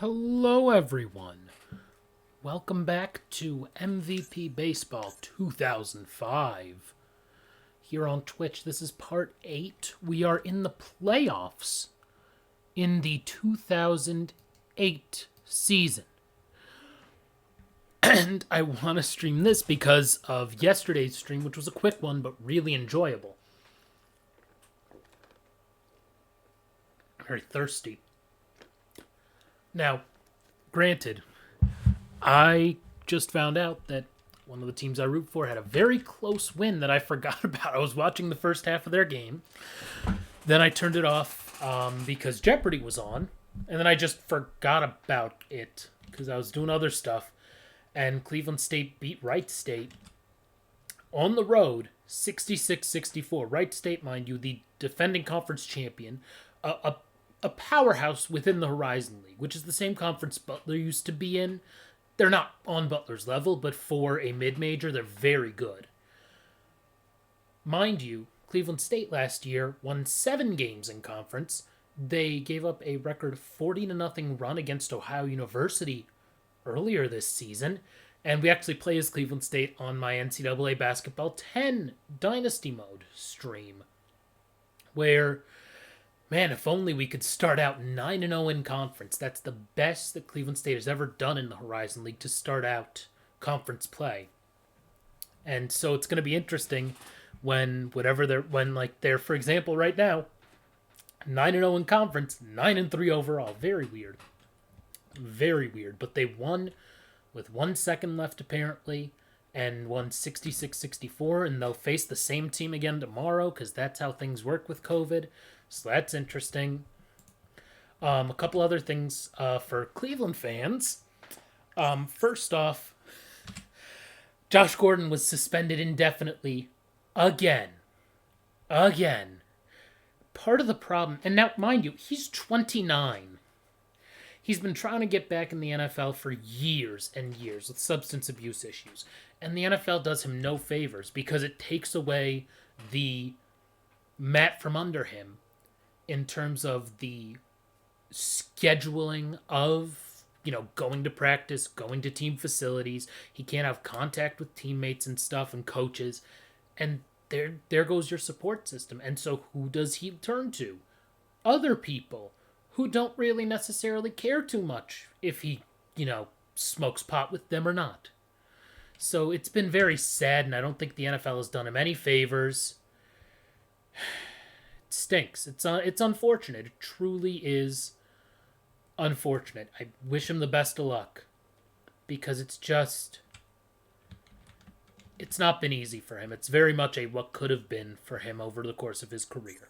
Hello, everyone. Welcome back to MVP Baseball 2005. Here on Twitch, this is part 8. We are in the playoffs in the 2008 season. And I want to stream this because of yesterday's stream, which was a quick one, but really enjoyable. Very thirsty. Now, granted, I just found out that one of the teams I root for had a very close win that I forgot about. I was watching the first half of their game. Then I turned it off because Jeopardy was on. And then I just forgot about it because I was doing other stuff. And Cleveland State beat Wright State on the road 66-64. Wright State, mind you, the defending conference champion. A powerhouse within the Horizon League, which is the same conference Butler used to be in. They're not on Butler's level, but for a mid-major, they're very good. Mind you, Cleveland State last year won 7 games in conference. They gave up a record 40-0 run against Ohio University earlier this season, and we actually play as Cleveland State on my NCAA Basketball 10 Dynasty Mode stream, where, man, if only we could start out 9-0 in conference. That's the best that Cleveland State has ever done in the Horizon League to start out conference play. And so it's going to be interesting when they're, for example, right now, 9-0 in conference, 9-3 overall. Very weird. Very weird. But they won with 1 second left, apparently, and won 66-64, and they'll face the same team again tomorrow because that's how things work with COVID. So that's interesting. A couple other things for Cleveland fans. First off, Josh Gordon was suspended indefinitely again. Part of the problem, and now, mind you, he's 29. He's been trying to get back in the NFL for years and years with substance abuse issues. And the NFL does him no favors because it takes away the mat from under him in terms of the scheduling of, going to practice, going to team facilities. He can't have contact with teammates and stuff and coaches. And there goes your support system. And so who does he turn to? Other people who don't really necessarily care too much if he, smokes pot with them or not. So it's been very sad, and I don't think the NFL has done him any favors. It stinks. It's unfortunate. It truly is unfortunate. I wish him the best of luck because it's not been easy for him. It's very much a what could have been for him over the course of his career.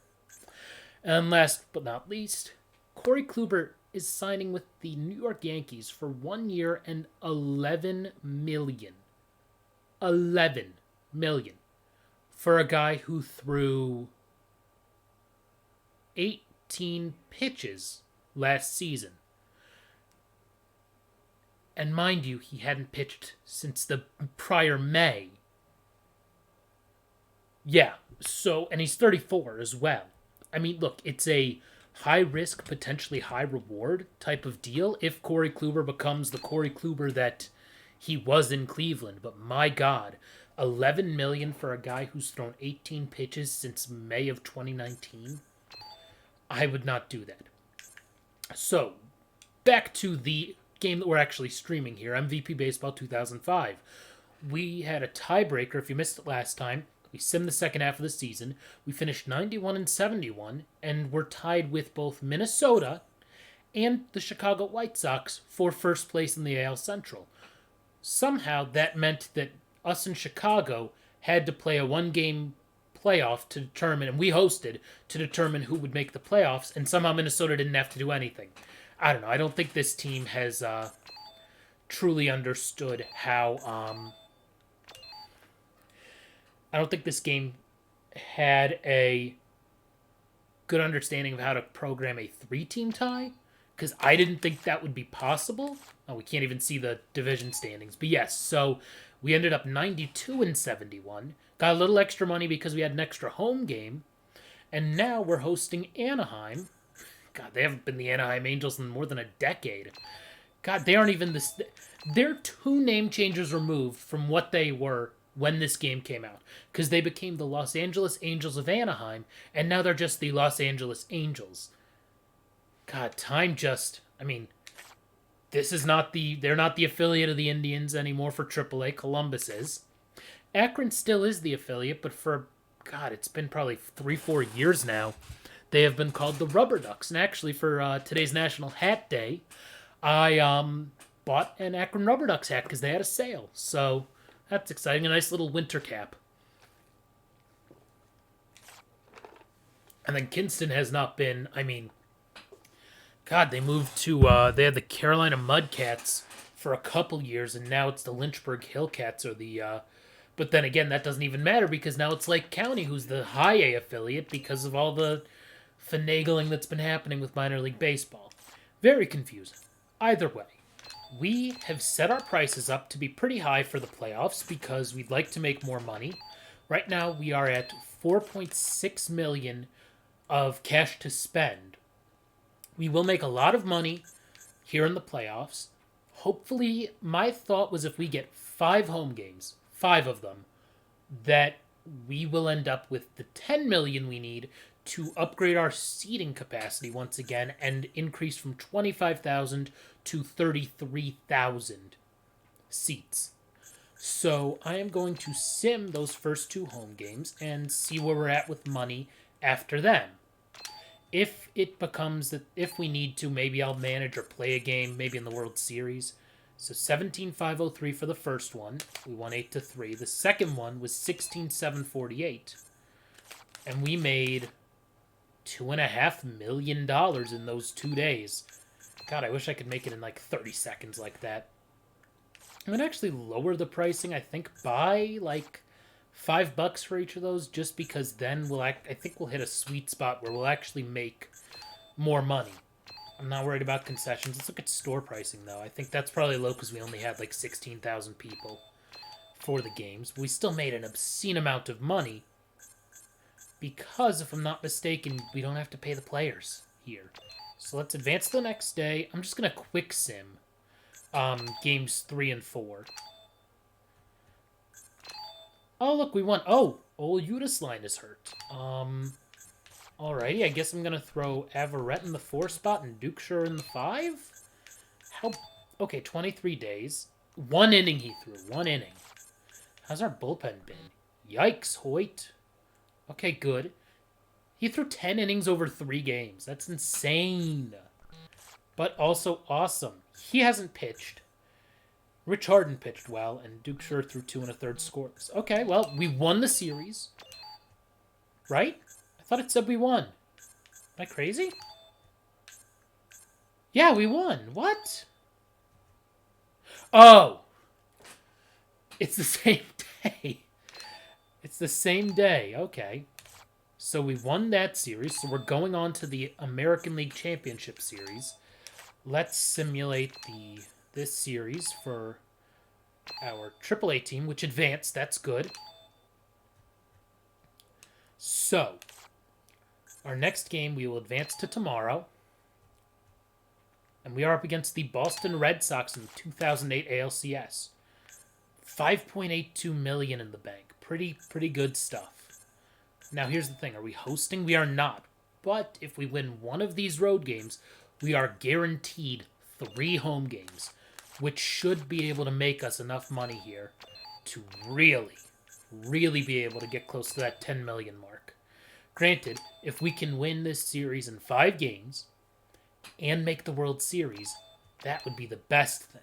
And last but not least, Corey Kluber is signing with the New York Yankees for 1 year and $11 million. $11 million for a guy who threw 18 pitches last season. And mind you, he hadn't pitched since the prior May. Yeah, and he's 34 as well. I mean, look, it's a high risk, potentially high reward type of deal if Corey Kluber becomes the Corey Kluber that he was in Cleveland. But my God, $11 million for a guy who's thrown 18 pitches since May of 2019? I would not do that. So, back to the game that we're actually streaming here, MVP Baseball 2005. We had a tiebreaker, if you missed it last time. We simmed the second half of the season. We finished 91-71, and we're tied with both Minnesota and the Chicago White Sox for first place in the AL Central. Somehow that meant that us in Chicago had to play a one-game playoff to determine, and we hosted, to determine who would make the playoffs, and somehow Minnesota didn't have to do anything. I don't know. I don't think this team has truly understood how... I don't think this game had a good understanding of how to program a 3-team tie, because I didn't think that would be possible. Oh, we can't even see the division standings. But yes, so we ended up 92-71, got a little extra money because we had an extra home game, and now we're hosting Anaheim, God, they haven't been the Anaheim Angels in more than a decade. God, they aren't even this. They're two name changes removed from what they were when this game came out. Because they became the Los Angeles Angels of Anaheim, and now they're just the Los Angeles Angels. God, time just. I mean, this is not the. They're not the affiliate of the Indians anymore for AAA. Columbus is. Akron still is the affiliate, but for. God, it's been probably 3-4 years now. They have been called the Rubber Ducks. And actually, for today's National Hat Day, I bought an Akron Rubber Ducks hat because they had a sale. So that's exciting. A nice little winter cap. And then Kinston has not been, I mean, God, they moved to, they had the Carolina Mudcats for a couple years, and now it's the Lynchburg Hillcats or the, but then again, that doesn't even matter because now it's Lake County, who's the high A affiliate because of all the finagling that's been happening with minor league baseball. Very confusing. Either way, we have set our prices up to be pretty high for the playoffs because we'd like to make more money. Right now, we are at $4.6 million of cash to spend. We will make a lot of money here in the playoffs. Hopefully, my thought was if we get 5 home games, 5 of them, that we will end up with the $10 million we need to upgrade our seating capacity once again and increase from 25,000 to 33,000 seats. So I am going to sim those first 2 home games and see where we're at with money after them. If it becomes that if we need to, maybe I'll manage or play a game, maybe in the World Series. So 17,503 for the first one. We won 8-3. The second one was 16,748. And we made $2.5 million in those 2 days. God, I wish I could make it in like 30 seconds like that. I'm going to actually lower the pricing, I think, by like $5 for each of those, just because then I think we'll hit a sweet spot where we'll actually make more money. I'm not worried about concessions. Let's look at store pricing, though. I think that's probably low because we only had like 16,000 people for the games. But we still made an obscene amount of money because, if I'm not mistaken, we don't have to pay the players here. So let's advance to the next day. I'm just going to quick sim games 3 and 4. Oh, look, we won. Oh, old Udisline is hurt. Alrighty, I guess I'm going to throw Averett in the 4 spot and Dukeshire in the 5? Okay, 23 days. 1 inning he threw. 1 inning. How's our bullpen been? Yikes, Hoyt. Okay, good. He threw 10 innings over 3 games. That's insane. But also awesome. He hasn't pitched. Rich Harden pitched well, and Dukeshire threw 2 1/3 scores. Okay, well, we won the series. Right? I thought it said we won. Am I crazy? Yeah, we won. What? Oh! It's the same day. It's the same day. Okay. So we won that series, so we're going on to the American League Championship Series. Let's simulate this series for our AAA team, which advanced. That's good. So, our next game we will advance to tomorrow. And we are up against the Boston Red Sox in the 2008 ALCS. $5.82 million in the bank. Pretty good stuff. Now, here's the thing. Are we hosting? We are not. But if we win one of these road games, we are guaranteed 3 home games, which should be able to make us enough money here to really be able to get close to that 10 million mark. Granted, if we can win this series in 5 games and make the World Series, that would be the best thing.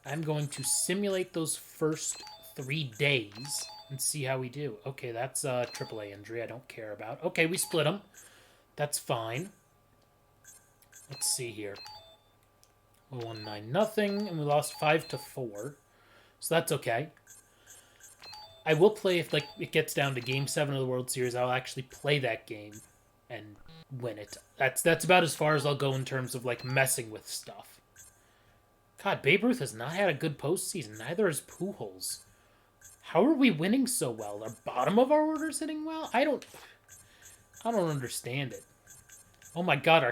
I'm going to simulate those first 3 days and see how we do. Okay, that's a AAA injury I don't care about. Okay, we split them. That's fine. Let's see here. We won 9-0, and we lost 5-4. So that's okay. I will play if it gets down to Game 7 of the World Series. I'll actually play that game and win it. That's about as far as I'll go in terms of messing with stuff. God, Babe Ruth has not had a good postseason. Neither has Pujols. How are we winning so well? Are bottom of our orders hitting well? I don't understand it. Oh my god, our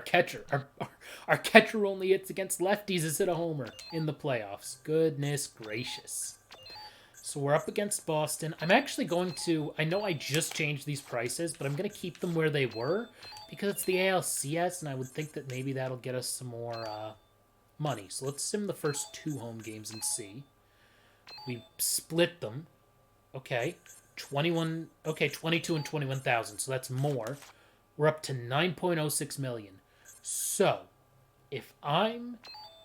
catcher only hits against lefties is hit a homer in the playoffs. Goodness gracious. So we're up against Boston. I'm actually going to... I know I just changed these prices, but I'm going to keep them where they were because it's the ALCS, and I would think that maybe that'll get us some more money. So let's sim the first 2 home games and see. We split them. Okay. 21... Okay, 22 and 21,000, so that's more. We're up to 9.06 million. So, if I'm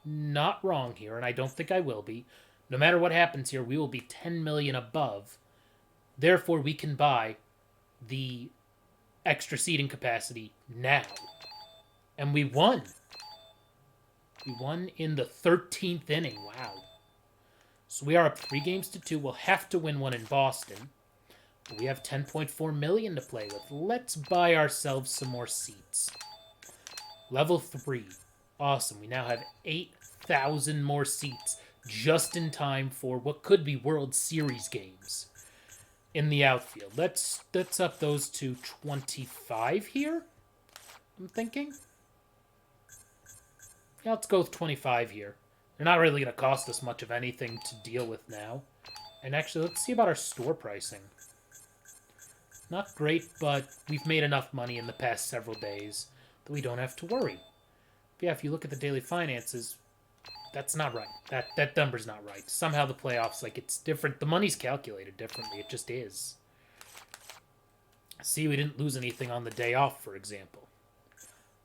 not wrong here, and I don't think I will be... No matter what happens here, we will be 10 million above. Therefore, we can buy the extra seating capacity now. And we won. We won in the 13th inning. Wow. So we are up 3-2. We'll have to win one in Boston. But we have 10.4 million to play with. Let's buy ourselves some more seats. Level 3. Awesome. We now have 8,000 more seats. Just in time for what could be World Series games in the outfield. Let's up those to 25 here, I'm thinking. Yeah, let's go with 25 here. They're not really going to cost us much of anything to deal with now. And actually, let's see about our store pricing. Not great, but we've made enough money in the past several days that we don't have to worry. But yeah, if you look at the daily finances... That's not right. That number's not right. Somehow the playoffs, like, it's different. The money's calculated differently. It just is. See, we didn't lose anything on the day off, for example.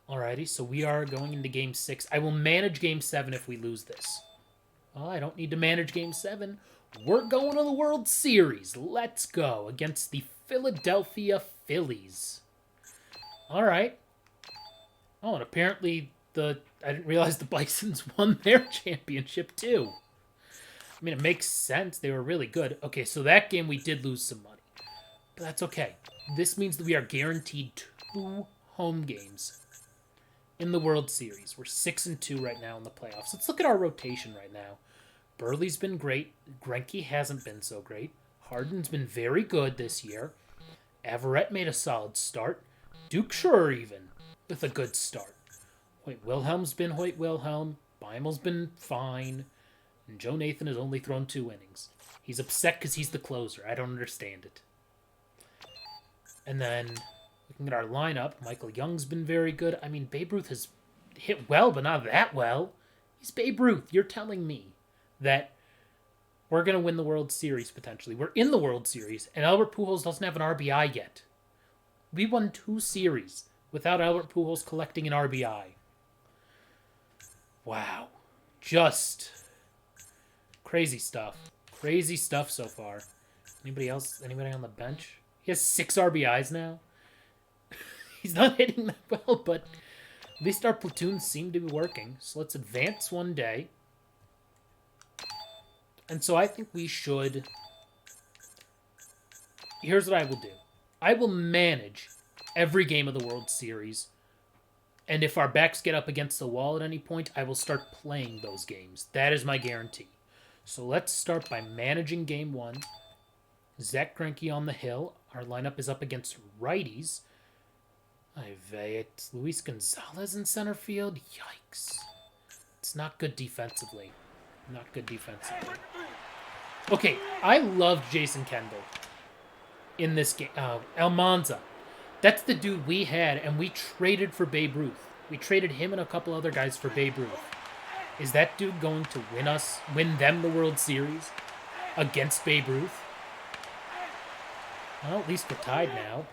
Alrighty, so we are going into Game 6. I will manage Game 7 if we lose this. Oh, I don't need to manage Game 7. We're going to the World Series. Let's go against the Philadelphia Phillies. Alright. Oh, and apparently... I didn't realize the Bisons won their championship, too. I mean, it makes sense. They were really good. Okay, so that game we did lose some money. But that's okay. This means that we are guaranteed 2 home games in the World Series. We're 6-2 right now in the playoffs. Let's look at our rotation right now. Burley's been great. Greinke hasn't been so great. Harden's been very good this year. Everett made a solid start. Duke Schur even with a good start. Hoyt Wilhelm's been Hoyt Wilhelm. Beimel's been fine. And Joe Nathan has only thrown 2 innings. He's upset because he's the closer. I don't understand it. And then, looking at our lineup, Michael Young's been very good. I mean, Babe Ruth has hit well, but not that well. He's Babe Ruth. You're telling me that we're going to win the World Series, potentially. We're in the World Series, and Albert Pujols doesn't have an RBI yet. We won 2 series without Albert Pujols collecting an RBI. Wow. Just crazy stuff. Crazy stuff so far. Anybody else? Anybody on the bench? He has 6 RBIs now. He's not hitting that well, but at least our platoons seem to be working. So let's advance one day. And so I think we should... Here's what I will do. I will manage every game of the World Series. And if our backs get up against the wall at any point, I will start playing those games. That is my guarantee. So let's start by managing Game 1. Zach Greinke on the hill. Our lineup is up against righties. It's Luis Gonzalez in center field. Yikes. It's not good defensively. Not good defensively. Okay, I love Jason Kendall in this game. Almanza. That's the dude we had, and we traded for Babe Ruth. We traded him and a couple other guys for Babe Ruth. Is that dude going to win them the World Series against Babe Ruth? Well, at least we're tied now.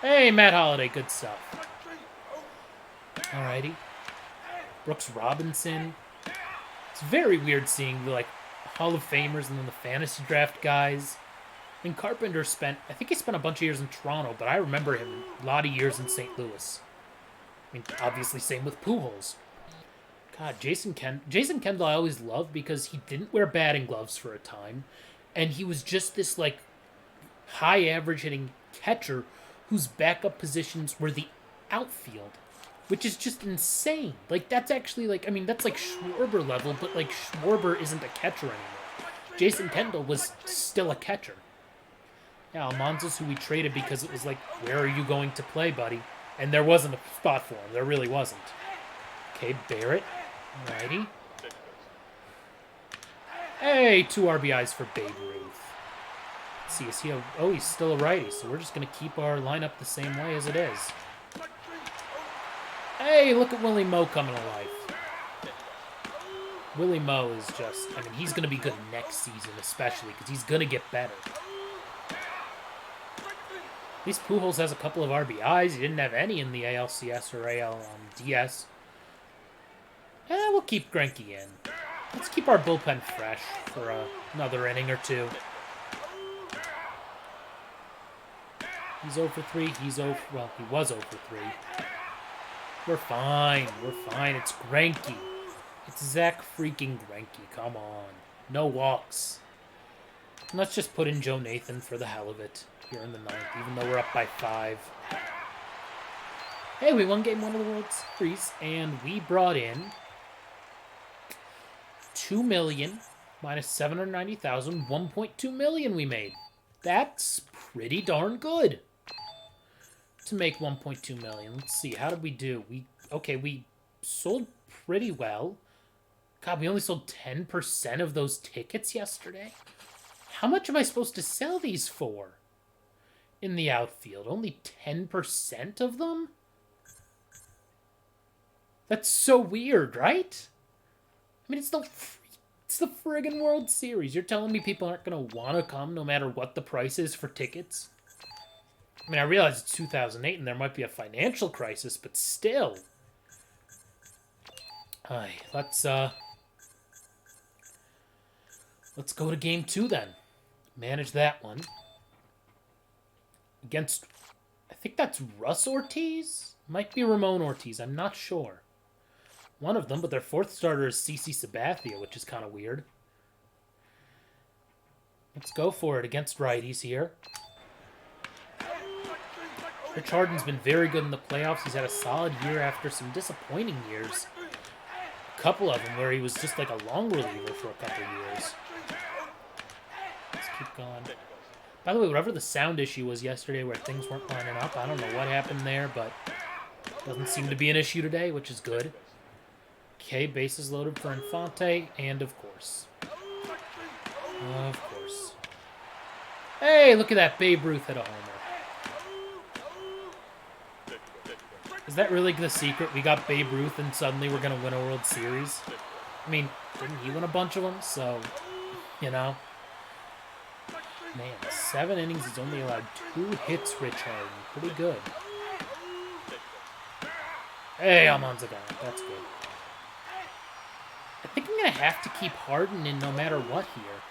Hey, Matt Holliday, good stuff. Alrighty. Brooks Robinson. It's very weird seeing the, Hall of Famers and then the fantasy draft guys. And Carpenter I think he spent a bunch of years in Toronto, but I remember him a lot of years in St. Louis. I mean, obviously same with Pujols. God, Jason Kendall I always loved because he didn't wear batting gloves for a time, and he was just this, high average hitting catcher whose backup positions were the outfield, which is just insane. That's actually, that's Schwarber level, but, Schwarber isn't a catcher anymore. Jason Kendall was still a catcher. Yeah, Almanza's who we traded because it was where are you going to play, buddy? And there wasn't a spot for him. There really wasn't. Okay, Barrett. Righty. Hey, 2 RBIs for Babe Ruth. Let's see, is he a... Oh, he's still a righty, so we're just going to keep our lineup the same way as it is. Hey, look at Willie Moe coming to life. Willie Moe is just... I mean, he's going to be good next season, especially, because he's going to get better. At least Pujols has a couple of RBIs. He didn't have any in the ALCS or ALDS. We'll keep Greinke in. Let's keep our bullpen fresh for another inning or two. He's 0 for 3. He's 0 for, well, he was 0 for 3. We're fine. We're fine. It's Greinke. It's Zach freaking Greinke. Come on. No walks. And let's just put in Joe Nathan for the hell of it here in the 9th, even though we're up by 5. Hey, we won Game 1 of the World Series, and we brought in $2 million minus $790,000, $1.2 million we made. That's pretty darn good to make $1.2 million. Let's see, how did we do? We sold pretty well. God, we only sold 10% of those tickets yesterday. How much am I supposed to sell these for in the outfield? Only 10% of them? That's so weird, right? I mean, it's the friggin' World Series. You're telling me people aren't going to want to come no matter what the price is for tickets? I mean, I realize it's 2008 and there might be a financial crisis, but still. Let's go to Game 2 then. Manage that one. Against, I think that's Russ Ortiz? Might be Ramon Ortiz, I'm not sure. One of them, but their 4th starter is CC Sabathia, which is kind of weird. Let's go for it against righties here. Rich Harden's been very good in the playoffs. He's had a solid year after some disappointing years. A couple of them where he was just like a long reliever for a couple of years. Let's keep going. By the way, whatever the sound issue was yesterday where things weren't lining up, I don't know what happened there, but doesn't seem to be an issue today, which is good. Okay, bases loaded for Infante, and of course. Of course. Hey, look at that. Babe Ruth hit a homer. Is that really the secret? We got Babe Ruth and suddenly we're going to win a World Series? I mean, didn't he win a bunch of them? So, you know. Man, 7 innings, he's only allowed 2 hits, Rich Harden. Pretty good. Hey, Almanzagan. That's good. I think I'm going to have to keep Harden in no matter what here.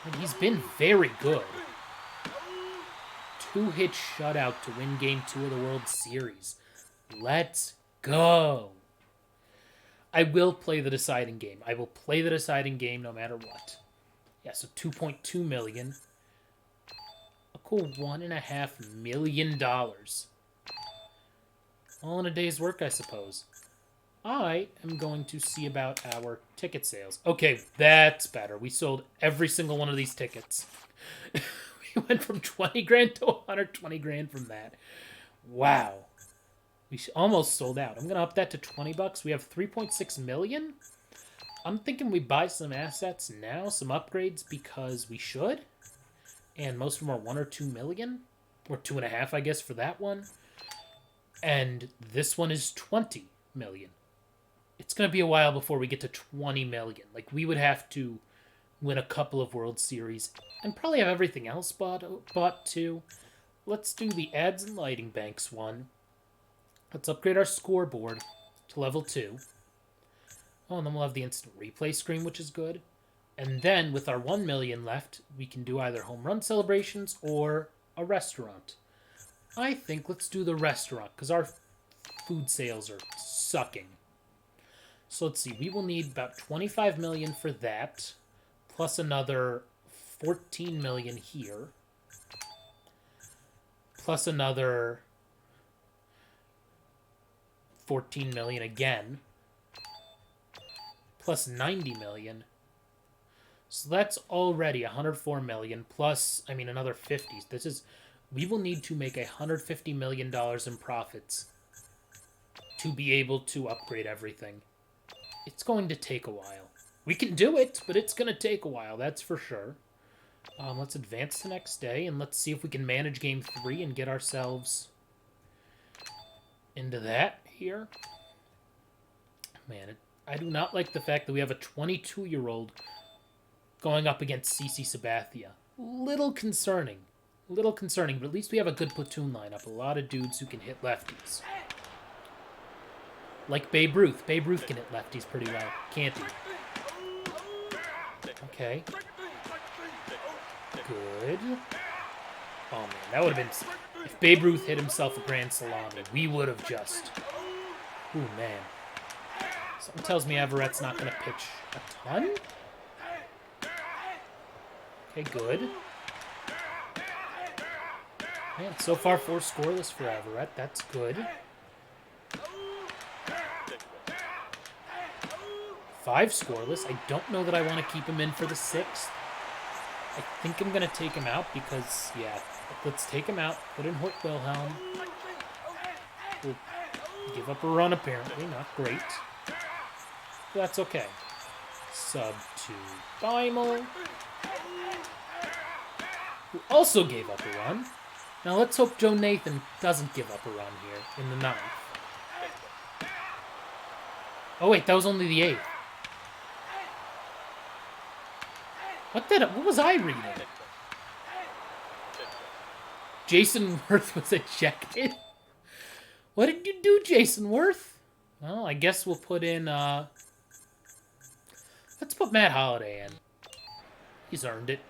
I mean, he's been very good. 2-hit shutout to win Game 2 of the World Series. Let's go. I will play the deciding game. I will play the deciding game no matter what. Yeah, so $2.2 million. A cool $1.5 million. All in a day's work, I suppose. I am going to see about our ticket sales. Okay, that's better. We sold every single one of these tickets. We went from 20 grand to 120 grand from that. Wow. We almost sold out. I'm going to up that to $20. We have 3.6 million. I'm thinking we buy some assets now, some upgrades, because we should. And most of them are 1 or 2 million. Or 2.5, I guess, for that one. And this one is 20 million. It's going to be a while before we get to 20 million. Like, we would have to win a couple of World Series and probably have everything else bought too. Let's do the ads and lighting banks one. Let's upgrade our scoreboard to level 2. Oh, and then we'll have the instant replay screen, which is good. And then, with our 1 million left, we can do either home run celebrations or a restaurant. I think let's do the restaurant, because our food sales are sucking. So let's see, we will need about 25 million for that, plus another 14 million here, plus another 14 million again, plus 90 million. So that's already 104 million, plus, I mean, another 50. We will need to make $150 million in profits to be able to upgrade everything. It's going to take a while. We can do it, but it's going to take a while, that's for sure. Let's advance to next day, and let's see if we can manage Game 3 and get ourselves into that here. Man, I do not like the fact that we have a 22-year-old going up against CC Sabathia. Little concerning, but at least we have a good platoon lineup. A lot of dudes who can hit lefties. Like Babe Ruth. Babe Ruth can hit lefties pretty well, can't he? Okay. Good. Oh, man, that would have been... If Babe Ruth hit himself a grand salami, we would have just... Ooh, man. Something tells me Everett's not going to pitch a ton. Okay, good. Man, so far 4 scoreless for Everett. That's good. 5 scoreless. I don't know that I want to keep him in for the 6th. I think I'm going to take him out because, yeah, let's take him out. Put in Hort Wilhelm. We'll give up a run, apparently. Not great. But that's okay. Sub to Beimel, who also gave up a run. Now let's hope Joe Nathan doesn't give up a run here in the 9th. Oh wait, that was only the 8th. What was I reading? Jason Worth was ejected? What did you do, Jason Worth? Well, I guess we'll put in, let's put Matt Holliday in. He's earned it.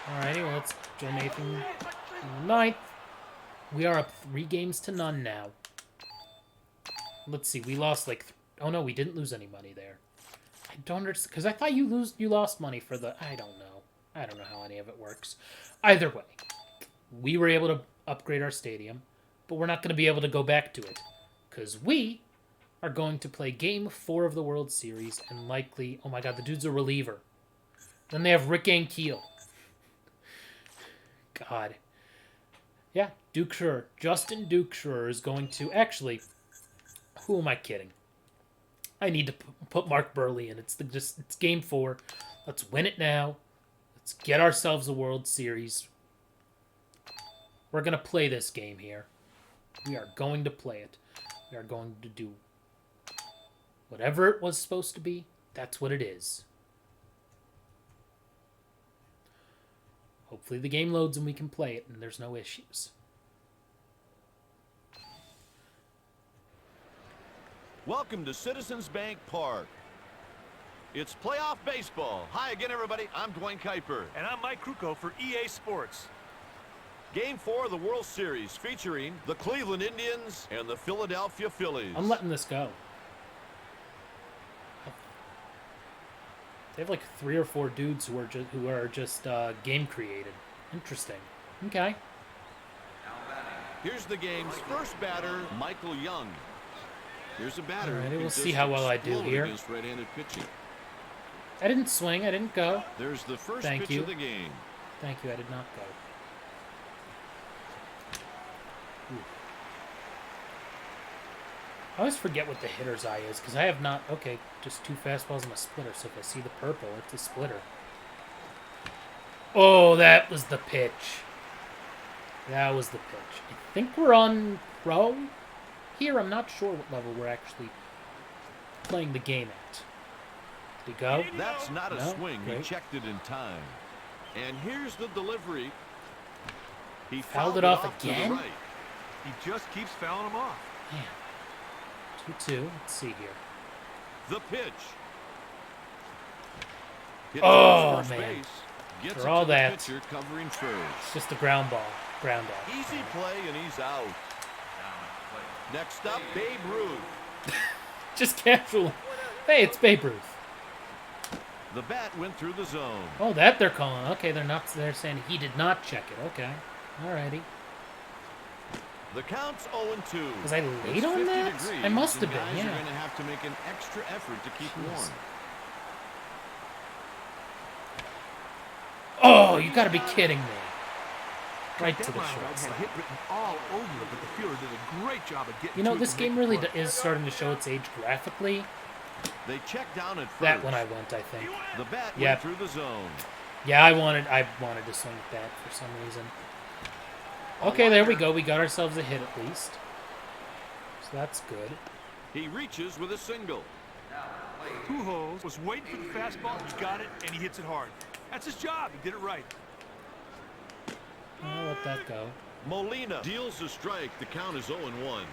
Alrighty, well, let's Joe Nathan in the 9th. We are up 3 games to none now. Let's see, we lost like... Oh no, we didn't lose any money there. I don't understand, because I thought you lost money for the... I don't know. I don't know how any of it works. Either way, we were able to upgrade our stadium, but we're not going to be able to go back to it, because we are going to play Game 4 of the World Series, and likely... Oh my god, the dude's a reliever. Then they have Rick Ankiel. God. Yeah, Duke Schur. Justin Duke Schur is going to... Actually, who am I kidding? I need to put Mark Burley in. It's Game 4. Let's win it now. Let's get ourselves a World Series. We're going to play this game here. We are going to play it. We are going to do whatever it was supposed to be. That's what it is. Hopefully the game loads and we can play it and there's no issues. Welcome to Citizens Bank Park. It's playoff baseball. Hi again, everybody. I'm Dwayne Kuiper. And I'm Mike Krukow for EA Sports. Game 4 of the World Series featuring the Cleveland Indians and the Philadelphia Phillies. I'm letting this go. They have like 3 or 4 dudes who are just game created. Interesting. Okay. Here's the game's first batter, Michael Young. Here's a batter. Alright, we'll see how well I do here. Right-handed pitching. I didn't swing. I didn't go. There's the first pitch of the game. Thank you. I did not go. Ooh. I always forget what the hitter's eye is because I have not... Okay, just 2 fastballs and a splitter. So if I see the purple, it's a splitter. Oh, that was the pitch. That was the pitch. I think we're on pro. Here, I'm not sure what level we're actually playing the game at. Did he go? That's not a swing. Great. He checked it in time. And here's the delivery. He fouled it off again? To the right. He just keeps fouling them off. Man. 2-2. Let's see here. The pitch. Oh, first man. base. Gets For all it to that, the pitcher covering first. It's just a ground ball. Ground out. Easy play, and he's out. Next up, Babe Ruth. Just casual. Hey, it's Babe Ruth. The bat went through the zone. Oh, that they're calling. Okay, they're saying he did not check it. Okay. Alrighty. The count's 0-2. Was I late on that? I must have been, guys yeah. are going to have to make an extra effort to keep warm. Oh, you gotta be kidding me. Right That to the line drive shortstop. had hit written all over it, but the fielder did a great job of getting You know, to it this to make game the really play. is starting to show its age graphically. They check down at first. That one I went, I think. The bat Yep. went through the zone. Yeah, I wanted to swing at that for some reason. Okay, there we go. We got ourselves a hit at least. So that's good. He reaches with a single. Pujols was waiting for the fastball, he got it, and he hits it hard. That's his job. He did it right. I'll let that go. Molina deals the strike. The count is 0-1.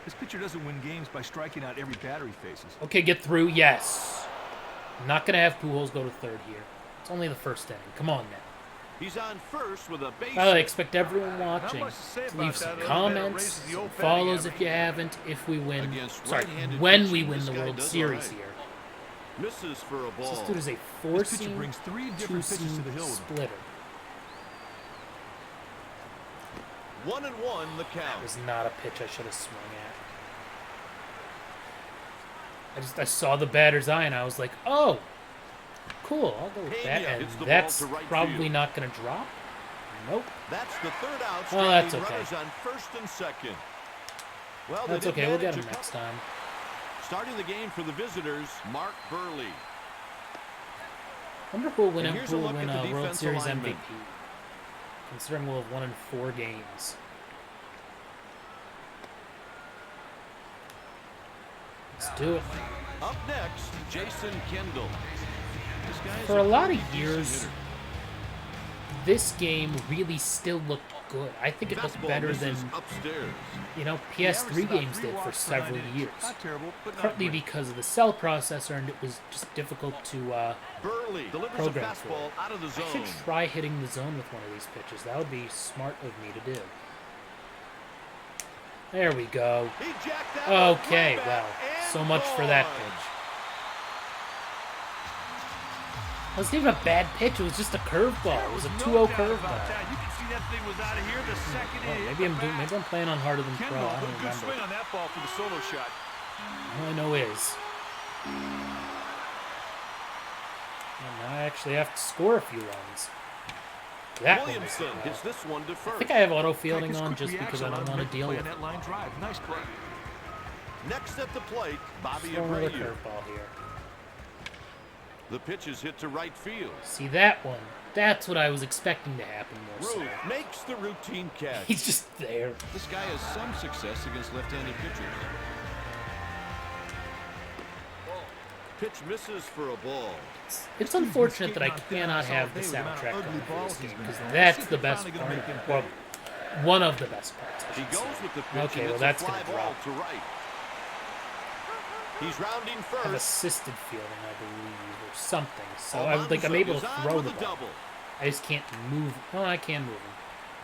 This pitcher doesn't win games by striking out every batter he faces. Okay, get through. Yes. I'm not going to have Pujols go to third here. It's only the first inning. Come on now. He's on first with a base. I expect everyone watching much to say to about leave some that other than it comments, raises the some old batting follows average. if you haven't, if we win. Against Sorry, right-handed when we pitching, win this the guy World does Series all right. here. Misses for a ball. This dude is a This pitcher four-seam, brings three different pitches to the two-seam hill with him. splitter. 1-1 the That count. was not a pitch I should have swung at. I saw the batter's eye and I was like, oh, cool, I'll go with that. Pena And hits the ball that's to right probably field. not going to drop. Nope. That's the third out. Well, that's stranding okay. Runners on first and second. Well, they That's did okay. We'll get manage him a next couple- time. Starting the game for the visitors, Mark Burley. I wonder who will win, And here's who a will look win at the World defense Series alignment. MVP. Considering we'll have won in 4 games. Let's do it. Up next, Jason Kendall. This guy is For a lot pretty of decent years, hitter. this game really still looked good. I think it looked Fastball better than, misses upstairs. He averaged PS3 about games 3 did for walks per several 9 innings. years. Not terrible, but not Partly great. because of the cell processor, and it was just difficult to. Burley delivers a Program for fastball it. out of the I should zone. try hitting the zone with one of these pitches. That would be smart of me to do. There we go. He jacked that one Okay, way well, back and so much for that gone. pitch. It wasn't even a bad pitch. It was just a curveball. It was a No 2-0 doubt curveball. about that. You can see that thing was out of here the second Well, it hit maybe the maybe bat. I'm playing on harder than pro. Kendall I put don't a good swing remember. on that ball for the solo shot. All I know is, well, now I actually have to score a few runs. That one was Williamson hit hits well. this one to I first. think I have auto In fact, fielding his on quick just because I reaction don't allowed want him to deal play with on it. that line drive. Nice play. Next at the plate, Bobby Throw another Abreu. curveball here. The pitch is hit to right field. See that one? That's what I was expecting to happen more so. Root makes the routine catch. He's just there. This guy has some success against left-handed pitchers. Pitch misses for a ball. It's unfortunate that I cannot have the soundtrack on for this game, because that's the best part of it. Well, one of the best parts, I He should goes say. with the pitch Okay, and well it's that's a going fly to ball drop. to right. He's rounding I have first. assisted fielding, I believe, or something. So Alonso I'm able is to on throw with the a ball. double. I just can't move. No, I can move him.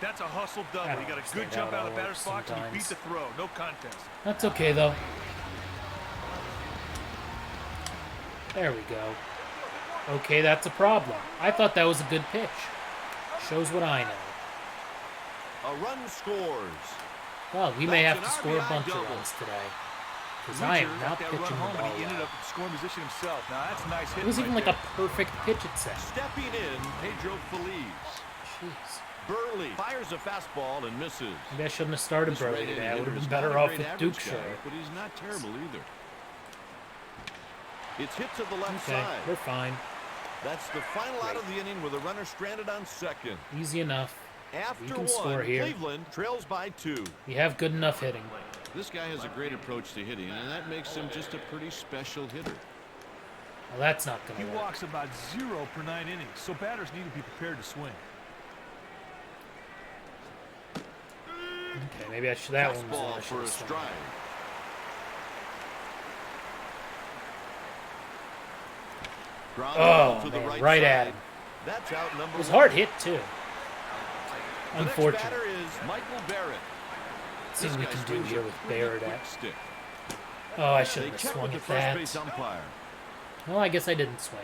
That's a hustle I double. don't He got a understand good jump how out of that the batter's works box and he beat sometimes. the throw. No contest. That's okay, though. There we go. Okay, that's a problem. I thought that was a good pitch. Shows what I know. A run scores. Well, we may have That's to an score a RBI bunch double. of runs today. Because I am Reacher not got that pitching run the home, ball and he ended well. up in scoring position himself. Now that's a nice hit. It was even right like a there. perfect pitch it said. Stepping in, Pedro Feliz. Jeez. Burley fires a fastball and misses. Maybe I shouldn't have started This Burley right-handed today. I would hitter have is been not better a off great with average Duke guy, Show. but he's not terrible either. It's hit to the left Okay, side. we're fine. That's the final out of the inning with a runner stranded on second. Easy enough. After can one, score here. Cleveland trails by 2. We have good enough hitting. This guy has a great approach to hitting, and that makes him just a pretty special hitter. Well, that's not going He to work. walks about 0 per 9 innings, so batters need to be prepared to swing. Okay, maybe I should. That one was the one Fastball I should for a have swung. strike. Ground ball Oh, to the man, right, right side. at him. That's out number It was 1. hard hit, too. The next Unfortunate. batter is Michael Barrett. Let's see what we This can guy do swings here a with pretty Barrett quick at. stick. Oh, I They shouldn't have check swung with the at first that. base umpire. Well, I guess I didn't swing.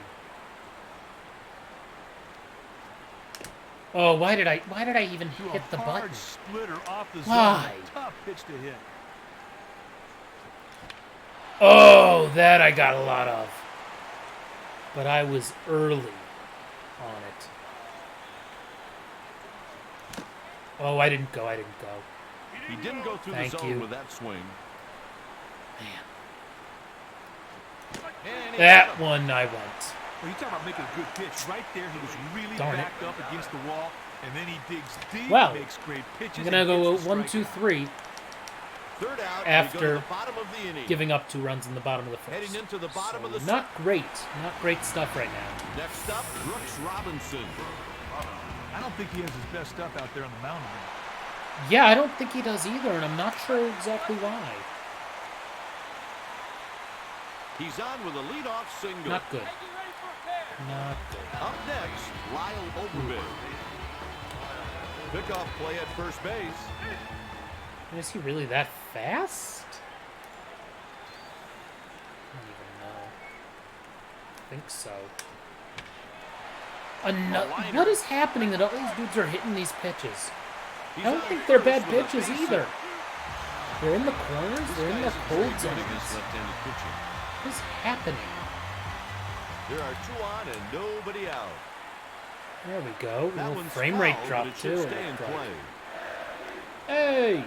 Oh, why did I even To hit the a hard button? splitter off the zone. Why? Tough pitch to hit. Oh, that I got a lot of. But I was early on it. Oh, I didn't go. He didn't go through Thank the zone you. with that swing. Man. And he That got him. one I went. Well, you talk about making a good pitch. Right there, he was really Darn it. backed up against the wall, and then he digs deep, Well, makes great pitches. I'm going to and go gets the 1, 2, strikeout. 3, Third out. After we go to the bottom of the inning. giving up 2 runs in the bottom of the first. Heading into the bottom of the Not great. Not great stuff right now. Next up, Brooks Robinson. I don't think he has his best stuff out there on the mound. Yeah, I don't think he does either, and I'm not sure exactly why. He's on with a leadoff single. Not good. Not good. Up next, Lyle Overbay. Pickoff play at first base. Is he really that fast? I don't even know. I think so. What is happening that all these dudes are hitting these pitches? I don't think they're bad pitches either. They're in the corners. They're in the cold zones. Left-handed pitching. What is happening? There are 2 on and nobody out. There we go. That Little one's frame rate foul, drop but it should too. stay in play. Hey!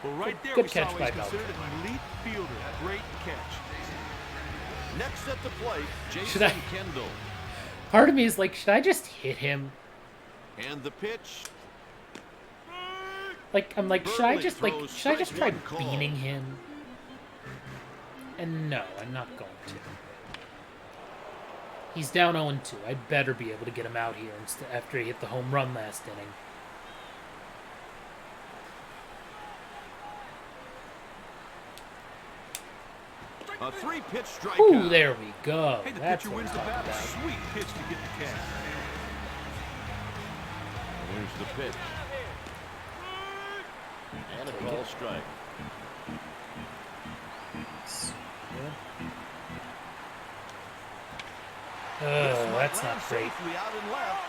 Well, right there, Good we catch saw by he's considered an elite fielder. Great catch. Next at the plate, Should Jason I- Kendall. Part of me is like, should I just hit him? And the pitch. I'm like, should I Burley just throws try strike 1 call. beaning him? And no, I'm not going to. He's down 0-2. I better be able to get him out here after he hit the home run last inning. A 3-pitch strikeout. Ooh, there we go. Hey, the That's pitcher what wins I'm the talking bat. about. Sweet pitch to get the catch. Here's the pitch. And a ball strike. Oh, that's not great. Safely out and left.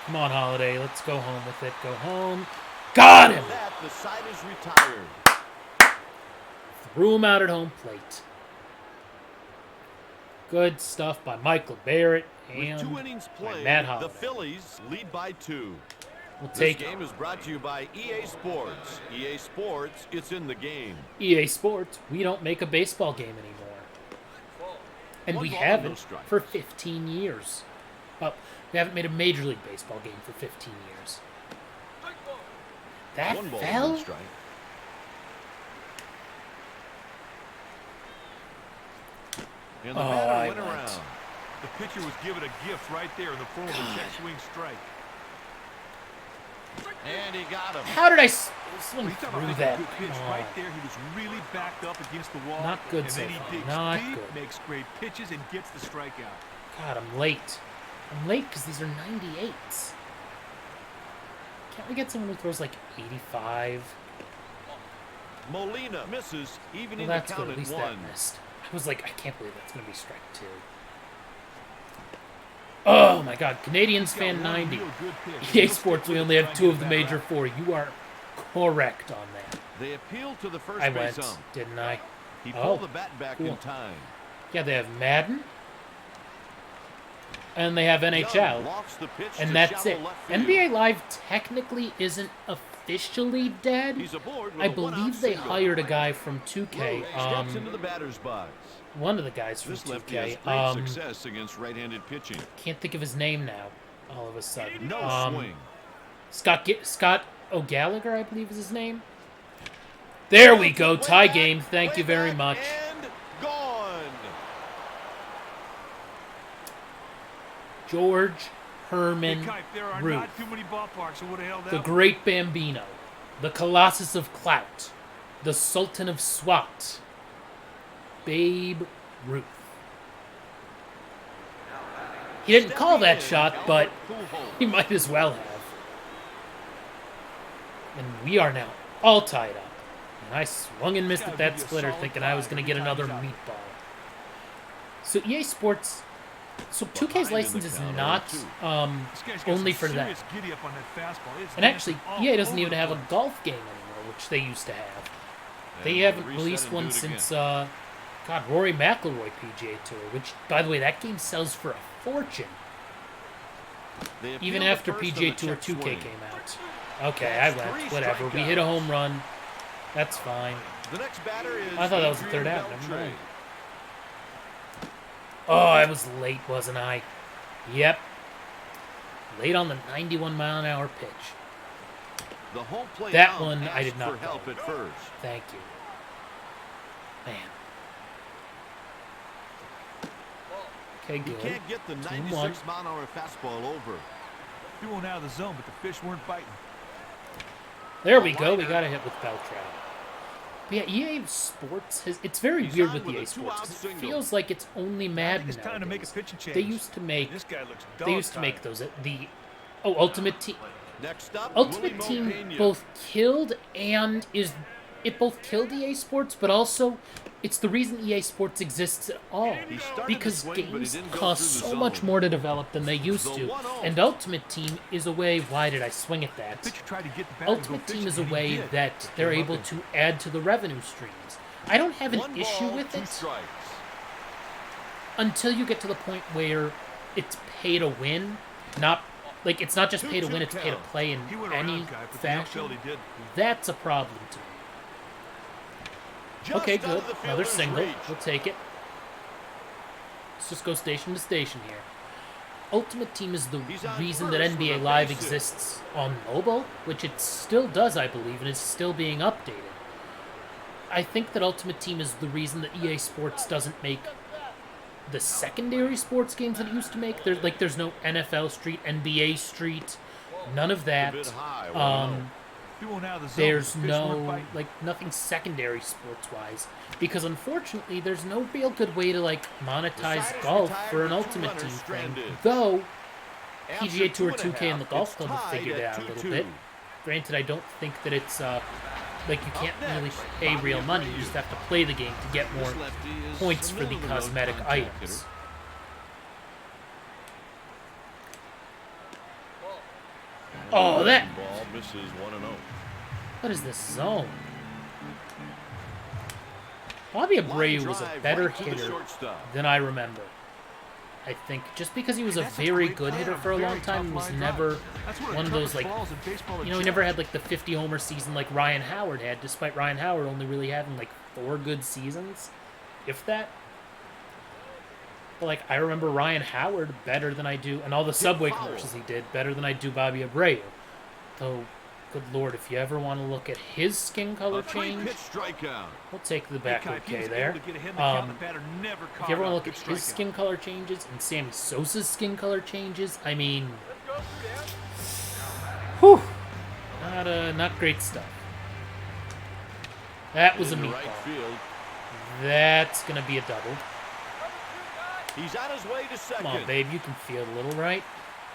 Come on, Holiday. Let's go home with it. Go home. Got him! That, the side is retired. Threw him out at home plate. Good stuff by Michael Barrett and With 2 innings by played, Matt the Holiday. Phillies lead by 2. We'll This take game is brought to you by EA Sports. EA Sports, it's in the game. EA Sports. We don't make a baseball game anymore. And 1 we ball, haven't no strikes. for 15 years. Well, we haven't made a Major League Baseball game for 15 years. That 1 ball, fell? no strike. And the Oh, batter I went went. around. The pitcher was given a gift right there in the form of a check swing strike. And he got him. How did I swing Well, you talk about through making that? a good pitch. Come on. Right there, he was really backed up against the wall. Not good and so then he far. digs Not deep, good. makes great pitches, and gets the strikeout. God, I'm late. I'm late because these are 98s. Can't we get someone who throws like 85? Molina misses, Well, evening that's the good. count At at least 1. that missed. I was like, I can't believe that's going to be strike 2. Oh my God, Canadians He's got fan one 90. real good pitch. EA He'll Sports, stick we with only it, have try 2 and of the get major back. 4. You are correct on that. They appeal to the first I base went, ump. didn't I? He Oh, pulled the bat back cool. in time. Yeah, they have Madden. And they have Young NHL. lofts the pitch And to that's shallow it. left field. NBA Live technically isn't officially dead. He's aboard with I a one-out believe they single. hired a guy from 2K. Lou steps into the batter's box. One of the guys from This lefty has 2K. great success against right-handed pitching. Can't think of his name now. All of a sudden. No swing. Scott O'Gallagher, I believe is his name. There we go. Tie Way game. back, Thank way you very back, much. And gone. George Hey, Herman Kipe, there are Ruth. not too many ballparks that would have held The out. Great Bambino. The Colossus of Clout. The Sultan of SWAT. Babe Ruth. He didn't call that shot, but he might as well have. And we are now all tied up. And I swung and missed at that splitter thinking I was going to get another meatball. So EA Sports... So 2K's Behind in license the is count, not This guy's got only some for that. serious giddy-up on that fastball. It's And actually, dancing all EA doesn't over even the have a place. golf game anymore, which they used to have. They And haven't reset released and do one it again. since, Rory McIlroy PGA Tour, which, by the way, that game sells for a fortune. They Even appeal after the first PGA on the Tour check 2K swing. came out. Okay, That's I went. three Whatever. We hit a strikeouts. home run. That's fine. The next batter is I thought that was the Adrian third out. Never Beltre. mind. Oh, I was late, wasn't I? Yep. Late on the 91-mile-an-hour pitch. The home plate That ump one I asked did not for help go. at first. Thank you. Man. Okay, He good. can't get the 2-1. 96-mile-an-hour fastball over. He went out of the zone, but the fish weren't biting. There we go. We got a hit with Beltran. But yeah, EA Sports it's very He's weird on with with a EA Sports. 2-out 'Cause it single. feels like it's only I think Madden it's time to make a nowadays. pitching change. They used to make This guy looks they used to make dog-tired. those Ultimate Team. Next up, Ultimate Willie Team Mo Peña. both killed and it both killed EA Sports, but also it's the reason EA Sports exists at all. He started Because to swing, but he games didn't go cost through the so much zone. more to develop than they used The to. 1-0. And Ultimate Team is a way, why did I swing at that? Pitcher tried to get the bat to go Ultimate Team fishing, is a and he way did. that But they're gave up able in- to add to the revenue streams. I don't have an One issue ball, with 2 it strikes. until you get to the point where it's pay to win, not like it's not just pay to win, it's pay to play in He went any around, guy, but the outfield fashion. he did. That's a problem to me. Just Okay, out good. of the Another fielder's single. reach. We'll take it. Let's just go station to station here. Ultimate Team is the He's on reason that first NBA with a Live base hit. exists on mobile, which it still does, I believe, and is still being updated. I think that Ultimate Team is the reason that EA Sports doesn't make the secondary sports games that it used to make. There's no NFL Street, NBA Street, none of A that. bit high, 1-0. He went out of the zone, There's but the fish weren't no biting. nothing secondary sports wise, because unfortunately there's no real good way to monetize Siders golf retired for an with 2 Ultimate runners Team thing. stranded. Though After PGA Tour 2.5, 2K and the Golf it's Club have tied figured it at out a little 2-2. bit. Granted, I don't think that it's you can't really pay real money. You just have to play the game to get more This lefty is points for the another no cosmetic contact items. hitter. Oh, that Ball misses 1-0. what is this zone? Bobby Abreu was a Line drive better right to the hitter shortstop. than I remember. I think just because he was a That's very great good play hitter on for a very long time, tough he was line never drive. That's one of the one of those toughest balls in baseball to he never judge. had the 50 homer season like Ryan Howard had, despite Ryan Howard only really having 4 good seasons, if that. But I remember Ryan Howard better than I do, and all the Subway foul. commercials he did better than I do Bobby Abreu. Though, good lord, if you ever want to look at his skin color A change, three-pitch strikeout. we'll take the Hey, back Kai, if he okay was there. able to get ahead in the count, the Um, batter never If caught you ever want up. to look Good at his strikeout. skin color changes and Sammy Sosa's skin color changes, I mean, whew, not great stuff. That was a Into meatball. right field. That's gonna be a double. He's on his way to second. Come on, babe, you can field a little, right?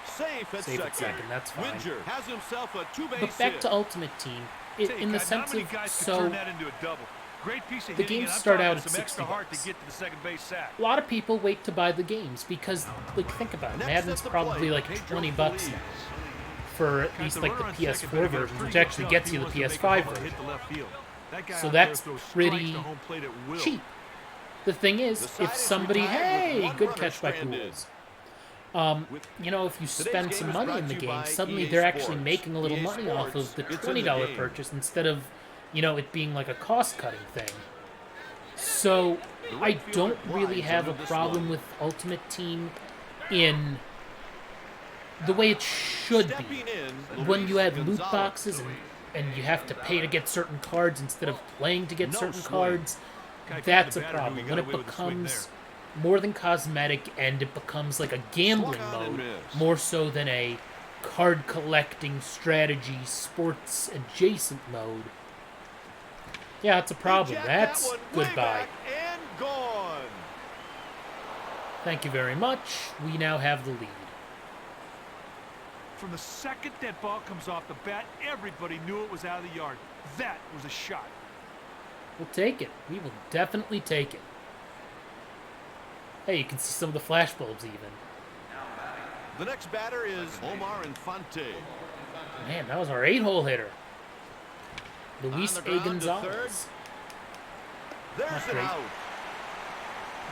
Safe at Safe second. at second, that's fine. Winger has himself a two-base But back hit. to Ultimate Team, Say, in the Kai, sense not many of guys could so turn that into a double. Great piece of the hitting, games and I'm start talking out at some extra heart $60. to get to the second base sack. a lot of people wait to buy the games because, think about it, Next Madden's at the probably plate, like Pedro $20 Feliz. now for at Got least the the runner on second, PS4 but he got a version, pretty which good actually jump. gets He you the wants to make a PS5 homer, hit version. the left field. That guy So out there that's throws strikes pretty to home plate at will. cheap. The thing is, The if side is somebody, retired with hey, one good runner catch by stranded. Pools. With- If you spend game some is money brought in the to you game, by suddenly EA they're actually Sports. making a little EA money off Sports, of the it's in the $20 game. purchase instead of, it being like a cost-cutting thing. So The I right fielder don't really glides have a under the problem slide. with Ultimate Team in the way it should be. Stepping in, When you Luis add loot Gonzalez. boxes and you have to pay to get certain cards instead of playing to get No certain swing. cards, Guy that's a couldn't have batted who he problem. got When it away with the swing becomes more than cosmetic and it becomes like a gambling Swung on and mode, missed. more so than a card collecting strategy sports adjacent mode. Yeah, it's a problem. Eject that That's one way goodbye. back and gone. Thank you very much. We now have the lead. From the second that ball comes off the bat, everybody knew it was out of the yard. That was a shot. We'll take it. We will definitely take it. Hey, you can see some of the flash bulbs even. The next batter is Omar Infante. Man, that was our 8-hole hitter. Luis On the A. ground to Gonzalez. There's Not it great.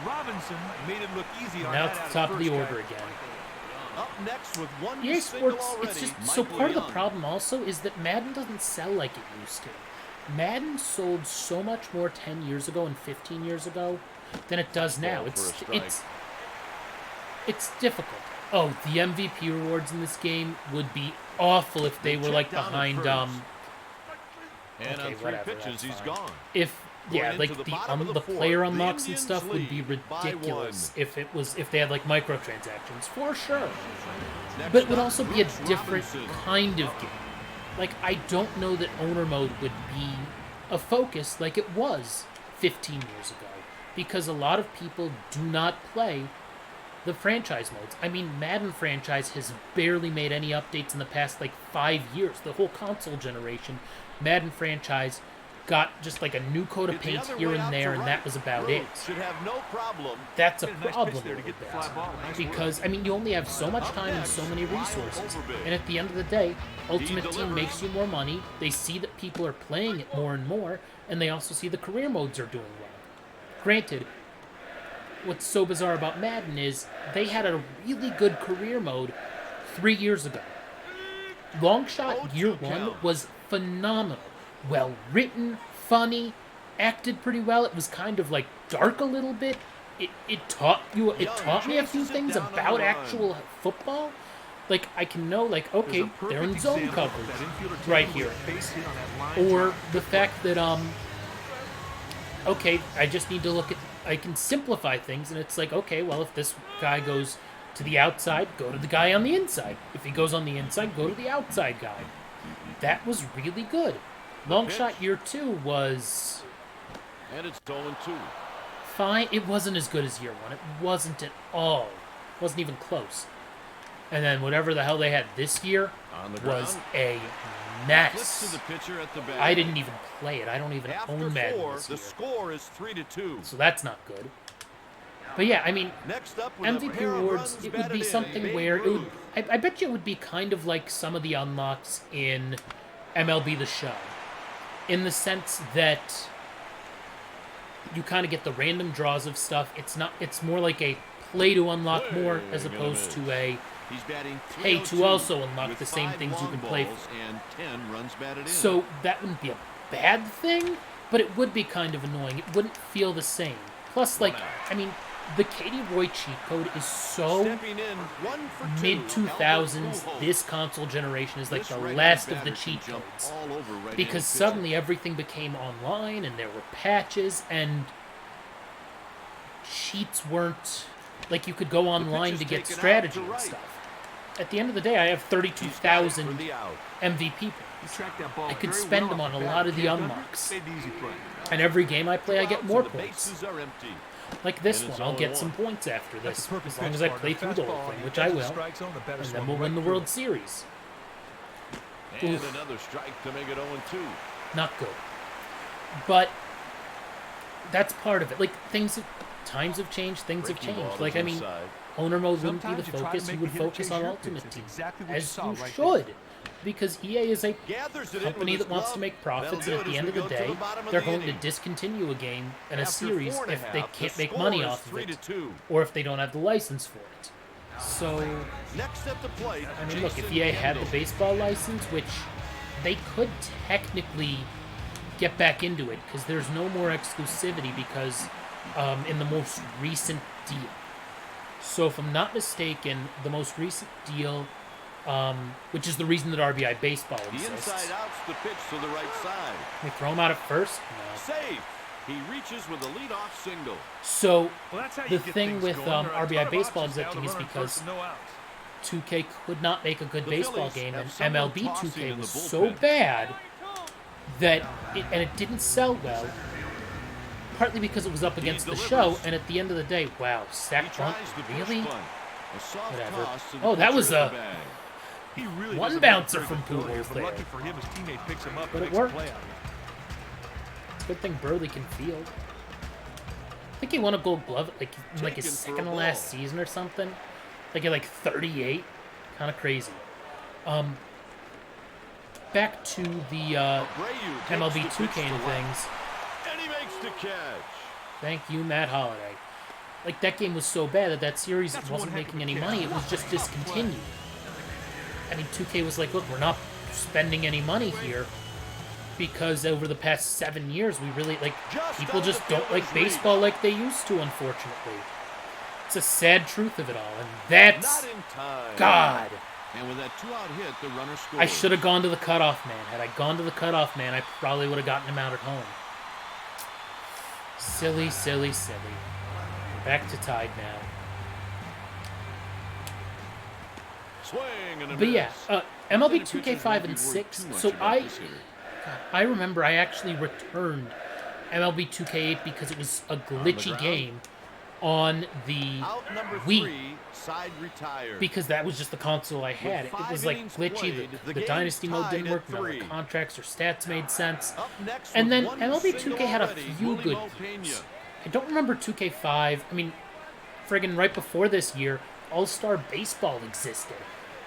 Robinson made it look easy on Now that it's out the top of the first order guy. again. Up next with one EA single Sports, already, it's just Michael so part of the Young. problem also is that Madden doesn't sell like it used to. Madden sold so much more 10 years ago and 15 years ago than it does now. Ball for a strike. It's difficult. Oh, the MVP rewards in this game would be awful if they were check like down at behind first. And okay, on 3 whatever, pitches, that's he's fine. gone. if Going yeah, into like the the bottom of the the fourth, player the unlocks and Indians stuff would be lead by ridiculous one. if they had like microtransactions, for sure. Next But it would up, also be a Brooks different Robinson. kind of game. Like, I don't know that owner mode would be a focus like it was 15 years ago, because a lot of people do not play the franchise modes. I mean, Madden franchise has barely made any updates in the past, like, 5 years. The whole console generation, Madden franchise got just like a new coat of Hit the paint other here way and out there, to and right. that was about it. Brooks should have no problem. That's a Made a nice problem pitch there to a get the little fly bit. ball. Nice work. Because, I mean, you only have so much time and so many resources. And at the end of the day, Ultimate Team delivers. makes you more money. They see that people are playing it more and more, and they also see the career modes are doing well. Granted, what's so bizarre about Madden is they had a really good career mode 3 years ago. Long Shot Year 1 was phenomenal. Well written, funny, acted pretty well. It was kind of like dark a little bit. It taught me a few things about actual football. Like, I can know, like, okay, There's a they're in perfect zone example of coverage that infielder taking right with here. a base hit on that line Or drive. the fact that okay, I just need to look at, I can simplify things, and it's like, okay, well, if this guy goes to the outside, go to the guy on the inside. If he goes on the inside, go to the outside guy. That was really good. Long pitch. Shot Year 2 was And it's 0-2. fine. It wasn't as good as Year 1. It wasn't at all. It wasn't even close. And then whatever the hell they had this year On the was ground. a Flips to mess. the pitcher at the bat. I didn't even play it. I don't even After own Madden 4, this the year. score is 3-2. So that's not good. But yeah, I mean, Next up with a MVP pair of rewards, runs it would be batted in, something Babe where it would, Ruth. I bet you it would be kind of like some of the unlocks in MLB The Show, in the sense that you kind of get the random draws of stuff. It's more like a play to unlock more as Swing and a opposed to miss. a He's batting hey, to 302 also unlock with the same 5 things you long can play balls and 10 runs batted in. so that wouldn't be a bad thing, but it would be kind of annoying. It wouldn't feel the same. Plus, like, I mean, the Katie Roy cheat code is so Stepping in, 1 for 2, mid 2000s. Albert Pujols. This console generation is like This the regular last of batter the can cheat jump codes, all over right-handed because pitchers. suddenly everything became online and there were patches and cheats weren't like you could go online pitch to is get taken out strategy to and right. stuff. At the end of the day, I have He's got it 32,000 for the out. MVP He points, tracked that ball I could very spend well them off on a bat. lot of the Keith Gunter unlocks. made the easy play. and every game I play, I get Outs more and the points. bases are empty. Like this And it's one, I'll get 0-1. some points after That's this, a perfect as long pitch, as I partner. play through the whole Fastball on thing, the which edge I of the will, strike zone, the batter and swung then we'll right win the through World it. Series. And Oof. another strike to make it 0-2. Not good. But that's part of it. Like, times have changed, things have Breaking changed. ball Like, is I mean, inside. owner mode wouldn't be the Sometimes you try to focus. make You the would hitter focus chase on your Ultimate pitch. Team, It's exactly what you as saw you right there. should. Because EA is a Gathers it in company with his that wants to glove. make profits, That'll and at do the it end as of we the go to day, the bottom of they're the going to inning. discontinue a game and a After series 4 and a if they half, can't the make score money is off of it, 3-2. or if they don't have the license for it. So, Next at the plate, I mean, look, if Jason EA had the Kendall. baseball license, which they could technically get back into it, because there's no more exclusivity because in the most recent deal. So if I'm not mistaken, the most recent deal, which is the reason that RBI Baseball The exists. inside out's the pitch to the right side. They throw him out at first? No. Safe. He reaches with a leadoff single. So Well, that's how the you get thing things with going. There are a RBI ton of Baseball options now existing to is run on because first and no outs. 2K could not make a good The baseball Phillies game, have and someone MLB tossing 2K in was the so bullpen. bad that it didn't sell well. Partly because it was up against the show, delivers. and at the end of the day, wow, He sack bunt, tries the push really? bunt. A soft Whatever. toss to the Oh, that pitcher was at a- the bag. He really One doesn't bouncer have a very from good field here, Pujols but there. lucky for him, his teammate picks him up But and it makes a worked. play out of it. It's a good thing Burley can field. I think he won a Gold Glove at like his Taken for a second to last ball. season or something. Like at like 38, kind of crazy. Back to the Abreu MLB takes the 2K pitch and to left. things. And he makes the catch. Thank you, Matt Holliday. Like, that game was so bad that that series That's wasn't one heck of making a any catch. money. It was just discontinued. I mean, 2K was like, look, we're not spending any money here because over the past 7 years, we really, like, people just don't like baseball like they used to, unfortunately. It's a sad truth of it all, and that's... Not in time. God! And with that 2-out hit, the runner scores. I should have gone to the cutoff man. Had I gone to the cutoff man, I probably would have gotten him out at home. Silly, silly, silly. We're back to tied now. Swing and a But yeah, miss. MLB Pitchers 2K5 won't be and worried 6. too much So about this hitter. I remember I actually returned MLB 2K8 because it was a glitchy ground. game on the Out number Wii. 3, side retired. Because that was just the console I had. It With was 5 like innings glitchy. played, The the game's Dynasty mode tied didn't at work. None of the 3. contracts or stats made sense. Up next And with then one MLB single 2K had a already, few Willie good Mo games. Pena. I don't remember 2K5. I mean, friggin' right before this year, All-Star Baseball existed.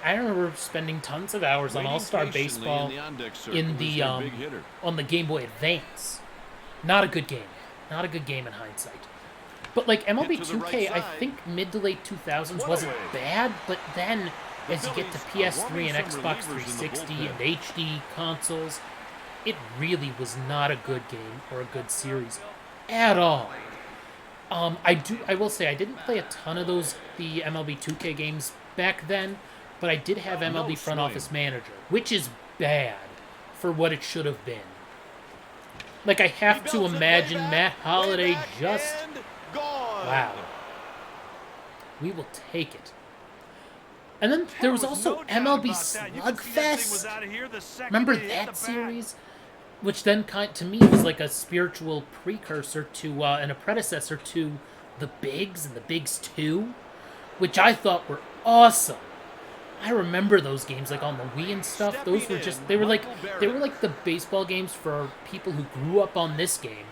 I remember spending tons of hours on Waiting All-Star patiently Baseball in the on-deck circle in is the their big hitter. on the Game Boy Advance. Not a good game. Not a good game in hindsight. But like MLB Hit to the 2K, right I side. think mid to late 2000s One wasn't away. bad, but then The as you get to Phillies are PS3 warming and some Xbox relievers in the 360 bullpen. and HD consoles, it really was not a good game or a good series at all. I will say I didn't play a ton of the MLB 2K games back then, but I did have MLB No Front swing. Office Manager, which is bad for what it should have been. Like, I have to belts it imagine way back, Matt Holliday way back, just... and gone. Wow. We will take it. And then there was also no doubt MLB about that. You could see that thing was Slugfest. out of here the second Remember it hit the that bat. series? Which then, to me, was like a spiritual precursor to, and a predecessor to the Bigs and the Bigs 2, which I thought were awesome. I remember those games, like on the Wii and stuff. Those were just, they were like the baseball games for people who grew up on this game.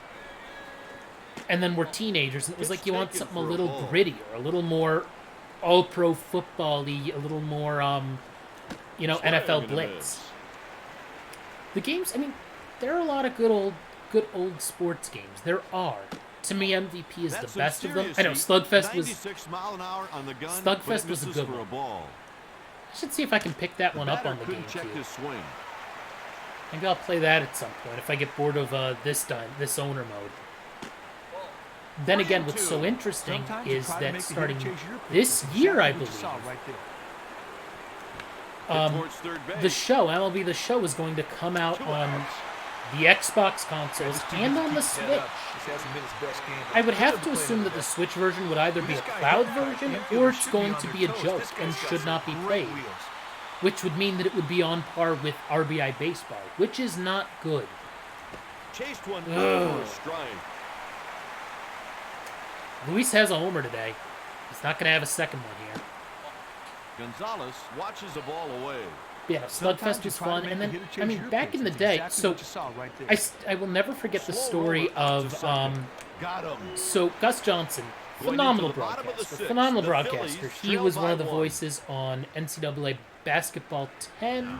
And then were teenagers, and it was like you want something a little grittier, a little more all-pro football-y, a little more, NFL Blitz. The games, I mean, there are a lot of good old sports games. There are. To me, MVP is That's the best of them. serious I know heat. Slugfest was. 96 mile an hour on the gun, Slugfest but it was a misses good for one. a ball. I should see if I can pick that one up Batter on the couldn't check GameCube. his swing. Maybe I'll play that at some point if I get bored of this owner mode. Then again, what's so interesting Sometimes you is try to that make the hitter starting chase your pitch, this but year, I exactly what you believe, saw right there. Towards third base. the show, MLB The Show, is going to come out 2 on outs. the Xbox consoles This team and just on the keeps that Switch. up. This hasn't been his best game, but I would he have doesn't to play assume no that the best. Switch version would either be a This guy cloud hit that version infielder or it's should going on to their be a toes. joke This and guy's got should some not be great played, wheels. which would mean that it would be on par with RBI Baseball, which is not good. Chased one for Ugh. a strike. Luis has a homer today. He's not going to have a second one here. Gonzalez watches the ball away. Yeah, Sometimes Slugfest you was try to fun, make and the then, hitter chase I mean, your back pitch. in the That's day, exactly so what you saw right there. I will never forget the Slow story roller out to of, second. Got him. so Gus Johnson, Going phenomenal into the bottom of the broadcaster, sixth, phenomenal the broadcaster. Phillies He trail was by one of the 1. voices on NCAA Basketball 10.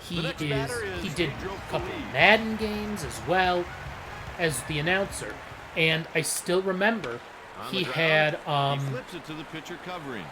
The next batter is He did Pedro a couple of Feliz. Madden games as well as the announcer, and I still remember On he the had ground, he flips it to the pitcher covering.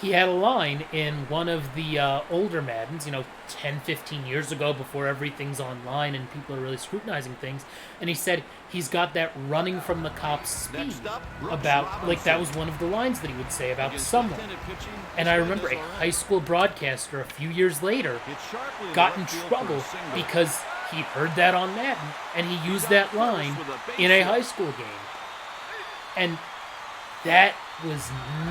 he had a line in one of the older Maddens, 10, 15 years ago, before everything's online and people are really scrutinizing things, and he said he's got that running from the cops speed Next up, Brooks about, like, that was Robinson. one of the lines that he would say about Against someone. left-handed pitching, And I this remember one a is all high right. school broadcaster a few years later Hit sharply to got in left field for a trouble single. because he heard that on Madden and he used that line in a high school game. And that was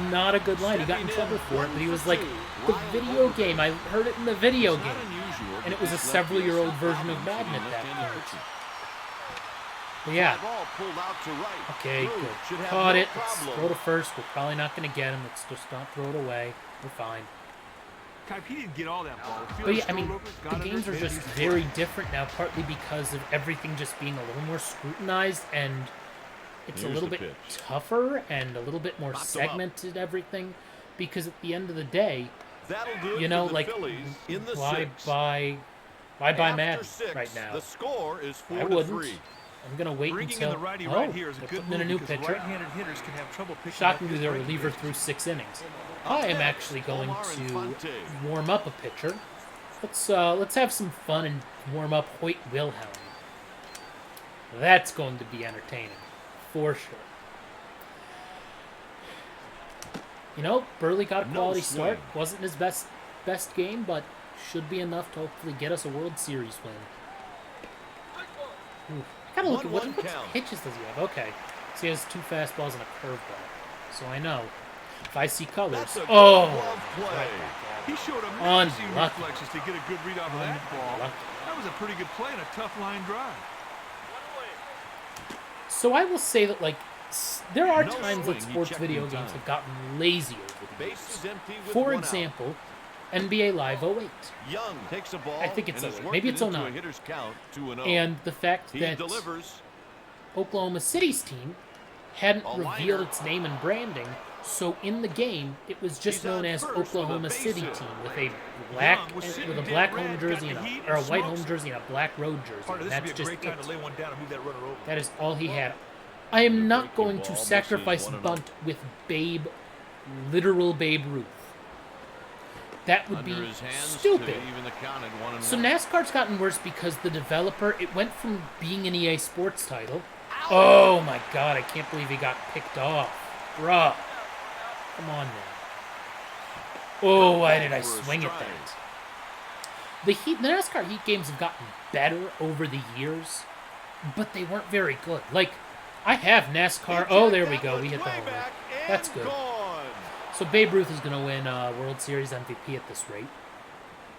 not a good line. He got in trouble for it, but he was like, the video game, I heard it in the video It's not game. unusual And it to was a pitch several-year-old left version field of Madden at that left-handed point. pitching. But yeah, Fly ball pulled out to right. okay, Drew good. should have Caught no it. Let's problem. throw to first. We're probably not going to get him. Let's just not throw it away. We're fine. Kipe, he didn't get all that ball. The But fielder yeah, I mean, strolled over, the got under games his are head, just he's very different now, partly because of everything just being a little more scrutinized and it's a Here's little the bit pitch. tougher and a little bit more Popped him up. segmented, everything. Because at the end of the day, That'll do it you know, for the like, Phillies in the why sixth. buy After Madden six, right now? The score is I 4-3. wouldn't. I'm gonna wait Bringing until. in the righty Oh, right here is a they're good putting in a move new because pitcher. right-handed hitters can have trouble picking up Shockingly, his their breaking reliever pitches. threw 6 innings. Up I am next, actually going Omar to Infante. warm up a pitcher. Let's have some fun and warm up Hoyt Wilhelm. That's going to be entertaining, for sure. You know, Burley got a No quality swing. start. Wasn't his best game, but should be enough to hopefully get us a World Series win. Ooh, I gotta look at what 1-1 count. pitches does he have. Okay, so he has 2 fastballs and a curveball. So I know if I see colors. That's a good Oh, glove play. right back He out. showed amazing Unlucky. reflexes to get a good read off of that ball. Unlucky. That was a pretty good play and a tough line drive. So I will say that there are No times swing, that he sports checked video in games time. have gotten lazy over the Base years. is empty with For one out. example, NBA Live 08. Young takes a ball. I think it's and has 08. worked Maybe it it's into 09. a hitter's count, 2-0. And the fact He that delivers. Oklahoma City's team hadn't A revealed liner. its name and branding, so in the game it was just He's known on as first with a Oklahoma base City hit. team with a black Young was sitting with a dead black red, home got jersey the and heat or a and white smokes. home jersey and a black road jersey. Partner, And this that's would be a just great time it. to lay one down and move that runner over. That is all he had. I am not breaking going ball to misses sacrifice 1-0. bunt with literal Babe Ruth. That would Under be his hands stupid. to even the count at 1-1. So NASCAR's gotten worse because the developer, it went from being an EA Sports title. Oh my god, I can't believe he got picked off. Bruh. Come on now. Oh, why did I For a swing at strike. that? The NASCAR Heat games have gotten better over the years, but they weren't very good. Like, I have NASCAR. Oh, there we go. We hit the home run. That's good. So Babe Ruth is going to win World Series MVP at this rate.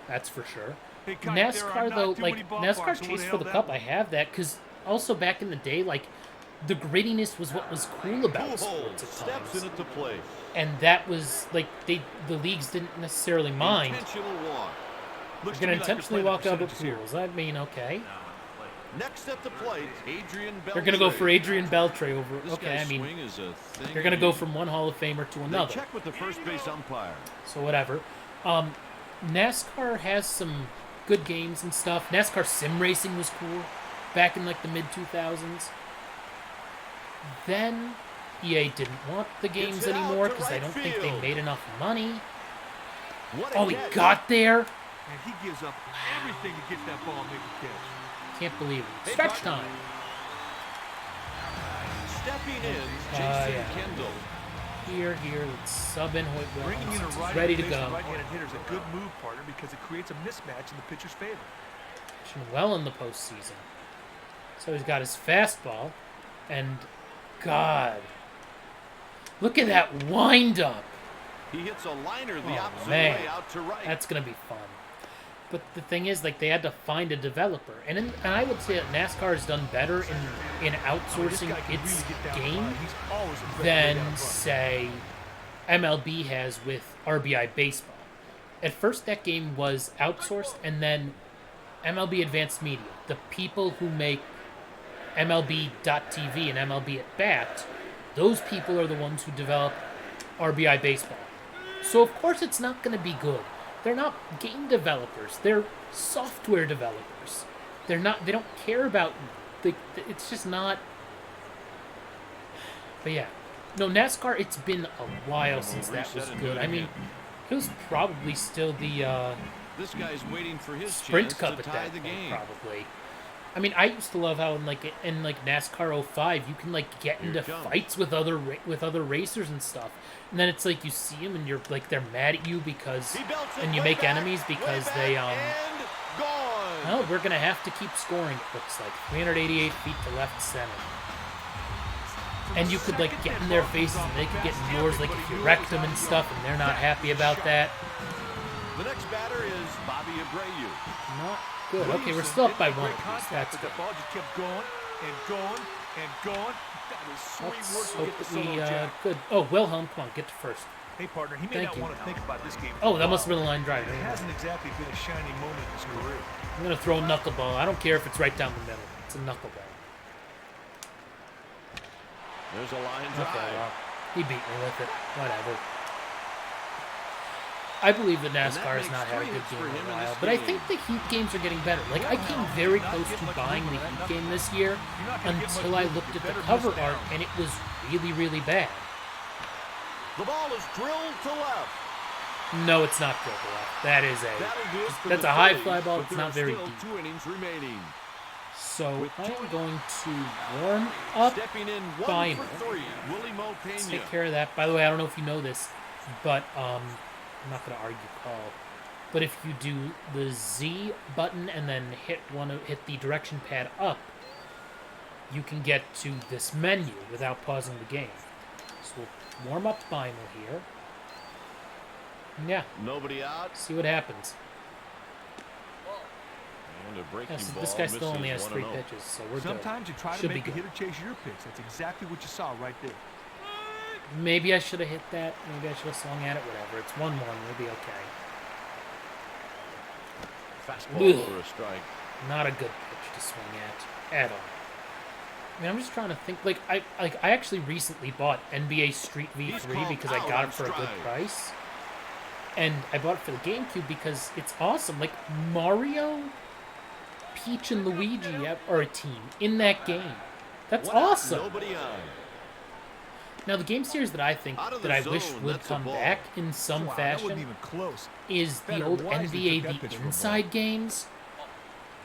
That's for sure. Hey, Kite, there are NASCAR, not though, too like, many ballparks NASCAR that Chase would've for held the that Cup, one. I have that, because also back in the day, like, the grittiness was what was cool about sports at Steps times. in it to play. And that was, like, the leagues didn't necessarily mind. Intentional walk. Looks You're going to to me like they're intentionally playing walk the Albert percentages Pujols. here. I mean, okay. Next at the plate, Adrian Beltre. They're going to go for Adrian Beltre over... This Okay, I guy's mean, swing is a thing they're going to of go beauty. from one Hall of Famer to They another. check with the first base umpire. So whatever. NASCAR has some good games and stuff. NASCAR sim racing was cool back in like the mid 2000s. Then EA didn't want the games hit out anymore to because I right don't think they field. made enough money. What a Oh, he catch. got there. And he gives up everything to get that ball and make a catch. Can't believe it. Hey, Stretch partner. time. Stepping in, Jason yeah. Kendall. Here, let's sub in Hoyt Bringing in a Williams. He's right ready to go. right-handed hitter is a good move, partner, because it creates a mismatch in the pitcher's favor. Pitching well in the postseason. So he's got his fastball, and God, look at that windup. He hits a liner the Oh, opposite man. way out to right. That's gonna be fun. But the thing is, like, they had to find a developer, and I would say that NASCAR has done better in outsourcing This guy can its really get down the game line. He's always impressive way than, down front. say, MLB has with RBI Baseball. At first, that game was outsourced, and then MLB Advanced Media, the people who make MLB.TV and MLB at Bat, those people are the ones who develop RBI Baseball. So, of course, it's not going to be good. They're not game developers. They're software developers. They don't care about... it's just not... But yeah. No, NASCAR, it's been a while since that was reset and good. do it I mean, again. it was probably still the This guy's waiting for his Sprint chance Cup to at tie that the point, game. probably. I mean, I used to love how in NASCAR 05, you can like get Here into it comes. fights with other racers and stuff, and then it's like you see them and you're like they're mad at you because, He belts it and you way make back, enemies way because back, they and gone. well, we're gonna have to keep scoring. It looks like 388 feet to left center, and you could like get in their faces and they could get in yours, like if you wrecked them and stuff, and they're not happy about that. The next batter is Bobby Abreu. Not good. Okay, we're still up by one. Great At least. contact, That's but good. the ball just kept going and going and going. That was sweet Let's work to hope get the that we solo jack. good. Oh, Wilhelm, come on, get to first. Hey, partner, he may Thank not you. want to think about this game. Oh, for a that must have while. been a line drive. It hasn't exactly been a shining moment in his career. I'm gonna throw a knuckleball. I don't care if it's right down the middle. It's a knuckleball. There's a line Okay, drive. well, he beat me with it. Whatever. I believe that And NASCAR has makes not had a 3 good hits game for in him a in while, this but I game. think the Heat games are getting better. Like, I came very close to buying the Heat game this year until I looked at the cover art, and it was really, really bad. The ball is drilled to left. No, it's not drilled to left. That is That'll do it for that's the a high Phillies, fly ball. but It's there not are very still deep. 2 innings remaining. So I am going to warm up. Stepping in 1 Final. for 3, Willie Mo Pena. Take care of that. By the way, I don't know if you know this, but I'm not going to argue call. But if you do the Z button and then hit the direction pad up, you can get to this menu without pausing the game. So we'll warm up final here. And yeah, Nobody out. see what happens. And a breaking Yeah, so ball this guy still only has misses 3 1-0. pitches, so we're Sometimes you try Should to be make a good. hitter chase your pitch. That's exactly what you saw right there. good. Maybe I should have hit that. Maybe I should have swung at it. Whatever. It's 1-1. We'll be okay. Fastball Ugh. for a strike. Not a good pitch to swing at all. I mean, I'm just trying to think. Like I actually recently bought NBA Street He's V3 called because I out got on it for a good strike. price, and I bought it for the GameCube because it's awesome. Like Mario, Peach, and Luigi are a team in that game. That's One out, awesome. Nobody on. Now the game series that I think Out of that the I wish zone, would that's a come ball. back in some Wow, that wasn't fashion even close. is the Better old wisely NBA took that pitch The for a Inside games.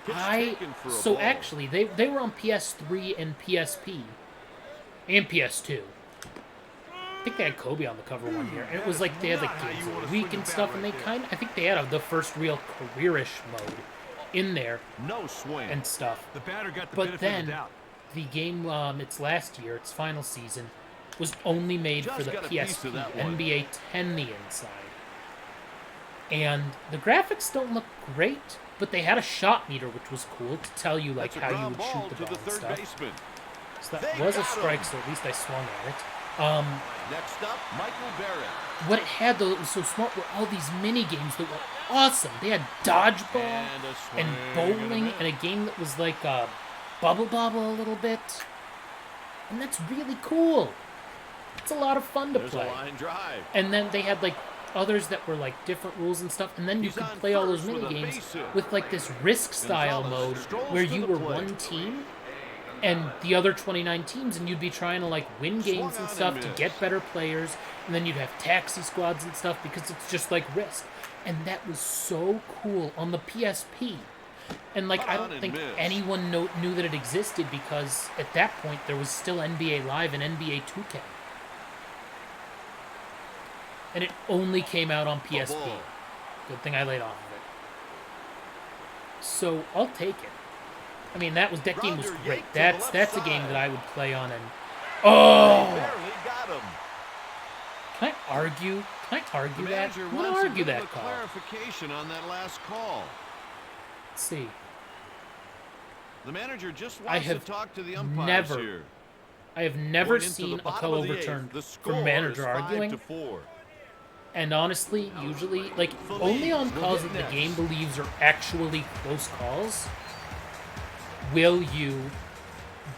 Pitch I taken for a so ball. actually they were on PS3 and PSP and PS2. I think they had Kobe on the cover one year, and it was like they had like Not how games you of wanna the week swing a and bat stuff, and right they there. I think they had the first real careerish mode in there No swing. and stuff. The batter got the But benefit of then the doubt. the game, its last year, its final season, was only made for Just the got a piece PSP, of that one. NBA 10 the inside. And the graphics don't look great, but they had a shot meter, which was cool to tell you like That's a how you ground would shoot ball the to ball the and third stuff. baseman. So They that was a got strike, him. so at least I swung at it. Next up, Michael Barrett. What it had though that was so smart were all these mini games that were awesome. They had dodgeball And a swing and and a bowling miss. and a game that was like Bubble Bobble a little bit. And that's really cool. It's a lot of fun to There's play. a line drive. And then they had like others that were like different rules and stuff, and then you He's could on play all those first with mini a games base hit. with like this risk style Gonzalez mode strolls where to you the were plate. one team and the other 29 teams, and you'd be trying to like win games Swung and on stuff and to missed. get better players, and then you'd have taxi squads and stuff because it's just like risk. And that was so cool on the PSP. And like Cut I on don't and think missed. anyone knew that it existed because at that point there was still NBA Live and NBA 2K. And it only came out on PSP. ball. Good thing I laid off of it. So I'll take it. I mean, that game was Grounder great. yanked to the left That's a game side. that I would play on. And oh, Barely got him. can I argue? Can I The argue that? manager I'm gonna wants a argue bit of that a call. clarification on that last call. Let's see. The manager just I wants to have talk to the umpires never here. I have never Going into seen the a bottom call of the eighth, overturned the score from manager is arguing. 5-4. And honestly, usually, like, only on calls that the game believes are actually close calls will you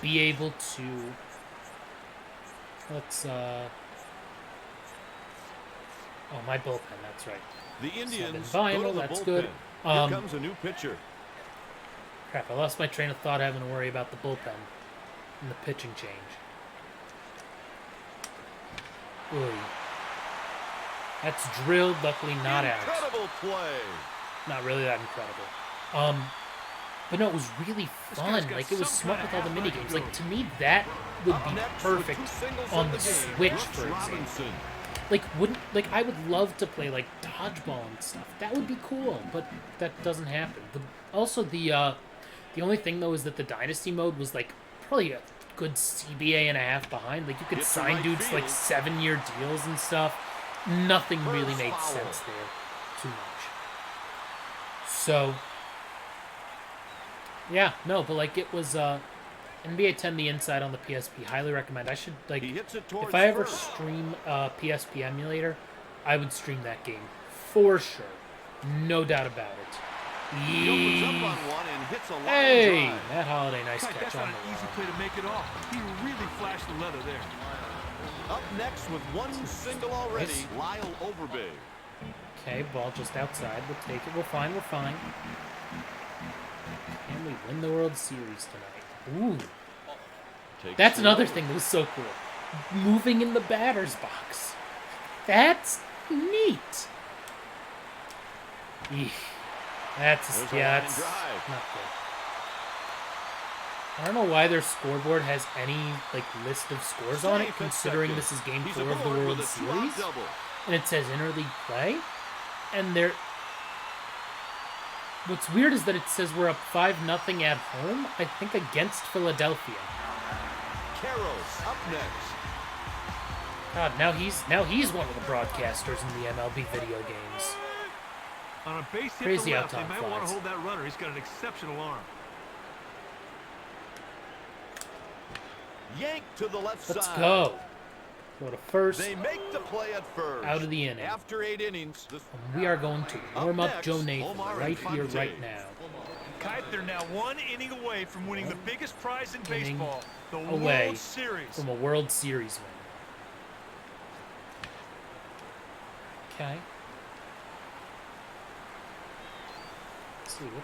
be able to. Let's, Oh, my bullpen, that's right. The Indians vinyl, go to the that's bullpen. good. Here Um, comes a new pitcher. Crap, I lost my train of thought having to worry about the bullpen and the pitching change. Oy. That's drilled, luckily not out. Incredible play. Not really that incredible. But no, it was really guy's fun. got Like, it was some smart kind with of all the mini athletic games. Like, to me, that would Up be next with perfect two singles on of the game, Switch, Brooks for example. Robinson. Like, I would love to play, like, dodgeball and stuff. That would be cool, but that doesn't happen. The only thing, though, is that the Dynasty mode was, like, probably a good CBA and a half behind. Like, you could Hits to sign right dudes to, like, field. 7-year deals and stuff. Nothing really First made foul. sense there too much. So, yeah, no, but, like, it was, NBA 10 the Inside on the PSP. Highly recommend. I should, like, He hits it towards if I ever first. stream a PSP emulator, I would stream that game for sure. No doubt about it. He opens up Yee. on one and hits a line Hey, drive. Matt Holiday, nice Right, catch that's on not the an easy wall. play to make it off. He really flashed the leather there. Up next with one single already, Nice. Lyle Overbay. Okay, ball just outside. We'll take it. We're fine. We're fine. Can we win the World Series tonight? Ooh. That's another thing that was so cool. Moving in the batter's box. That's neat. Eesh. That's not good. I don't know why their scoreboard has any list of scores on it, considering this is Game 4 of the World Series, and it says interleague play. And what's weird is that it says we're up 5-0 at home. I think against Philadelphia. Carroll's up next. God, now he's one of the broadcasters in the MLB video games. On a base hit Crazy to how left, they Tom might want flies. to hold that runner. He's got an exceptional arm. Yanked to the left Let's side. go. Go to first. They make the play at first. Out of the inning. After 8 innings. And we are going to warm up next, Joe Nathan Omar right here, Infante. right now. Kite, they're now 1 inning away from winning the biggest prize in Inning baseball, the away World Series. From a World Series win. Okay. Let's see what.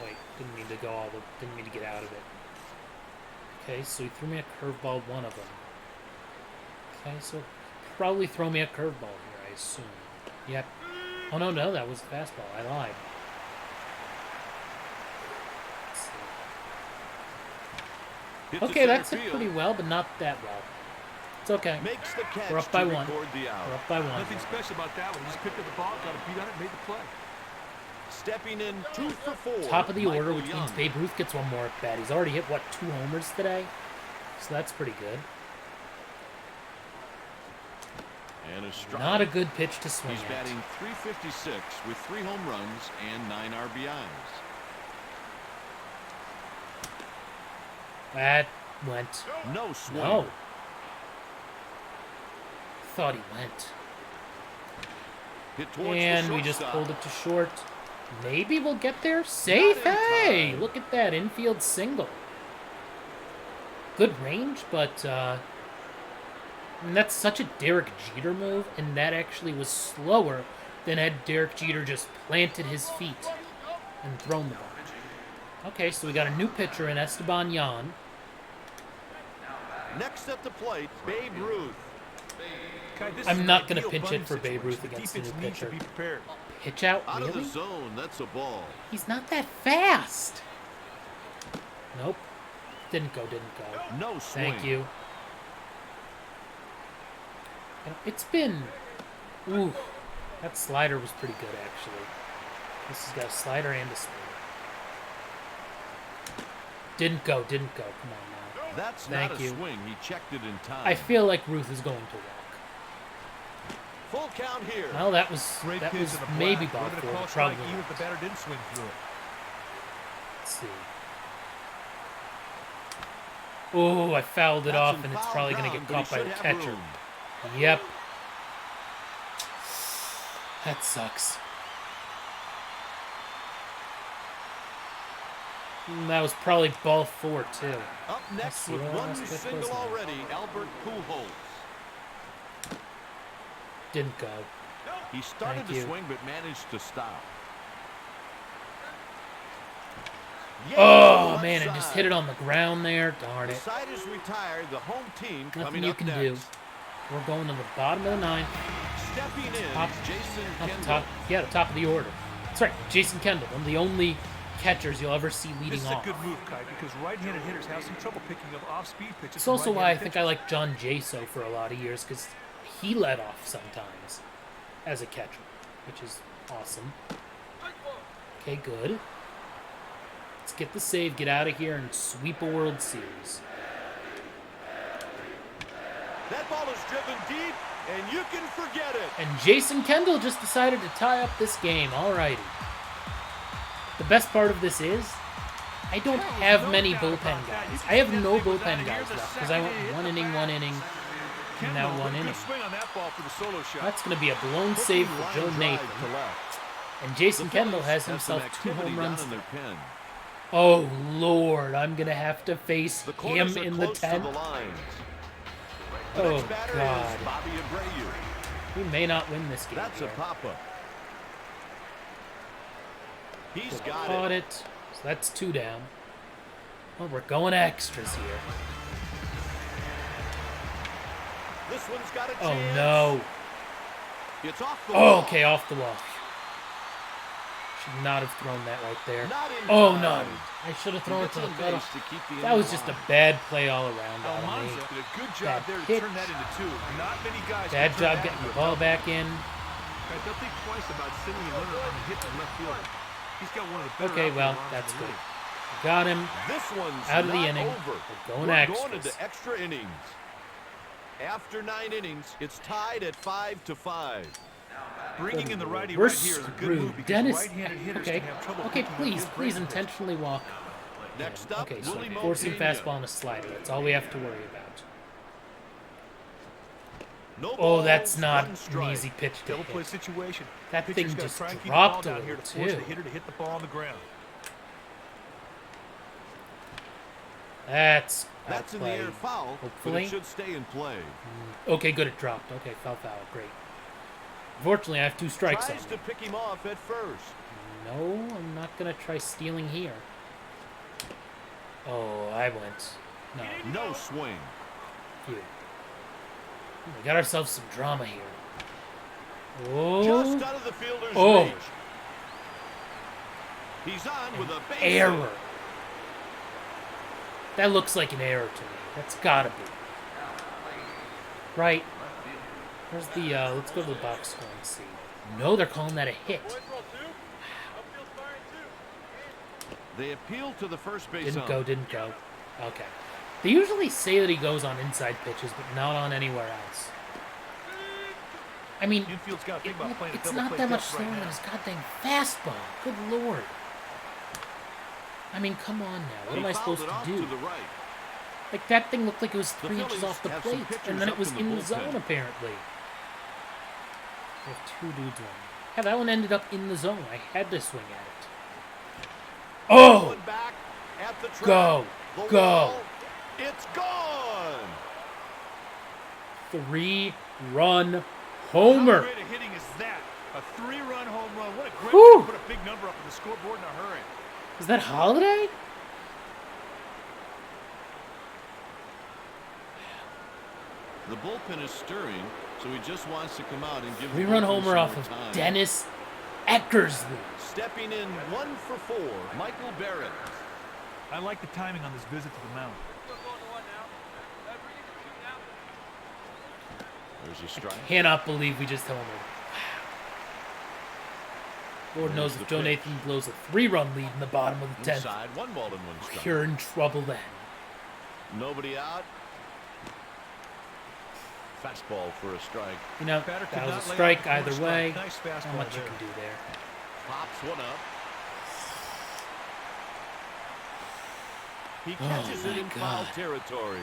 Oh, wait, didn't mean to go didn't mean to get out of it. Okay, so he threw me a curveball, one of them. Okay, so probably throw me a curveball here, I assume. Yep. Oh, no, that was a fastball. I lied. Let's see. Hit to Okay, that's center hit field. pretty well, but not that well. It's okay. Makes the catch We're up by to one. record the out. We're up by one. Nothing special about that one. He just picked up the ball, got a beat on it, made the play. Stepping in 2 for 4. Top of the order, Michael which Young. means Babe Ruth gets one more at bat. He's already hit, 2 homers today? So that's pretty good. And a strike. Not a good pitch to swing He's at. batting .356 with 3 home runs and 9 RBIs. That went. No swing. No. Thought he went. Hit towards And the we just shortstop. pulled it to short. Maybe we'll get there. Safe. Not in Hey, time. look at that infield single. Good range, but and that's such a Derek Jeter move, and that actually was slower than had Derek Jeter just planted his feet and thrown the ball. Okay, so we got a new pitcher in Esteban Yan. Next at the plate, Babe Ruth. Kite, this I'm is not an gonna ideal pinch bunting it for Babe Ruth situation. against the the new defense needs to pitcher. be prepared. Pitch out, Out of the really? zone, that's a ball. He's not that fast. Nope. Didn't go. No swing. Thank you. It's been... Ooh. That slider was pretty good, actually. This has got a slider and a spin. Didn't go. Come on now. That's Thank not a you. swing. He checked it in time. I feel like Ruth is going to walk. Full count here. Well, that was Great pitch was to the maybe black. ball We're gonna four, call but strike probably even if not. the batter didn't swing through it. Let's see. Oh, I fouled it That's off, in and it's foul probably going to ground, get but he caught by the should have catcher. room. Yep. That sucks. That was probably ball 4, too. Up next see with what one else pitch single was there. already, Albert Pujols. Didn't go. He started Thank to you. swing but managed to stop. Oh, man, I just hit it on the ground there. Darn The it. side is retired. The home team Nothing coming you up can next. do. We're going to the bottom of the 9th. Stepping in, Top- Jason Not the Kendall. top. Yeah, the top of the order. That's right. Jason Kendall, one of the only catchers you'll ever see leading This is off. a good move, Kite, because right-handed hitters have some trouble picking up off-speed pitches. It's from also why I right-handed think I like John Jaso for a lot of years, because he led off sometimes as a catcher, which is awesome. Okay, good. Let's get the save, get out of here, and sweep a World Series. That ball is driven deep, and you can forget it. And Jason Kendall just decided to tie up this game. Alrighty. The best part of this is, I don't have many bullpen guys. I have no bullpen guys left, because I went one inning, and now one inning. Good swing on that ball for the solo shot. That's going to be a blown save for Line Joe drive Nathan. to left. And Jason The Kendall Phillies has have himself some 2 activity home runs. down in their pen. Oh, Lord. I'm going to have to face The him corners are in the close to 10th. the lines. The Oh, next batter God. is Bobby Abreu. We may not win this game That's a here. pop-up. He's got Caught it. it. So that's 2 down. Well, we're going extras here. This one's got a Oh, chance. no. It's off the Oh, wall. okay, off the wall. Should not have thrown that right there. Not in Oh, time. no. I should have He thrown it gets to the on cutoff. base to keep the That inning was just a alive. bad play all around out of me. Almanza did a good job Bad there to pitch. turn that into 2. Not many guys Bad can turn job that getting into the a ball double. back in. Guys, don't think twice about sending a runner on the hit to left field. He's got one of the better Okay, well, outfield arms that's in the good. league. Got him. This one's Out of the not inning. over. We're going We're extras. going into extra innings. After 9 innings, it's tied at 5-5. Bringing in the righty We're right here is a good screwed. move because Dennis. right-handed hitters Okay. can have trouble Okay, picking up please, his please breaking pitch. intentionally walk. Next up, Okay, so Willie forcing Montana. fastball and a slider. That's all we have to worry about. No Oh, that's balls, not one an strike. easy pitch to Double play hit. situation. That Pitcher's thing gotta just try and keep the dropped ball a down little, here to force too. the hitter to hit the ball on the ground. That's That's in the play. air foul, but Hopefully. it should stay in play. Okay, good. It dropped. Okay, foul. Great. Unfortunately, I have 2 strikes on Tries me. to pick him off at first. No, I'm not gonna try stealing here. Oh, I went. No, No swing. phew. We got ourselves some drama here. Oh, Just out of the fielder's Oh. reach. He's on with a base error. hit. That looks like an error to me. That's gotta be. Right. Where's the, let's go to the box score and see. No, they're calling that a hit. They appeal to the first base Didn't ump. go, didn't go. Okay. They usually say that he goes on inside pitches, but not on anywhere else. I mean, Infield's got to think about playing a it's double not play that much depth slower right than now. his goddamn fastball. Good lord. I mean, come on now. What He am I fouled supposed it to off do? to the right. Like, that thing looked like it was The 3 inches Phillies off the have some plate, pitchers and then it up was in the in the bullpen. zone, apparently. We have 2 dudes on. Yeah, that one ended up in the zone. I had to swing at it. Oh! Going back at the track. Go. The Go. wall. It's gone. 3-run How homer. great a hitting is that? A 3-run home run. What a great Whew. way to put a big number up on the scoreboard in a hurry. Is that Holiday? The bullpen is stirring, so he just wants to come out and give the 3-run bullpen homer some off more of time. Dennis Eckersley. Stepping in 1 for 4, Michael Barrett. I like the timing on this visit to the mound. There's a strike. Cannot believe we just homered. Lord knows There's if the Joe pitch. Nathan blows a 3-run lead in the bottom of the 10th, Inside, 1 ball and 1 strike. you're in trouble then. Nobody out. Fastball for a strike. You know, Batter could that was not a lay strike out before either a strike. way. Nice Not fastball much you there. can do there. Pops one up. He Oh catches it my in foul God. territory.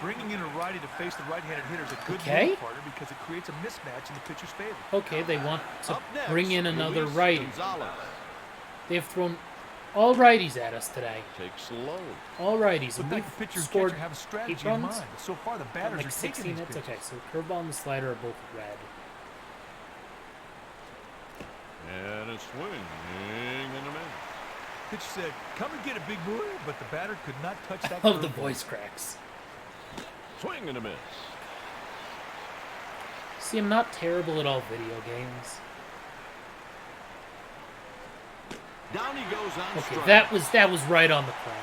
Bringing in a righty to face the right-handed hitter is a good Okay. move, partner, because it creates a mismatch in the pitcher's favor. Okay, they want to Up next, bring in another Luis righty. Gonzalez. They've thrown all righties at us today. Takes low. All righties. But And that we've the pitcher and scored catcher have a 8 strategy in runs. mind. But so far, the batters Like are 16 taking these hits. pitches. Okay, so curveball and the slider are both red. And a swing and a miss. Pitcher said, "Come and get a big boy," but the batter could not touch that. I love the curveball. voice cracks. Swing and a miss. See, I'm not terrible at all video games. Down he goes on Okay, strike. that was right on the corner.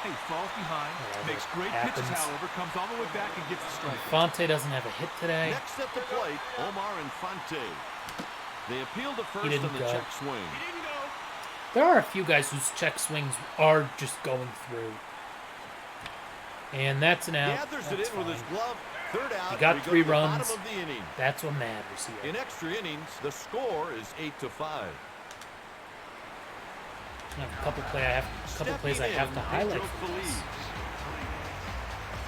Hey, falls behind, Whatever. makes great Happens. pitches, however, comes all the way back and gets the strike. Fonte doesn't have a hit today. Next at the plate, Omar Infante. They appeal to first didn't on the go. check swing. There are a few guys whose check swings are just going through. And that's an out. Gathers That's it in with his fine. glove. Third out. He got we go 3 to the bottom runs. of the inning. That's what matters here. In extra innings, the score is 8-5. I have a couple plays I have to highlight Pedro from this. Feliz.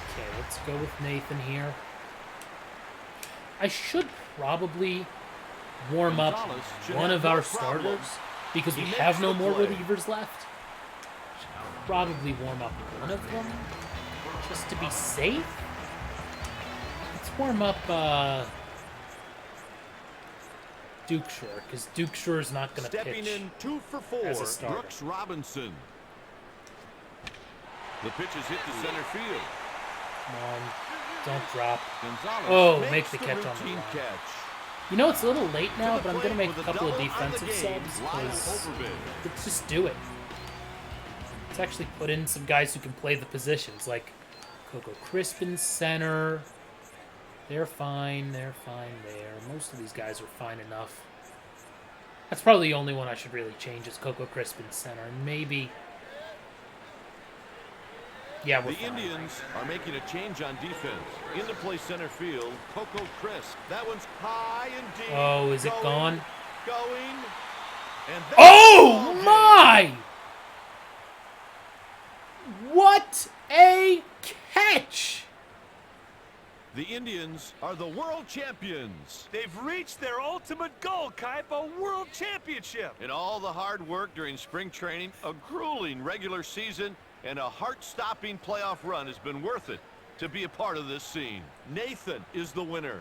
Okay, let's go with Nathan here. I should probably warm up Gonzalez should one have of no our problem. starters because we He have makes no the more play. relievers left. Should probably warm up one of them just to be safe. Let's warm up Duke Shore, because Duke Shore is not going to Stepping pitch. in 2 for 4, as a starter. Brooks Robinson. The pitch is hit to center field. Come on, don't drop. Gonzalez Oh, makes make the catch on the routine line. catch. You know, it's a little late now, To the but I'm going to plate make a with couple of double on the defensive game, subs, Lyle because Overbay. let's just do it. Let's actually put in some guys who can play the positions, like Coco Crispin, center. They're fine there. Most of these guys are fine enough. That's probably the only one I should really change is Coco Crispin, center. And maybe... Yeah, we're The fine. Indians are making a change on defense. In to play center field, Coco Crisp. That one's high and deep. Oh, is it gone? Going. And that's Oh, the ball game. my! What a catch! The Indians are the world champions. They've reached their ultimate goal, Kipe, a world championship. And all the hard work during spring training, a grueling regular season, and a heart-stopping playoff run has been worth it to be a part of this scene. Nathan is the winner.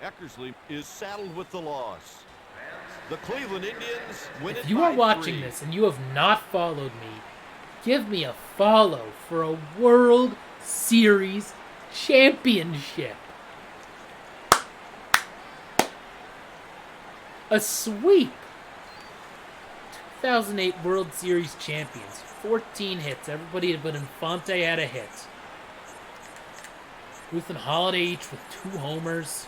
Eckersley is saddled with the loss. The Cleveland Indians win it If you are by watching 3. this and you have not followed me, give me a follow for a World Series championship. A sweep. 2008 World Series champions. 14 hits. Everybody but Infante had a hit. Ruth and Holiday each with 2 homers.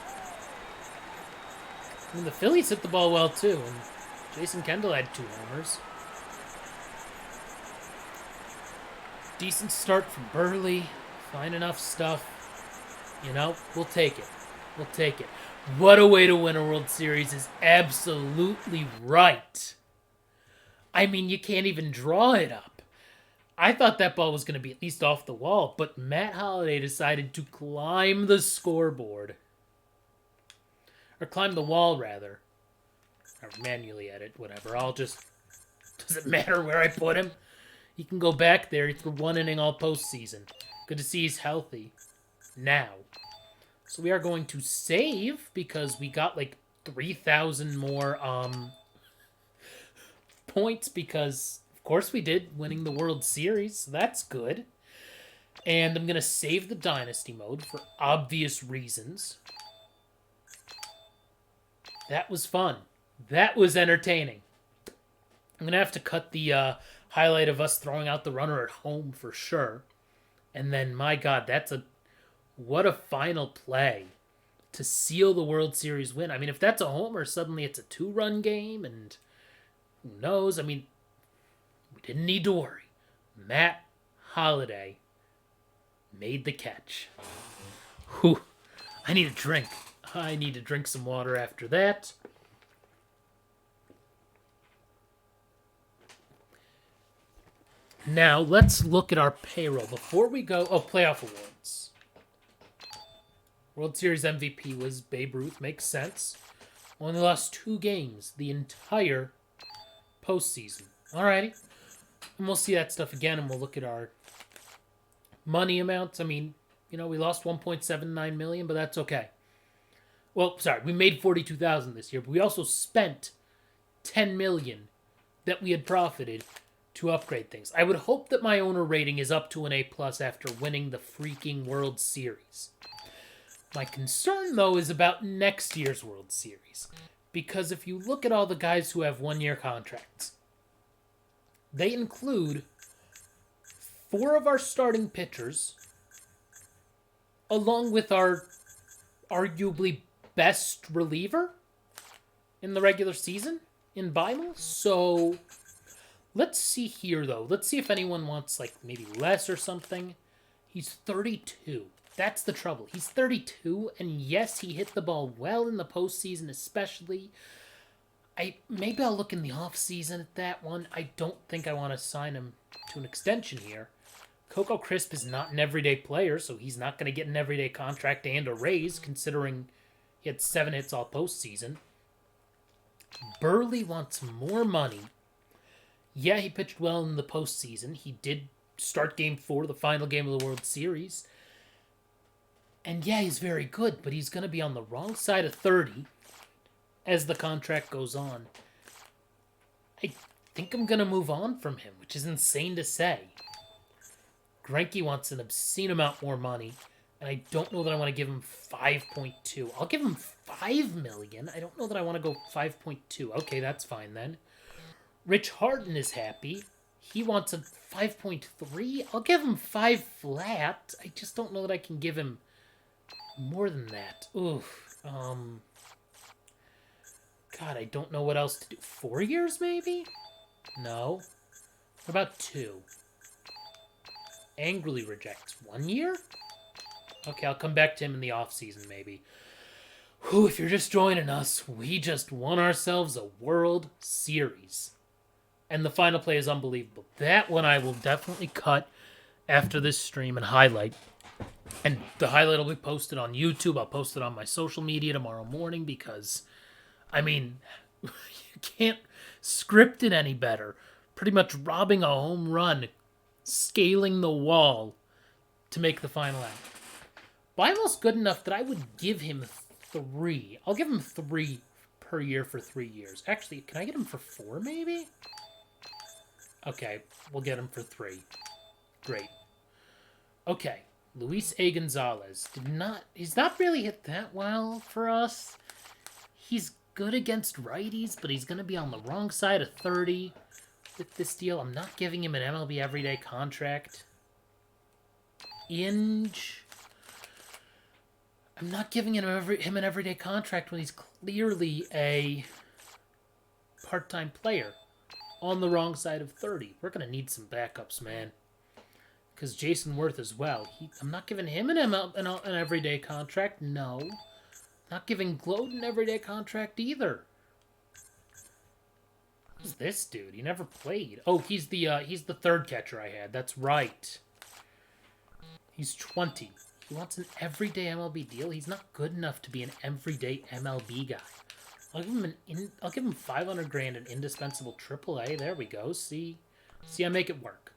I mean, the Phillies hit the ball well, too, and Jason Kendall had 2 homers. Decent start from Burley. Fine enough stuff. You know, we'll take it. We'll take it. What a way to win a World Series is absolutely right. I mean, you can't even draw it up. I thought that ball was going to be at least off the wall, but Matt Holliday decided to climb the scoreboard. Or climb the wall, rather. Or manually edit, whatever. I'll just... Doesn't matter where I put him. He can go back there. He threw 1 inning all postseason. Good to see he's healthy. Now. So we are going to save because we got like 3,000 more points because, of course we did, winning the World Series. So that's good. And I'm going to save the Dynasty mode for obvious reasons. That was fun. That was entertaining. I'm going to have to cut the highlight of us throwing out the runner at home for sure. And then, my God, what a final play to seal the World Series win. I mean, if that's a homer, suddenly it's a 2-run game, and who knows? I mean, we didn't need to worry. Matt Holliday made the catch. Whew. I need a drink. I need to drink some water after that. Now, let's look at our payroll. Before we go... Oh, playoff awards. World Series MVP was Babe Ruth. Makes sense. Only lost 2 games the entire postseason. Alrighty. And we'll see that stuff again, and we'll look at our money amounts. I mean, you know, we lost $1.79 million, but that's okay. Well, sorry, we made $42,000 this year, but we also spent $10 million that we had profited to upgrade things. I would hope that my owner rating is up to an A+ after winning the freaking World Series. My concern, though, is about next year's World Series. Because if you look at all the guys who have 1-year contracts, they include 4 of our starting pitchers, along with our arguably best reliever in the regular season in Bible. So let's see here, though. Let's see if anyone wants, like, maybe less or something. He's 32. That's the trouble. He's 32, and yes, he hit the ball well in the postseason, especially. Maybe I'll look in the offseason at that one. I don't think I want to sign him to an extension here. Coco Crisp is not an everyday player, so he's not going to get an everyday contract and a raise, considering he had 7 hits all postseason. Burley wants more money. Yeah, he pitched well in the postseason. He did start Game 4, the final game of the World Series. And yeah, he's very good, but he's going to be on the wrong side of 30. as the contract goes on. I think I'm going to move on from him, which is insane to say. Greinke wants an obscene amount more money, and I don't know that I want to give him 5.2. I'll give him 5 million. I don't know that I want to go 5.2. Okay, that's fine then. Rich Harden is happy. He wants a 5.3. I'll give him 5 flat. I just don't know that I can give him more than that. Oof. God, I don't know what else to do. 4 years, maybe? No. What about 2? Angrily rejects 1 year? Okay, I'll come back to him in the offseason, maybe. Whew, if you're just joining us, we just won ourselves a World Series. And the final play is unbelievable. That one I will definitely cut after this stream and highlight. And the highlight will be posted on YouTube. I'll post it on my social media tomorrow morning because, I mean, you can't script it any better. Pretty much robbing a home run, scaling the wall to make the final out. But almost good enough that I would give him 3. I'll give him 3 per year for 3 years. Actually, can I get him for 4 maybe? Okay, we'll get him for 3. Great. Okay, Luis A. Gonzalez he's not really hit that well for us. He's good against righties, but he's going to be on the wrong side of 30 with this deal. I'm not giving him an MLB everyday contract. Inge. I'm not giving him an everyday contract when he's clearly a part-time player on the wrong side of 30. We're going to need some backups, man. Because Jason Worth as well. I'm not giving him an everyday contract. No. Not giving Glode an everyday contract either. Who's this dude? He never played. Oh, he's the third catcher I had. That's right. He's 20. He wants an everyday MLB deal. He's not good enough to be an everyday MLB guy. I'll give him $500,000 in indispensable AAA. There we go. See, I make it work.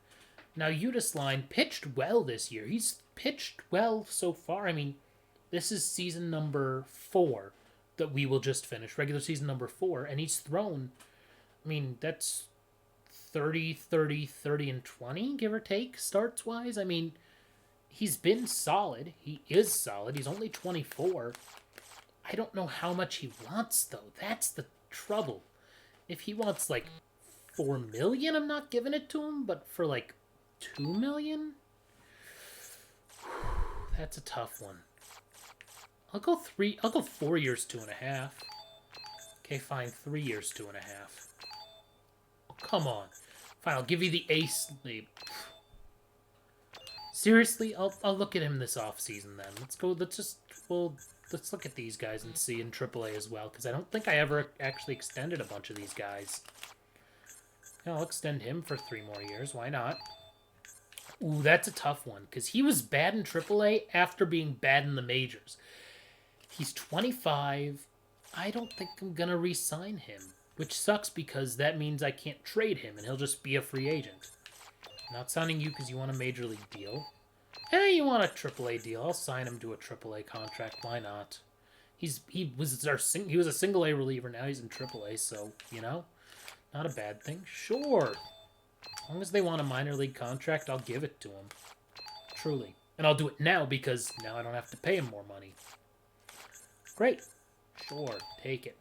Now Eudes Line pitched well this year. He's pitched well so far. I mean, this is season number 4 that we will just finish. Regular season number 4, and he's thrown. I mean, that's 30, 30, 30, and 20, give or take, starts wise. I mean, he's been solid. He is solid. He's only 24. I don't know how much he wants, though. That's the trouble. If he wants, like, 4 million, I'm not giving it to him. But for, like, 2 million? That's a tough one. I'll go 4 years, 2.5. Okay, fine. 3 years, 2.5. Oh, come on. Fine, I'll give you the ace lead. Seriously, I'll look at him this offseason then. Let's look at these guys and see in AAA as well, because I don't think I ever actually extended a bunch of these guys. Yeah, I'll extend him for 3 more years. Why not? Ooh, that's a tough one, because he was bad in AAA after being bad in the majors. He's 25. I don't think I'm going to re-sign him, which sucks because that means I can't trade him, and he'll just be a free agent. Not signing you because you want a major league deal. Hey, you want a AAA deal? I'll sign him to a AAA contract. Why not? He was a single A reliever. Now he's in AAA, so you know, not a bad thing. Sure, as long as they want a minor league contract, I'll give it to him. Truly, and I'll do it now because now I don't have to pay him more money. Great. Sure, take it.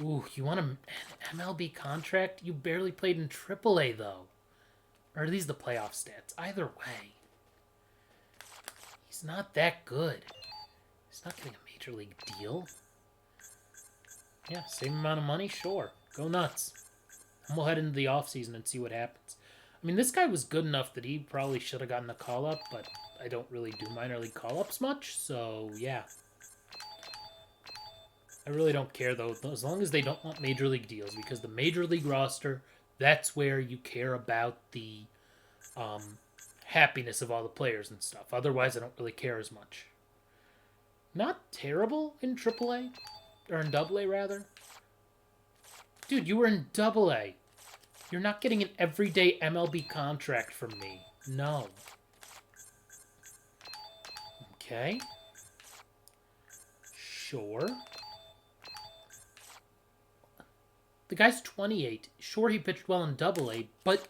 Ooh, you want an MLB contract? You barely played in AAA though. Or are these the playoff stats? Either way. He's not that good. He's not getting a major league deal. Yeah, same amount of money? Sure. Go nuts. And we'll head into the offseason and see what happens. I mean, this guy was good enough that he probably should have gotten a call-up, but I don't really do minor league call-ups much, so yeah. I really don't care, though, as long as they don't want major league deals, because the major league roster, that's where you care about the happiness of all the players and stuff. Otherwise, I don't really care as much. Not terrible in AAA, or in AA, rather. Dude, you were in AA. You're not getting an everyday MLB contract from me. No. Okay. Sure. The guy's 28. Sure, he pitched well in Double A, but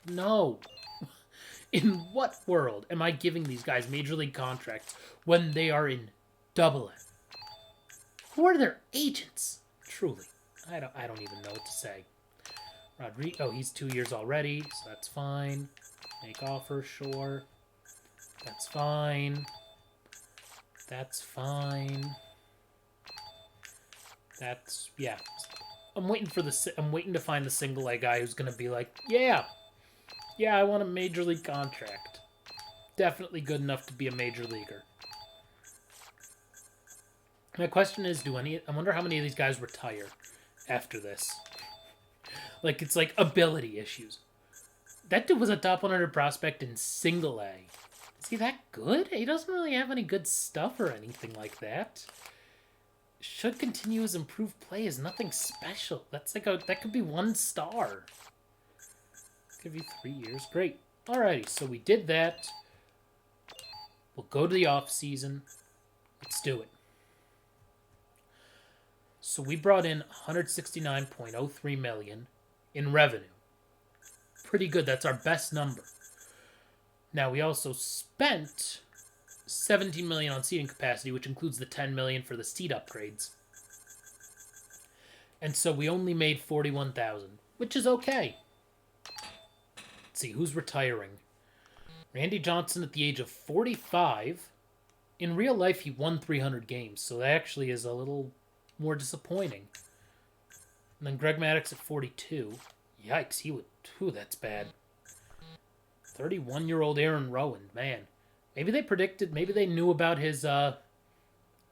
no. In what world am I giving these guys major league contracts when they are in Double A? Who are their agents? Truly, I don't even know what to say. Rodrigo, oh, he's 2 years already, so that's fine. Make offer, sure. That's fine. That's fine. Yeah. I'm waiting to find the single A guy who's gonna be like, yeah, I want a major league contract. Definitely good enough to be a major leaguer. My question is, I wonder how many of these guys retire after this. Like, it's like ability issues. That dude was a top 100 prospect in single A. Is he that good? He doesn't really have any good stuff or anything like that. Should continue his improved play is nothing special. That could be 1 star. Give you 3 years. Great. Alrighty, so we did that. We'll go to the off season. Let's do it. So we brought in $169.03 million in revenue. Pretty good. That's our best number. Now we also spent $17 million on seating capacity, which includes the $10 million for the seat upgrades. And so we only made $41,000, which is okay. Let's see, who's retiring? Randy Johnson at the age of 45. In real life, he won 300 games, so that actually is a little more disappointing. And then Greg Maddux at 42. Yikes, that's bad. 31-year-old Aaron Rowan, man. Maybe they knew about his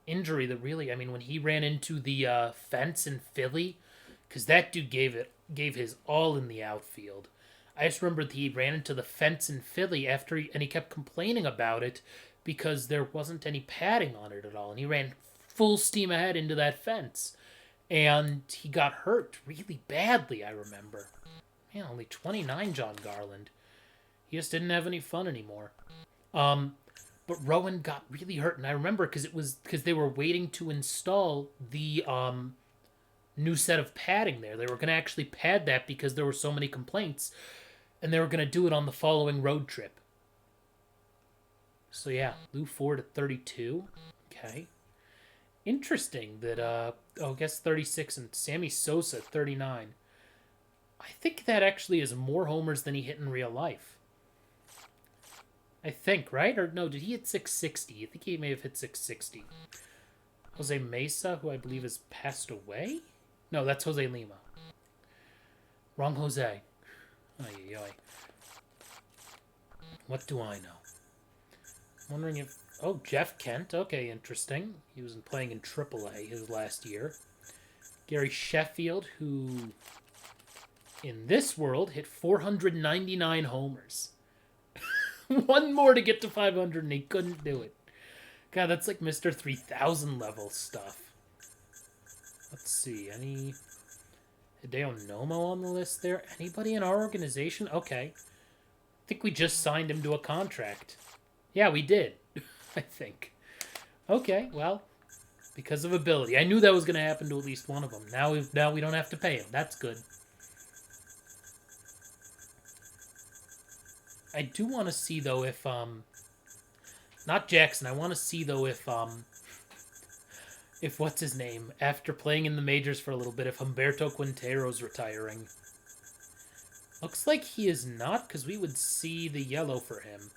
injury that really, when he ran into the fence in Philly, because that dude gave his all in the outfield. I just remember that he ran into the fence in Philly and he kept complaining about it because there wasn't any padding on it at all, and he ran full steam ahead into that fence, and he got hurt really badly, I remember. Man, only 29, John Garland. He just didn't have any fun anymore. But Rowan got really hurt, and I remember because they were waiting to install the new set of padding there. They were going to actually pad that because there were so many complaints, and they were going to do it on the following road trip. So yeah, Lou Ford at 32. Okay. Interesting that, I guess 36, and Sammy Sosa at 39. I think that actually is more homers than he hit in real life. I think, right? Or no, did he hit 660? I think he may have hit 660. Jose Mesa, who I believe has passed away? No, that's Jose Lima. Wrong Jose. Ay. What do I know? I'm wondering if... Oh, Jeff Kent. Okay, interesting. He was playing in AAA his last year. Gary Sheffield, who in this world hit 499 homers. One more to get to 500, and he couldn't do it. God, that's like Mr. 3000 level stuff. Let's see, any Hideo Nomo on the list there? Anybody in our organization? Okay. I think we just signed him to a contract. Yeah, we did. I think. Okay, well, because of ability. I knew that was going to happen to at least one of them. Now we don't have to pay him. That's good. I do want to see, though, if, not Jackson, I want to see, though, if what's his name, after playing in the majors for a little bit, if Humberto Quintero's retiring. Looks like he is not, because we would see the yellow for him.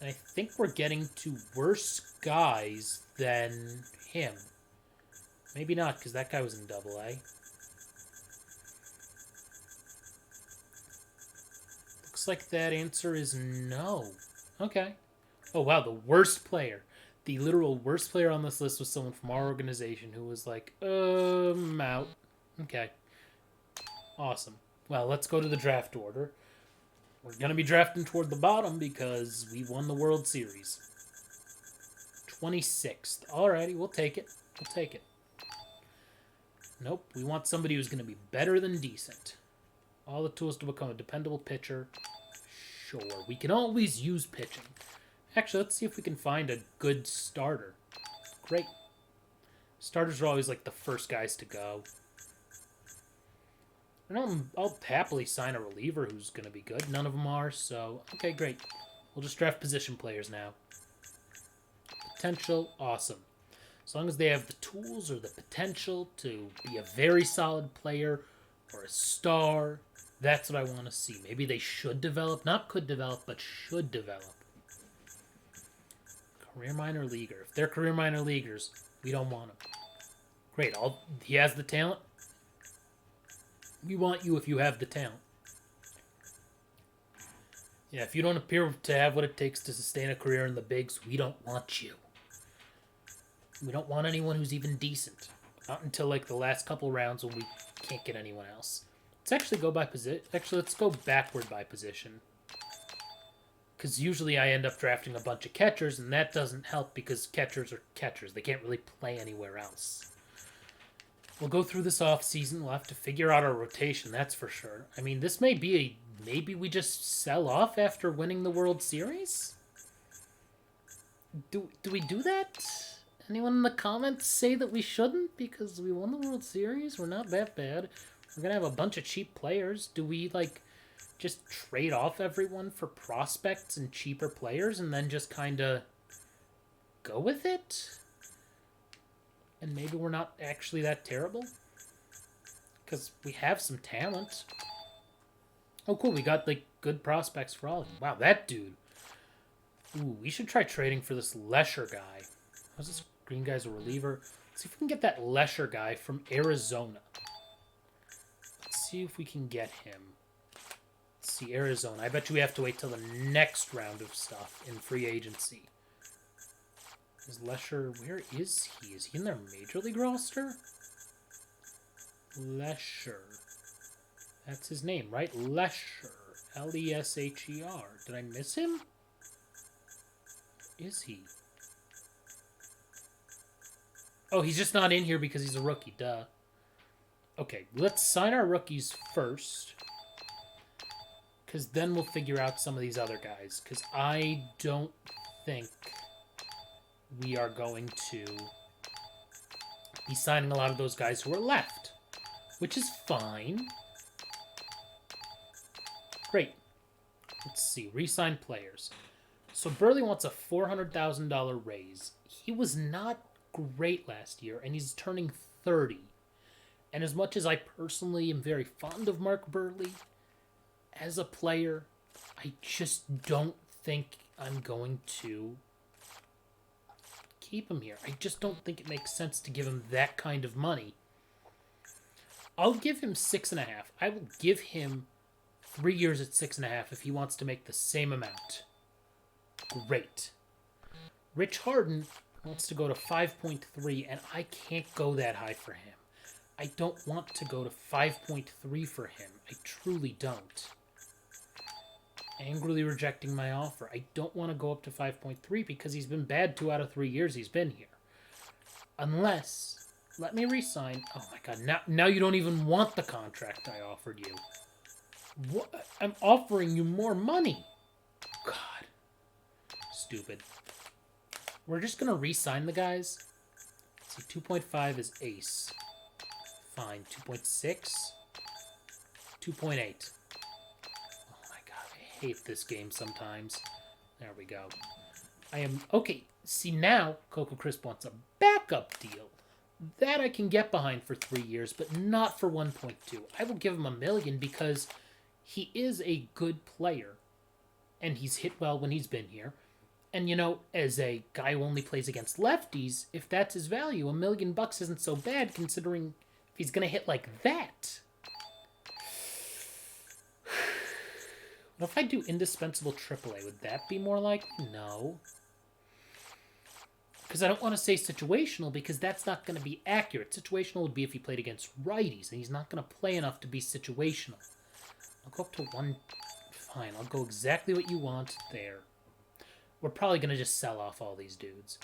And I think we're getting to worse guys than him. Maybe not, because that guy was in Double-A. Looks like that answer is no. Okay. Oh, wow, the worst player. The literal worst player on this list was someone from our organization who was like, out. Okay. Awesome. Well, let's go to the draft order. We're going to be drafting toward the bottom because we won the World Series. 26th. Alrighty, we'll take it. We'll take it. Nope, we want somebody who's going to be better than decent. All the tools to become a dependable pitcher. Sure, we can always use pitching. Actually, let's see if we can find a good starter. Great. Starters are always like the first guys to go. I'll happily sign a reliever who's going to be good. None of them are, so okay, great. We'll just draft position players now. Potential, awesome. As long as they have the tools or the potential to be a very solid player or a star, that's what I want to see. Maybe they should develop, not could develop, but should develop. Career minor leaguer. If they're career minor leaguers, we don't want them. Great, he has the talent. We want you if you have the talent. Yeah, if you don't appear to have what it takes to sustain a career in the bigs, we don't want you. We don't want anyone who's even decent. Not until, like, the last couple rounds when we can't get anyone else. Let's actually go by position. Actually, let's go backward by position. Because usually I end up drafting a bunch of catchers, and that doesn't help because catchers are catchers. They can't really play anywhere else. We'll go through this offseason. We'll have to figure out our rotation, that's for sure. I mean, this may be a... Maybe we just sell off after winning the World Series? Do we do that? Anyone in the comments say that we shouldn't because we won the World Series? We're not that bad. We're going to have a bunch of cheap players. Do we, like, just trade off everyone for prospects and cheaper players and then just kind of go with it? And maybe we're not actually that terrible? Because we have some talent. Oh, cool. We got, like, good prospects for all of them. Wow, that dude. Ooh, we should try trading for this Lesher guy. How's this green guy's a reliever? Let's see if we can get that Lesher guy from Arizona. Let's see if we can get him. Let's see, Arizona. I bet you we have to wait till the next round of stuff in free agency. Is Lesher... Where is he? Is he in their Major League roster? Lesher. That's his name, right? Lesher. L-E-S-H-E-R. Did I miss him? Is he? Oh, he's just not in here because he's a rookie. Duh. Okay, let's sign our rookies first. Because then we'll figure out some of these other guys. Because I don't think we are going to be signing a lot of those guys who are left. Which is fine. Great. Let's see. Re-sign players. So Burley wants a $400,000 raise. He was not great last year, and he's turning 30. And as much as I personally am very fond of Mark Burley as a player, I just don't think I'm going to keep him here. I just don't think it makes sense to give him that kind of money. I'll give him 6.5. I will give him 3 years at 6.5 if he wants to make the same amount. Great. Rich Harden wants to go to 5.3, and I can't go that high for him. I don't want to go to 5.3 for him. I truly don't. Angrily rejecting my offer. I don't want to go up to 5.3 because he's been bad 2 out of 3 years he's been here. Unless... Let me re-sign. Oh my god, now you don't even want the contract I offered you. What? I'm offering you more money. God. Stupid. We're just going to re-sign the guys. Let's see, 2.5 is ace. Fine. 2.6. 2.8. Oh my god, I hate this game sometimes. There we go. I am... Okay, see now, Coco Crisp wants a backup deal. That I can get behind for 3 years, but not for 1.2. I will give him $1 million because he is a good player. And he's hit well when he's been here. And, you know, as a guy who only plays against lefties, if that's his value, $1 million isn't so bad considering if he's going to hit like that. What if I do indispensable AAA? Would that be more likely? No. Because I don't want to say situational because that's not going to be accurate. Situational would be if he played against righties, and he's not going to play enough to be situational. I'll go up to 1... Fine, I'll go exactly what you want there. We're probably going to just sell off all these dudes.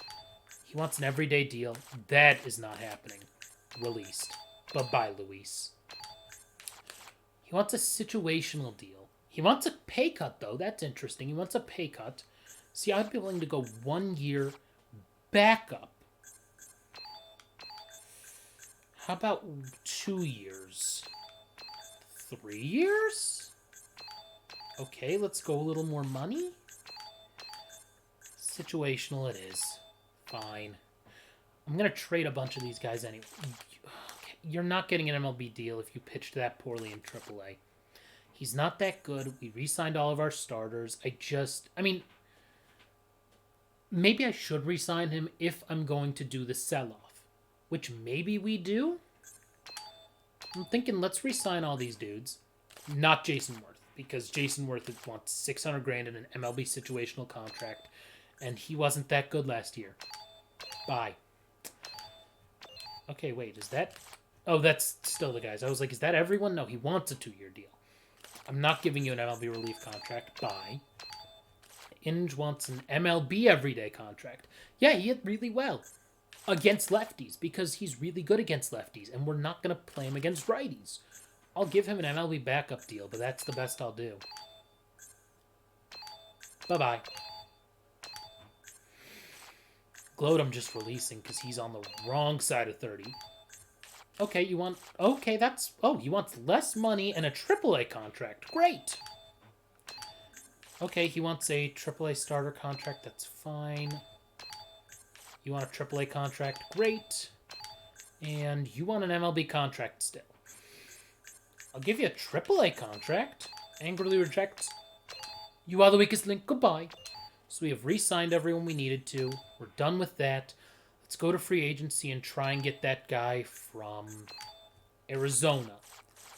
He wants an everyday deal. That is not happening. Released. Bye-bye, Luis. He wants a situational deal. He wants a pay cut, though. That's interesting. He wants a pay cut. See, I'd be willing to go 1 year backup. How about 2 years? 3 years? Okay, let's go a little more money. Situational it is. Fine. I'm going to trade a bunch of these guys anyway. Okay, you're not getting an MLB deal if you pitched that poorly in AAA. He's not that good. We re-signed all of our starters. I mean, maybe I should re-sign him if I'm going to do the sell-off, which maybe we do. I'm thinking let's re-sign all these dudes. Not Jason Worth, because Jason Worth wants $600 grand in an MLB situational contract, and he wasn't that good last year. Bye. Okay, wait, is that... Oh, that's still the guys. I was like, is that everyone? No, he wants a 2-year deal. I'm not giving you an MLB relief contract. Bye. Inge wants an MLB everyday contract. Yeah, he hit really well against lefties because he's really good against lefties, and we're not going to play him against righties. I'll give him an MLB backup deal, but that's the best I'll do. Bye-bye. Gloat I'm just releasing because he's on the wrong side of 30. Okay, you want... Okay, that's... Oh, he wants less money and a AAA contract. Great! Okay, he wants a AAA starter contract. That's fine. You want a AAA contract? Great. And you want an MLB contract still. I'll give you a AAA contract. Angrily reject. You are the weakest link. Goodbye. So we have re-signed everyone we needed to. We're done with that. Let's go to free agency and try and get that guy from Arizona.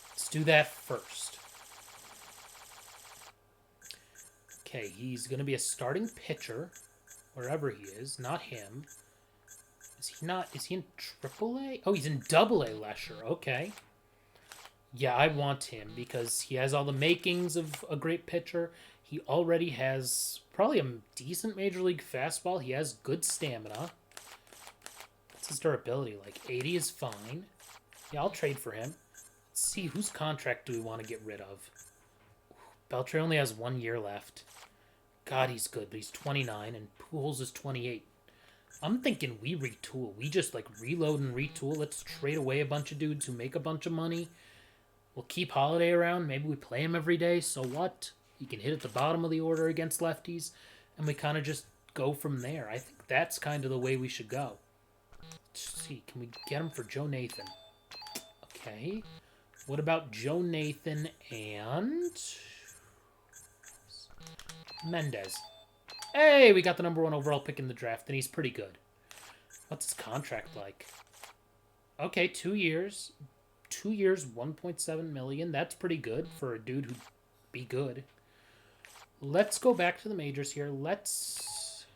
Let's do that first. Okay, he's going to be a starting pitcher, wherever he is. Not him. Is he not? Is he in AAA? Oh, he's in AA Lesher. Okay. Yeah, I want him because he has all the makings of a great pitcher. He already has probably a decent Major League fastball. He has good stamina. What's his durability like? 80 is fine. Yeah, I'll trade for him. Let's see, whose contract do we want to get rid of? Beltre only has 1 year left. God, he's good, but he's 29, and Pujols is 28. I'm thinking we retool. We just, like, reload and retool. Let's trade away a bunch of dudes who make a bunch of money. We'll keep Holiday around. Maybe we play him every day. So what? He can hit at the bottom of the order against lefties, and we kind of just go from there. I think that's kind of the way we should go. Let's see. Can we get him for Joe Nathan? Okay. What about Joe Nathan and... Mendez. Hey, we got the #1 overall pick in the draft, and he's pretty good. What's his contract like? Okay, 2 years. 2 years, $1.7 million. That's pretty good for a dude who'd be good. Let's go back to the majors here. Let's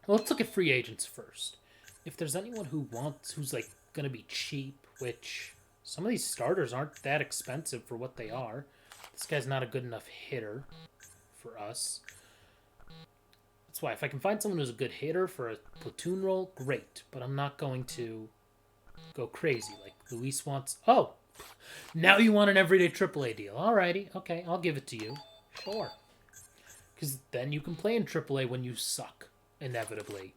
look at free agents first. If there's anyone who's like gonna be cheap, which some of these starters aren't that expensive for what they are. This guy's not a good enough hitter for us. That's why if I can find someone who's a good hitter for a platoon role, great. But I'm not going to go crazy like Luis wants. Oh, now you want an everyday AAA deal. Alrighty, okay, I'll give it to you. Sure. Because then you can play in AAA when you suck, inevitably.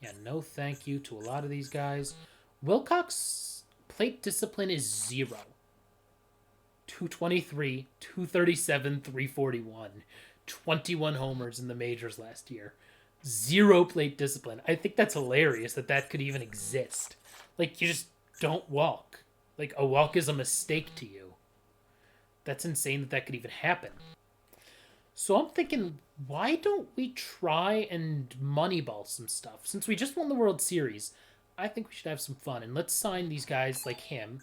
Yeah, no thank you to a lot of these guys. Wilcox plate discipline is 0. 223, 237, 341. 21 homers in the majors last year. 0 plate discipline. I think that's hilarious that could even exist. Like, you just don't walk. Like, a walk is a mistake to you. That's insane that could even happen. So I'm thinking, why don't we try and moneyball some stuff? Since we just won the World Series, I think we should have some fun. And let's sign these guys like him.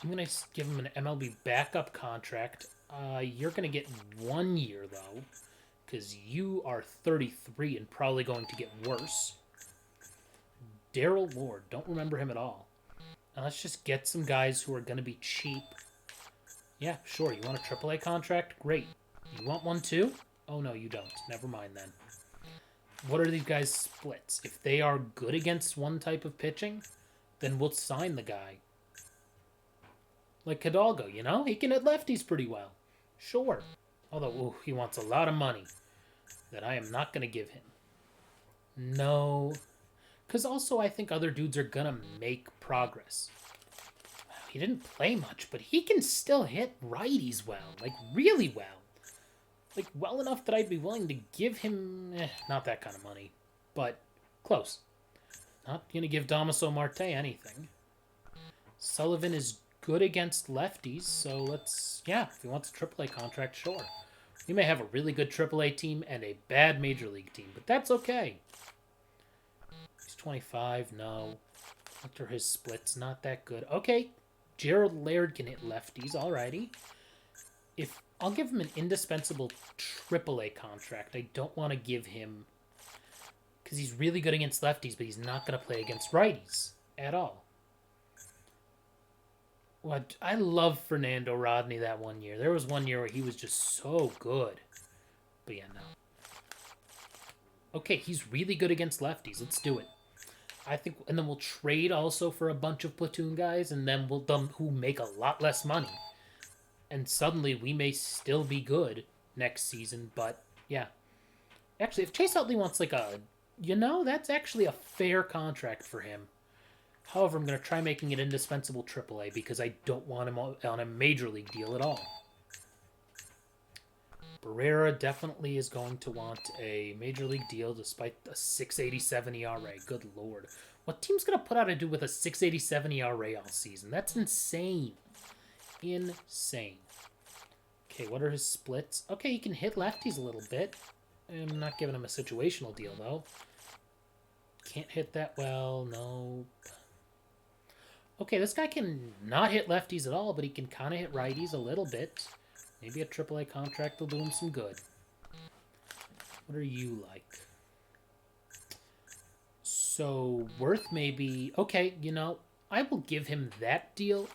I'm going to give him an MLB backup contract. You're going to get 1 year, though, because you are 33 and probably going to get worse. Daryl Ward. Don't remember him at all. And let's just get some guys who are going to be cheap. Yeah, sure. You want a AAA contract? Great. You want one too? Oh, no, you don't. Never mind then. What are these guys' splits? If they are good against one type of pitching, then we'll sign the guy. Like Hidalgo, you know? He can hit lefties pretty well. Sure. Although, ooh, he wants a lot of money that I am not going to give him. No. Because also I think other dudes are going to make progress. he didn't play much, but he can still hit righties well. Like, really well. Like, well enough that I'd be willing to give him... not that kind of money. But, close. Not going to give Damaso Marte anything. Sullivan is good against lefties, so let's... yeah, if he wants a AAA contract, sure. We may have a really good AAA team and a bad Major League team, but that's okay. He's 25, no. After his splits, not that good. Okay, Gerald Laird can hit lefties, alrighty. If I'll give him an indispensable AAA contract. I don't want to give him... because he's really good against lefties, but he's not going to play against righties at all. What I love Fernando Rodney that one year. There was one year where he was just so good. But yeah, no. Okay, he's really good against lefties. Let's do it. I think, and then we'll trade also for a bunch of platoon guys, and then we'll them who make a lot less money. And suddenly we may still be good next season, but yeah. Actually, if Chase Utley wants like a, that's actually a fair contract for him. However, I'm going to try making it indispensable AAA because I don't want him on a Major League deal at all. Barrera definitely is going to want a Major League deal despite a 6.87 ERA. Good lord. What team's going to put out a dude with a 6.87 ERA all season? That's insane. Insane. Okay, what are his splits? Okay, he can hit lefties a little bit. I'm not giving him a situational deal, though. Can't hit that well. Nope. Okay, this guy can not hit lefties at all, but he can kind of hit righties a little bit. Maybe a AAA contract will do him some good. What are you like? So, Worth maybe... okay, I will give him that deal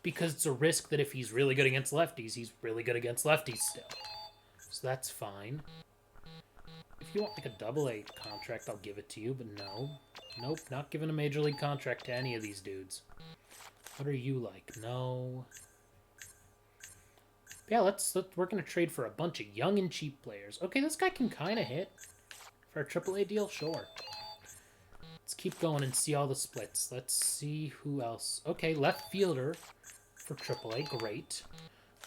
because it's a risk that if he's really good against lefties, he's really good against lefties still. So that's fine. If you want like a AA contract, I'll give it to you, but no. Nope, not giving a Major League contract to any of these dudes. What are you like? No. Yeah, we're going to trade for a bunch of young and cheap players. Okay, this guy can kind of hit. For a AAA deal, sure. Let's keep going and see all the splits. Let's see who else. Okay, left fielder for AAA, great.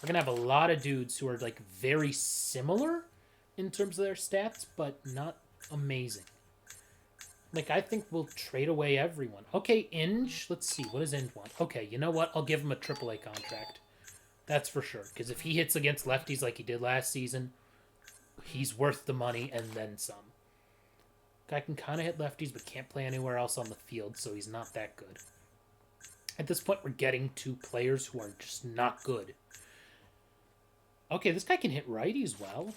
We're going to have a lot of dudes who are like very similar in terms of their stats, but not amazing. Like, I think we'll trade away everyone. Okay, Inge. Let's see. What does Inge want? Okay, you know what? I'll give him a AAA contract. That's for sure. Because if he hits against lefties like he did last season, he's worth the money and then some. Guy can kind of hit lefties but can't play anywhere else on the field, so he's not that good. At this point, we're getting to players who are just not good. Okay, this guy can hit righties well.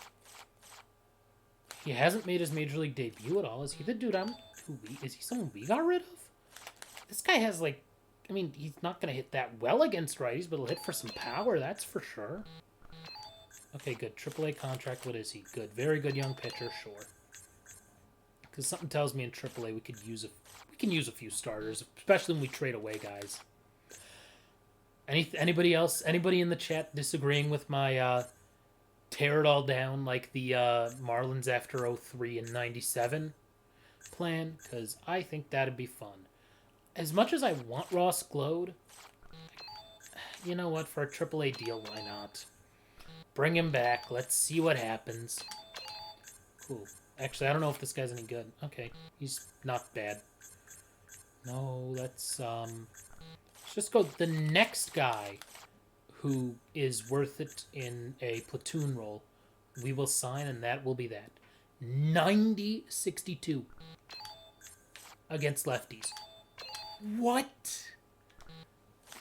He hasn't made his Major League debut at all. Is he the dude is he someone we got rid of? This guy has, like... I mean, he's not going to hit that well against righties, but he'll hit for some power, that's for sure. Okay, good. AAA contract, what is he? Good. Very good young pitcher, sure. Because something tells me in AAA we can use a few starters, especially when we trade away guys. Anybody else? Anybody in the chat disagreeing with my tear it all down like the Marlins after 03 and 97 plan? Because I think that'd be fun. As much as I want Ross Glode, you know what? For a AAA deal, why not? Bring him back. Let's see what happens. Cool. Actually, I don't know if this guy's any good. Okay, he's not bad. No, let's just go the next guy who is worth it in a platoon role. We will sign, and that will be that. 90-62 against lefties. What?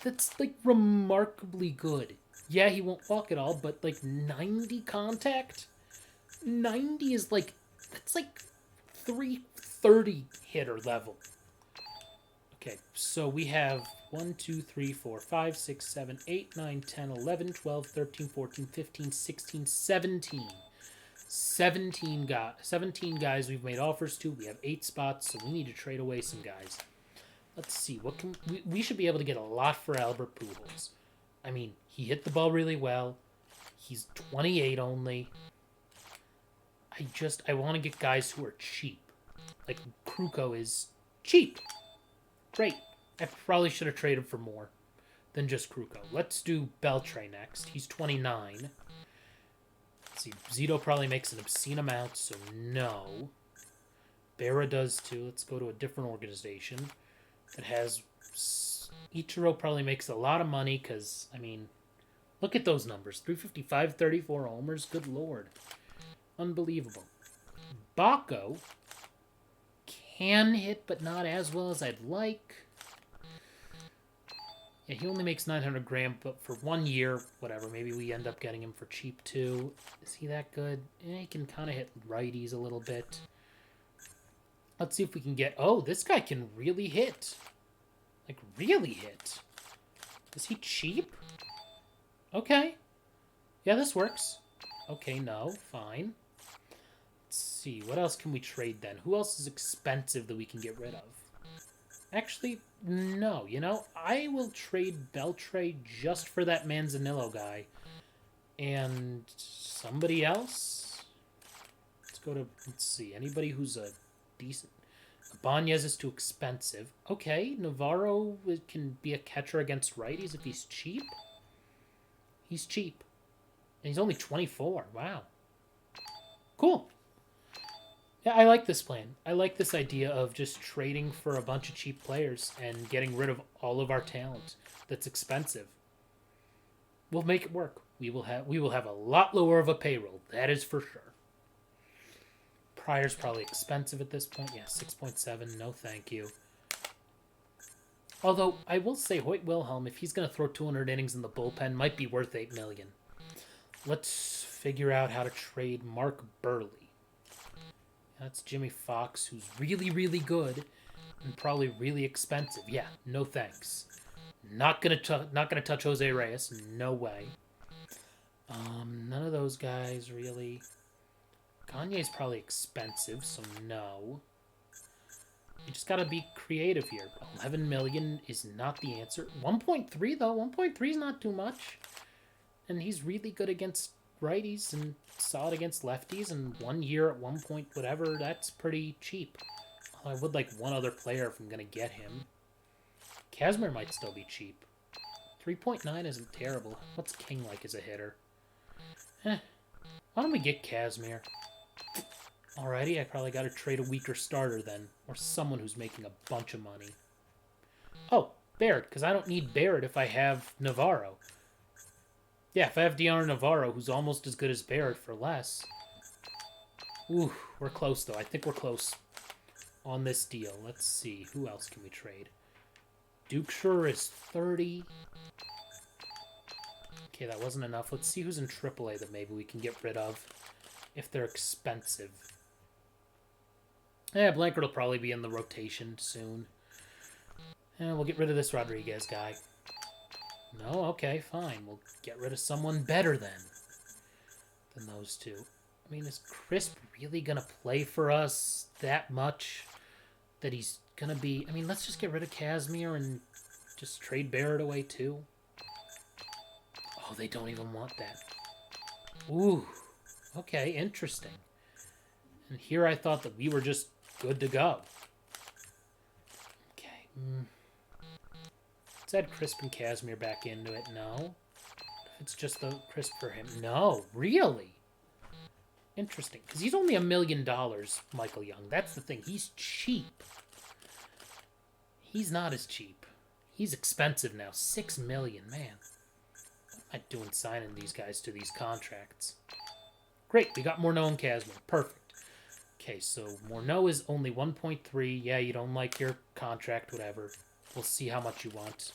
That's, like, remarkably good. Yeah, he won't walk at all, but, like, 90 contact? 90 is, like, that's, like, 330 hitter level. Okay, so we have 1, 2, 3, 4, 5, 6, 7, 8, 9, 10, 11, 12, 13, 14, 15, 16, 17. 17 guys we've made offers to. We have 8 spots, so we need to trade away some guys. Let's see. What can we should be able to get a lot for Albert Pujols. I mean, he hit the ball really well. He's 28 only. I want to get guys who are cheap. Like, Kruko is cheap. Great. I probably should have traded for more. than just Kruko. Let's do Beltray next. He's 29. Let's see, Zito probably makes an obscene amount, so no. Berra does too. Let's go to a different organization that has... Ichiro probably makes a lot of money because, I mean, look at those numbers. 355, 34 homers. Good lord. Unbelievable. Bako can hit, but not as well as I'd like. Yeah, he only makes 900 grand, but for 1 year, whatever. Maybe we end up getting him for cheap too. Is he that good? Yeah, he can kind of hit righties a little bit. Let's see if we can get... Oh, this guy can really hit. Like, really hit. Is he cheap? Okay. Yeah, this works. Okay, no. Fine. Let's see. What else can we trade then? Who else is expensive that we can get rid of? Actually, no. You know, I will trade Beltray just for that Manzanillo guy. And somebody else? Let's go to... Let's see. Anybody who's a decent... Ibanez is too expensive. Okay, Navarro can be a catcher against righties if he's cheap. He's cheap. And he's only 24. Wow. Cool. Yeah, I like this plan. I like this idea of just trading for a bunch of cheap players and getting rid of all of our talent that's expensive. We'll make it work. We will have a lot lower of a payroll. That is for sure. Pryor's probably expensive at this point. Yeah, 6.7. No, thank you. Although, I will say Hoyt Wilhelm, if he's going to throw 200 innings in the bullpen, might be worth $8 million. Let's figure out how to trade Mark Burley. That's Jimmy Fox, who's really, really good and probably really expensive. Yeah, no thanks. Not gonna touch Jose Reyes. No way. None of those guys really. Gagne's probably expensive, so no. You just gotta be creative here. 11 million is not the answer. 1.3 though. 1.3 is not too much. And he's really good against righties and solid against lefties. And 1 year at 1 point whatever, that's pretty cheap. I would like one other player if I'm gonna get him. Casimir might still be cheap. 3.9 isn't terrible. What's King like as a hitter? Why don't we get Casimir? Alrighty, I probably got to trade a weaker starter then. Or someone who's making a bunch of money. Oh, Barrett, because I don't need Barrett if I have Navarro. Yeah, if I have Deanna Navarro, who's almost as good as Barrett for less. Ooh, we're close though. I think we're close on this deal. Let's see. Who else can we trade? Duke Schur is 30. Okay, that wasn't enough. Let's see who's in AAA that maybe we can get rid of if they're expensive. Yeah, Blanchard will probably be in the rotation soon. And we'll get rid of this Rodriguez guy. No? Okay, fine. We'll get rid of someone better then than those two. I mean, is Crisp really going to play for us that much that he's going to be... I mean, let's just get rid of Casimir and just trade Barrett away too. Oh, they don't even want that. Ooh. Okay, interesting. And here I thought that we were just good to go. Okay. Let's add Crisp and Casimir back into it. No. If it's just the Crisp for him. No. Really? Interesting. Because he's only $1 million, Michael Young. That's the thing. He's cheap. He's not as cheap. He's expensive now. $6 million. Man. What am I doing signing these guys to these contracts? Great, we got Morneau and Casimir. Perfect. Okay, so Morneau is only 1.3. Yeah, you don't like your contract, whatever. We'll see how much you want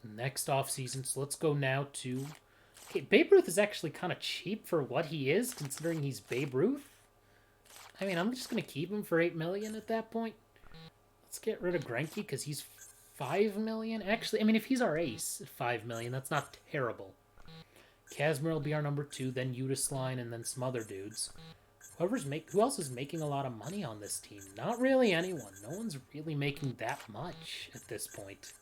next offseason. So let's go now to... Okay, Babe Ruth is actually kind of cheap for what he is, considering he's Babe Ruth. I mean, I'm just going to keep him for $8 million at that point. Let's get rid of Greinke, because he's $5 million. Actually, I mean, if he's our ace, $5 million, that's not terrible. Casimir will be our number 2, then Udisline, and then some other dudes. Who else is making a lot of money on this team? Not really anyone. No one's really making that much at this point.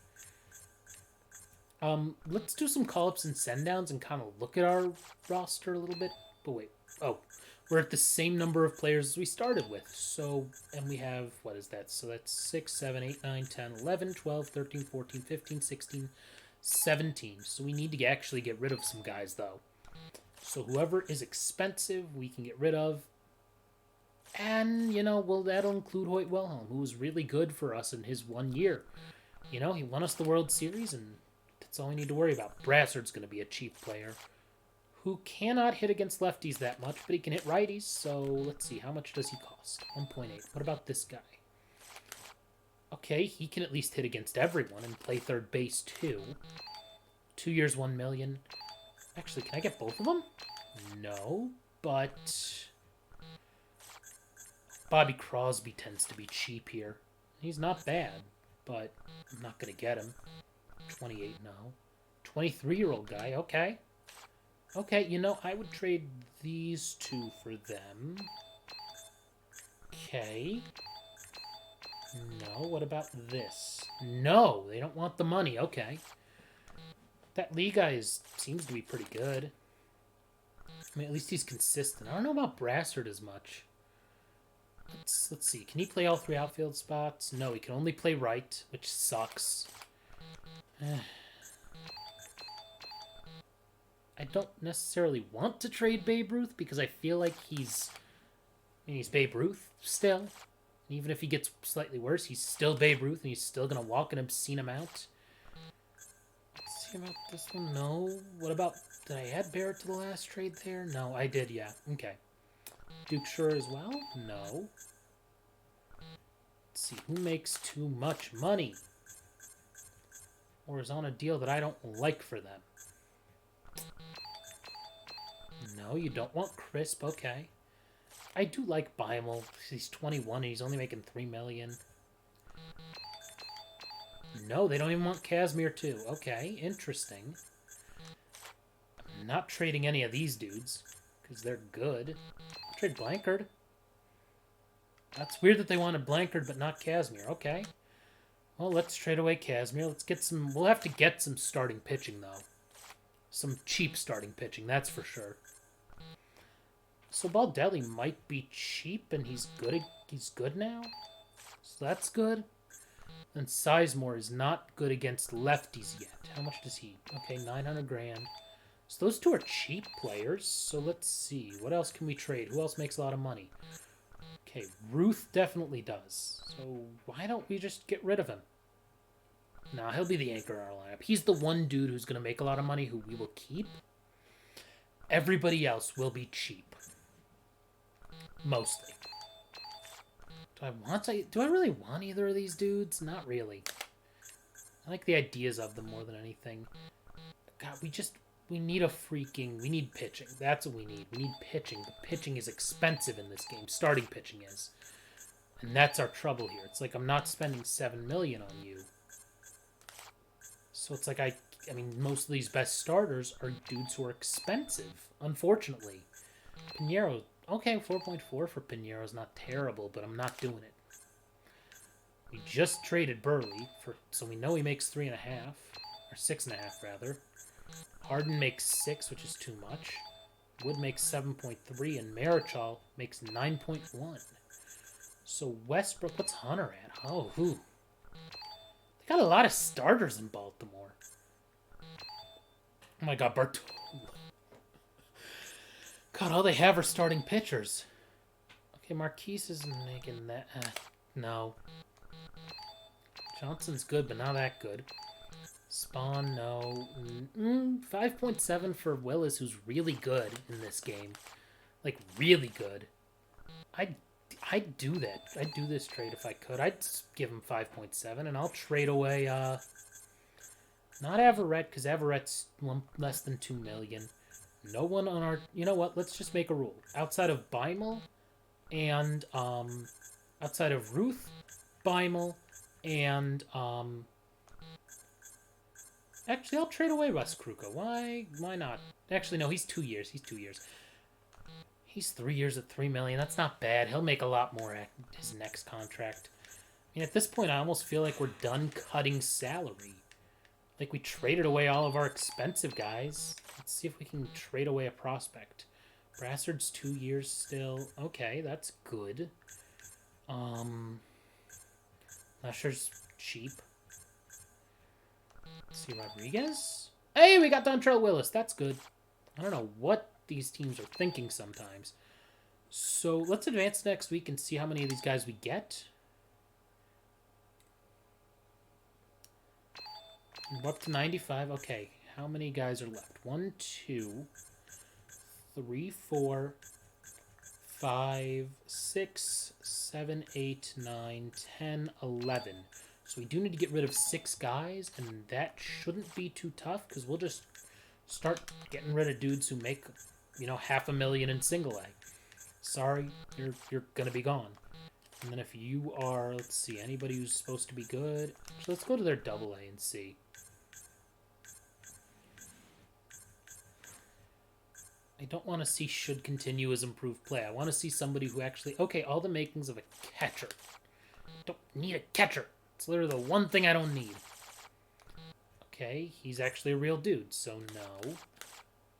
Let's do some call-ups and send-downs and kind of look at our roster a little bit. But wait. Oh, we're at the same number of players as we started with. So, and we have, what is that? So that's 6, 7, 8, 9, 10, 11, 12, 13, 14, 15, 16, 17. So we need to actually get rid of some guys, though. So whoever is expensive, we can get rid of. And, you know, well, that'll include Hoyt Wilhelm, who was really good for us in his 1 year. You know, he won us the World Series, and that's all we need to worry about. Brassard's going to be a cheap player who cannot hit against lefties that much, but he can hit righties. So let's see, how much does he cost? 1.8. What about this guy? Okay, he can at least hit against everyone and play third base too. 2 years, 1 million. Actually, can I get both of them? No, but Bobby Crosby tends to be cheap here. He's not bad, but I'm not going to get him. 28, no. 23-year-old guy, okay. Okay, you know, I would trade these two for them. Okay. No, what about this? No, they don't want the money, okay. That Lee guy seems to be pretty good. I mean, at least he's consistent. I don't know about Brassard as much. Let's see. Can he play all 3 outfield spots? No, he can only play right, which sucks. I don't necessarily want to trade Babe Ruth because I feel like he's Babe Ruth still. Even if he gets slightly worse, he's still Babe Ruth and he's still going to walk an obscene amount. Let's see about this one. No. What about... Did I add Barrett to the last trade there? No, I did, yeah. Okay. Duke Shore as well? No. Let's see. Who makes too much money? Or is on a deal that I don't like for them? No, you don't want Crisp. Okay. I do like Beimel. He's 21 and he's only making $3 million. No, they don't even want Casimir too. Okay, interesting. I'm not trading any of these dudes because they're good. I'll trade Blankard. That's weird that they wanted Blankard but not Casimir. Okay. Well, let's trade away Casimir. Let's get some... We'll have to get some starting pitching, though. Some cheap starting pitching, that's for sure. So Baldelli might be cheap, and he's good now. So that's good. And Sizemore is not good against lefties yet. How much does he? Okay, 900 grand. So those two are cheap players. So let's see. What else can we trade? Who else makes a lot of money? Okay, Ruth definitely does. So why don't we just get rid of him? Nah, he'll be the anchor in our lineup. He's the one dude who's going to make a lot of money who we will keep. Everybody else will be cheap. Mostly. Do I really want either of these dudes? Not really. I like the ideas of them more than anything. God, we need we need pitching. That's what we need. We need pitching. The pitching is expensive in this game. Starting pitching is. And that's our trouble here. It's like I'm not spending $7 million on you. So it's like I mean, most of these best starters are dudes who are expensive, unfortunately. Pinheiro, okay, 4.4 for Pinheiro is not terrible, but I'm not doing it. We just traded Burley, so we know he makes 3.5, or 6.5 rather. Harden makes 6, which is too much. Wood makes 7.3, and Marichal makes 9.1. So Westbrook, what's Hunter at? Oh, who? They got a lot of starters in Baltimore. Oh my God, Bartolo. God, all they have are starting pitchers. Okay, Marquise isn't making that. No. Johnson's good, but not that good. Spawn, no. 5.7 for Willis, who's really good in this game. Like, really good. I'd do that. I'd do this trade if I could. I'd give him 5.7, and I'll trade away, not Averett, because Averett's less than 2 million. No one on our... You know what? Let's just make a rule. Outside of Beimel and, outside of Ruth, Beimel, and, actually, I'll trade away Wes Kruka. Why not? Actually, no, he's 2 years. He's 2 years. He's 3 years at $3 million. That's not bad. He'll make a lot more at his next contract. I mean, at this point, I almost feel like we're done cutting salary. Like, we traded away all of our expensive guys. Let's see if we can trade away a prospect. Brassard's 2 years still. Okay, that's good. Lasher's cheap. Let's see, Rodriguez. Hey, we got Dontrell Willis. That's good. I don't know what these teams are thinking sometimes. So let's advance next week and see how many of these guys we get. We're up to 95. Okay, how many guys are left? 1, 2, 3, 4, 5, 6, 7, 8, 9, 10, 11. So we do need to get rid of 6 guys, and that shouldn't be too tough, because we'll just start getting rid of dudes who make, you know, $500,000 in single A. Sorry, you're gonna be gone. And then if you are, let's see, anybody who's supposed to be good, so let's go to their double A and see. I don't want to see should continue as improved play. I want to see somebody who actually, okay, all the makings of a catcher. Don't need a catcher. It's literally the one thing I don't need. Okay, he's actually a real dude, so no.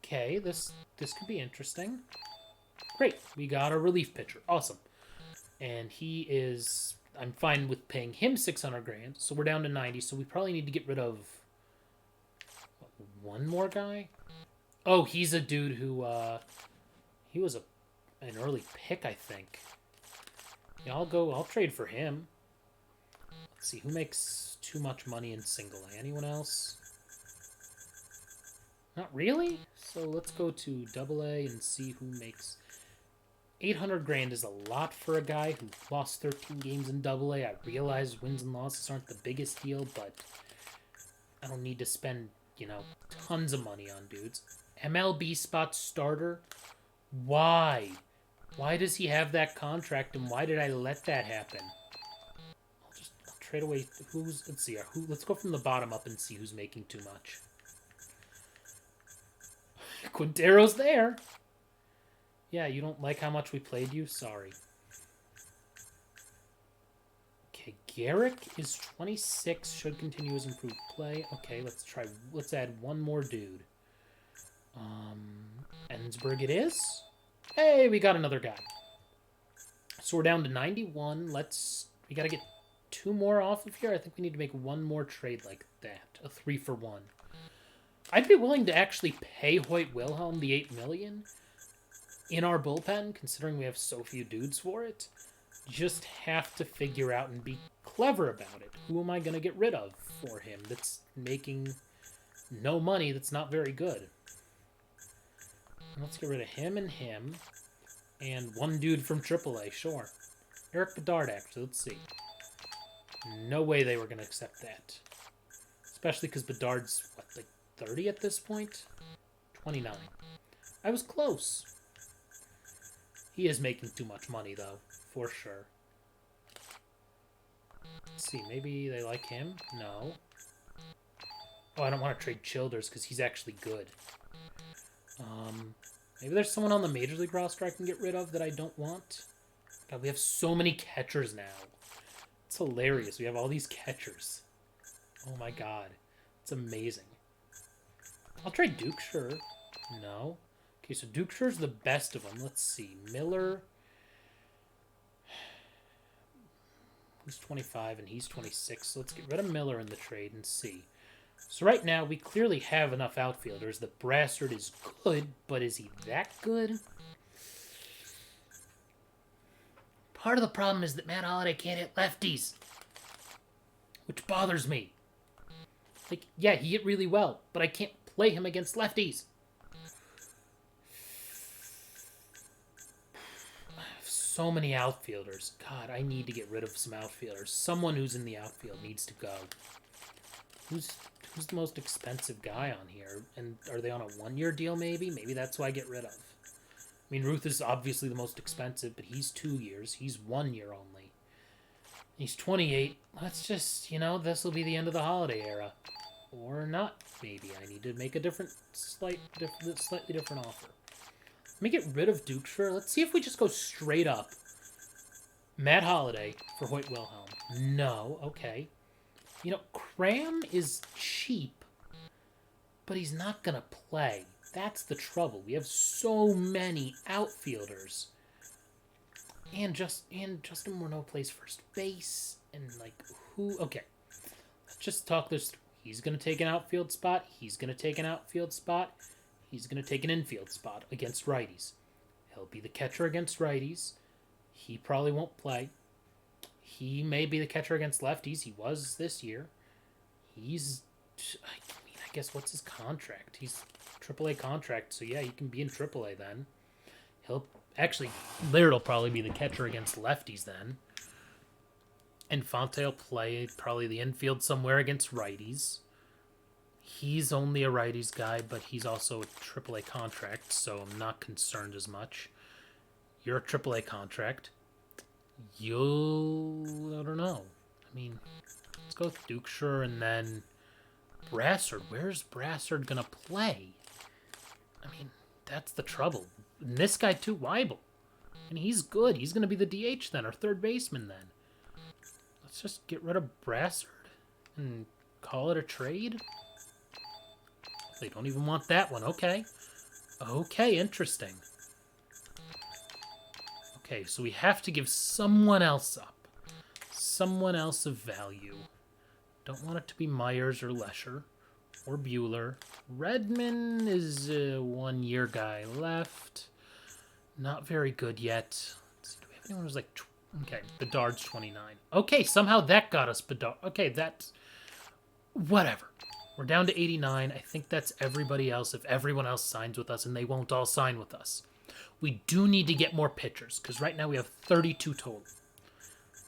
Okay, this could be interesting. Great, we got a relief pitcher. Awesome. And he is, I'm fine with paying him 600 grand, so we're down to 90, so we probably need to get rid of one more guy. Oh, he's a dude who, he was an early pick, I think. Yeah, I'll trade for him. Let's see, who makes too much money in single A? Anyone else? Not really? So let's go to double A and see who makes... 800 grand is a lot for a guy who lost 13 games in double A. I realize wins and losses aren't the biggest deal, but I don't need to spend, you know, tons of money on dudes. MLB spot starter? Why? Why does he have that contract, and why did I let that happen? I'll trade away let's see, let's go from the bottom up and see who's making too much. Quintero's there. Yeah, you don't like how much we played you? Sorry. Okay, Garrick is 26, should continue his improved play. Okay, let's add one more dude. Ensberg it is. Hey, we got another guy. So we're down to 91. We gotta get 2 more off of here. I think we need to make one more trade like that. A 3-for-1. I'd be willing to actually pay Hoyt Wilhelm the $8 million in our bullpen, considering we have so few dudes for it. Just have to figure out and be clever about it. Who am I gonna get rid of for him that's making no money, that's not very good? Let's get rid of him, and one dude from AAA, sure. Eric Bedard, actually, let's see. No way they were going to accept that. Especially because Bedard's, what, like 30 at this point? 29. I was close. He is making too much money, though, for sure. Let's see, maybe they like him? No. Oh, I don't want to trade Childers because he's actually good. Maybe there's someone on the Major League roster I can get rid of that I don't want. God, we have so many catchers now. It's hilarious. We have all these catchers. Oh my god. It's amazing. I'll trade Duke, sure. No. Okay, so Duke Sure's the best of them. Let's see. Miller. He's 25 and he's 26. So let's get rid of Miller in the trade and see. So right now, we clearly have enough outfielders. The Brassard is good, but is he that good? Part of the problem is that Matt Holliday can't hit lefties, which bothers me. Like, yeah, he hit really well, but I can't play him against lefties. I have so many outfielders. God, I need to get rid of some outfielders. Someone who's in the outfield needs to go. Who's the most expensive guy on here? And are they on a one-year deal, maybe? Maybe that's who I get rid of. I mean, Ruth is obviously the most expensive, but he's 2 years. He's 1 year only. He's 28. Let's just, you know, this will be the end of the Holiday era. Or not, maybe. I need to make a slightly different offer. Let me get rid of Dukeshire. Let's see if we just go straight up. Matt Holliday for Hoyt Wilhelm. No, okay. You know, Cram is cheap, but he's not going to play. That's the trouble. We have so many outfielders. And Justin Morneau plays first base. And, like, who... Okay. Let's just talk this through. He's going to take an outfield spot. He's going to take an outfield spot. He's going to take an infield spot against righties. He'll be the catcher against righties. He probably won't play. He may be the catcher against lefties. He was this year. He's, I guess, what's his contract? He's AAA contract, so yeah, he can be in AAA then. Laird will probably be the catcher against lefties then. Infante will play probably the infield somewhere against righties. He's only a righties guy, but he's also a AAA contract, so I'm not concerned as much. You're a AAA contract. I don't know. I mean, let's go with Dukeshire and then Brassard. Where's Brassard going to play? I mean, that's the trouble. And this guy too, Weibel. And he's good. He's going to be the DH then, or third baseman then. Let's just get rid of Brassard and call it a trade. They don't even want that one. Okay. Okay, interesting. Okay, so we have to give someone else up. Someone else of value. Don't want it to be Myers or Lesher or Bueller. Redmond is a one-year guy left. Not very good yet. Do we have anyone who's like... Okay, Bedard's 29. Okay, somehow that got us Bedard. Okay, that's... Whatever. We're down to 89. I think that's everybody else if everyone else signs with us, and they won't all sign with us. We do need to get more pitchers, because right now we have 32 total.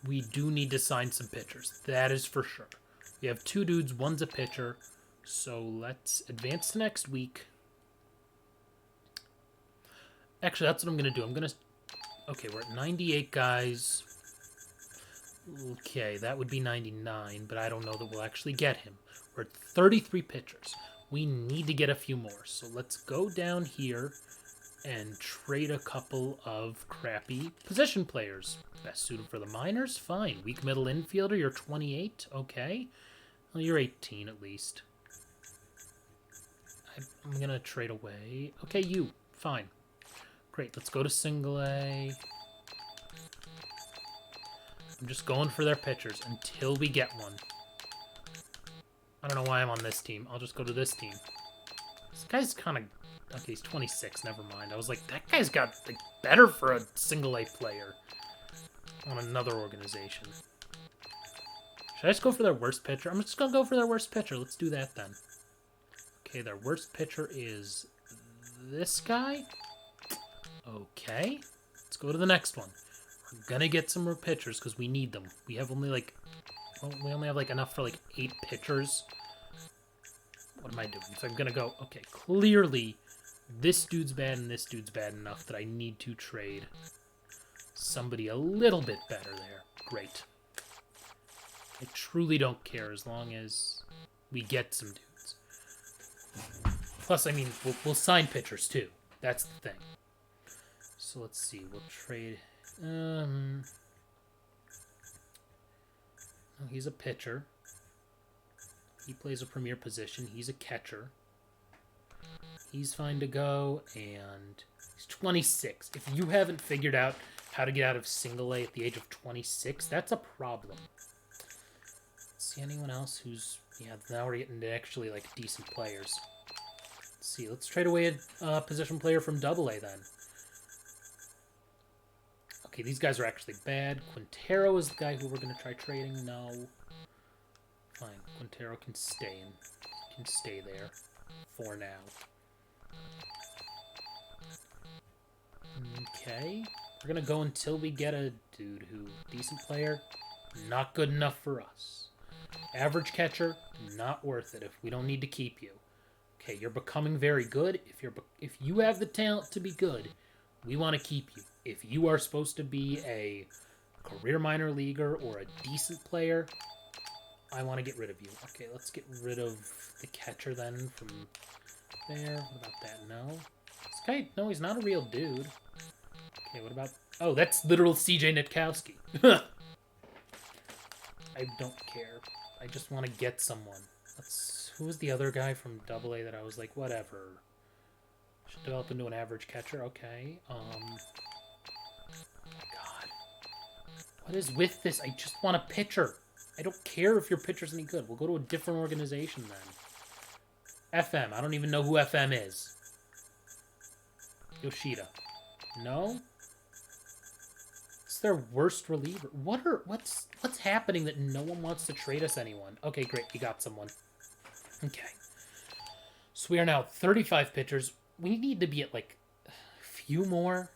We do need to sign some pitchers. That is for sure. We have 2 dudes, one's a pitcher. So let's advance to next week. Actually, that's what I'm going to do. I'm going to... Okay, we're at 98 guys. Okay, that would be 99, but I don't know that we'll actually get him. We're at 33 pitchers. We need to get a few more. So let's go down here and trade a couple of crappy position players. Best suited for the minors? Fine. Weak middle infielder, you're 28. Okay. Well, you're 18 at least. I'm going to trade away. Okay, you. Fine. Great. Let's go to single A. I'm just going for their pitchers until we get one. I don't know why I'm on this team. I'll just go to this team. This guy's kind of... Okay, he's 26. Never mind. I was like, that guy's got like, better for a single A player on another organization. Should I just go for their worst pitcher? I'm just going to go for their worst pitcher. Let's do that then. Okay, their worst pitcher is this guy. Okay. Let's go to the next one. We're going to get some more pitchers because we need them. We have only like... Well, we only have like enough for like 8 pitchers. What am I doing? So I'm going to go... Okay, clearly this dude's bad and this dude's bad enough that I need to trade somebody a little bit better there. Great. I truly don't care as long as we get some dudes. Plus, I mean, we'll sign pitchers too. That's the thing. So let's see. We'll trade... Oh, he's a pitcher. He plays a premier position. He's a catcher. He's fine to go, and he's 26. If you haven't figured out how to get out of single A at the age of 26, that's a problem. See anyone else who's... Yeah, now we're getting to actually, like, decent players. Let's see. Let's trade away a position player from Double A, then. Okay, these guys are actually bad. Quintero is the guy who we're going to try trading. No. Fine. Quintero can stay there for now. Okay. We're going to go until we get a dude who... Decent player. Not good enough for us. Average catcher. Not worth it if we don't need to keep you. Okay, you're becoming very good. If you have the talent to be good, we want to keep you. If you are supposed to be a career minor leaguer or a decent player, I want to get rid of you. Okay, let's get rid of the catcher then from there. What about that? No. This guy, no, he's not a real dude. Okay, what about... Oh, that's literal CJ Nitkowski. I don't care. I just want to get someone. Who was the other guy from Double A that I was like, whatever. Should develop into an average catcher. Okay. God. What is with this? I just want a pitcher. I don't care if your pitcher's any good. We'll go to a different organization then. FM. I don't even know who FM is. Yoshida. No? It's their worst reliever. What's happening that no one wants to trade us anyone? Okay, great. You got someone. Okay. So we are now 35 pitchers. We need to be at, like, a few more.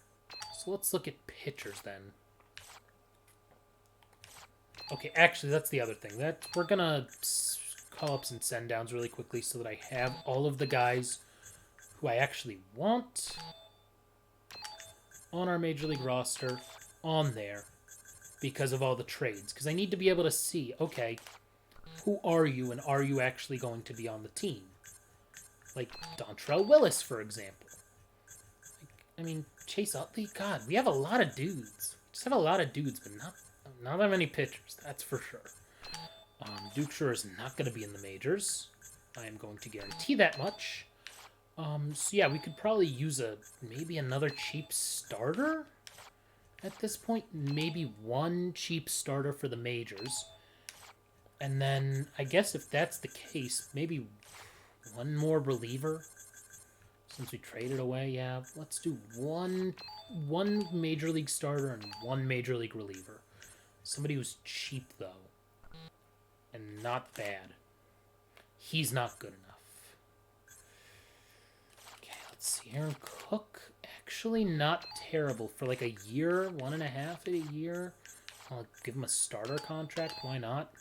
So let's look at pitchers then. Okay, actually, that's the other thing. We're gonna call up some send-downs really quickly so that I have all of the guys who I actually want on our Major League roster on there because of all the trades. Because I need to be able to see, okay, who are you and are you actually going to be on the team? Like Dontrell Willis, for example. I mean, Chase Utley, God, we have a lot of dudes. We just have a lot of dudes, but not that many pitchers, that's for sure. Duke Shore is not going to be in the majors. I am going to guarantee that much. So yeah, we could probably use maybe another cheap starter at this point. Maybe one cheap starter for the majors. And then, I guess if that's the case, maybe one more reliever. Since we traded away, yeah, let's do one Major League starter and one Major League reliever. Somebody who's cheap, though. And not bad. He's not good enough. Okay, let's see. Aaron Cook, actually not terrible. For like a year, 1.5 a year. I'll give him a starter contract. Why not?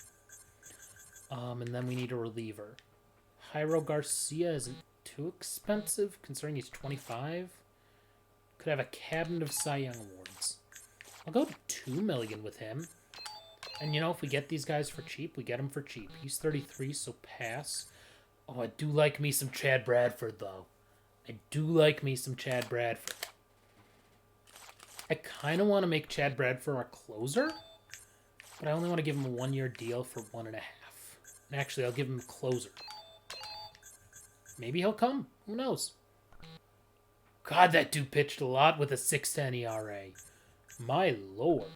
And then we need a reliever. Jairo Garcia isn't too expensive, considering he's 25. Could have a cabinet of Cy Young awards. I'll go to $2 million with him. And you know, if we get these guys for cheap, we get them for cheap. He's 33, so pass. Oh, I do like me some Chad Bradford, though. I do like me some Chad Bradford. I kind of want to make Chad Bradford our closer, but I only want to give him a 1-year deal for 1.5. And actually, I'll give him a closer. Maybe he'll come. Who knows? God, that dude pitched a lot with a 6.10 ERA. My lord.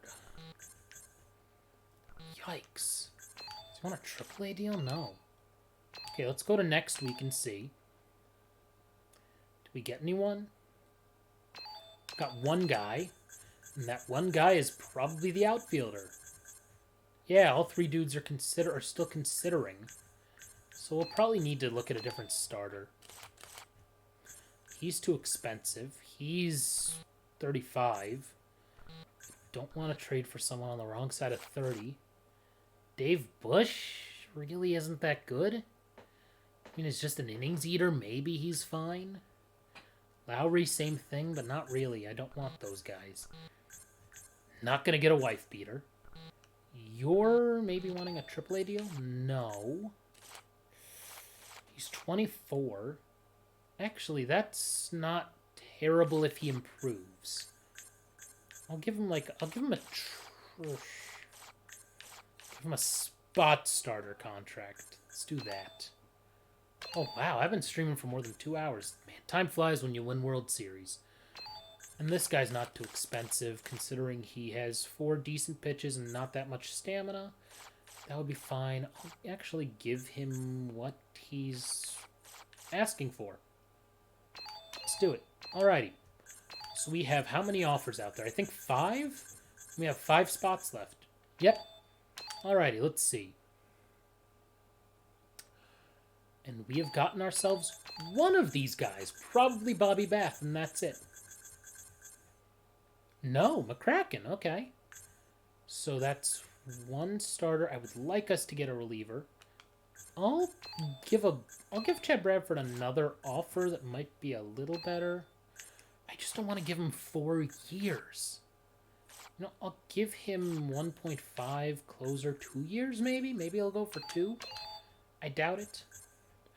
Yikes. Does he want a AAA deal? No. Okay, let's go to next week and see. Do we get anyone? Got one guy. And that one guy is probably the outfielder. Yeah, all three dudes are still considering. So we'll probably need to look at a different starter. He's too expensive. He's 35. Don't want to trade for someone on the wrong side of 30. Dave Bush really isn't that good. I mean, it's just an innings eater. Maybe he's fine. Lowry, same thing, but not really. I don't want those guys. Not going to get a wife beater. You're maybe wanting a AAA deal? No. He's 24. Actually, that's not terrible if he improves. I'll give him a spot starter contract. Let's do that. Oh, wow. I've been streaming for more than 2 hours. Man, time flies when you win World Series. And this guy's not too expensive, considering he has 4 decent pitches and not that much stamina. That would be fine. I'll actually give him what he's asking for. Let's do it. Alrighty. So we have how many offers out there? I think 5? We have 5 spots left. Yep. Alrighty, let's see. And we have gotten ourselves one of these guys. Probably Bobby Bath, and that's it. No, McCracken. Okay. So that's one starter. I would like us to get a reliever. I'll give Chad Bradford another offer that might be a little better. I just don't want to give him 4 years. You know, I'll give him 1.5 closer 2 years maybe. Maybe I'll go for 2. I doubt it.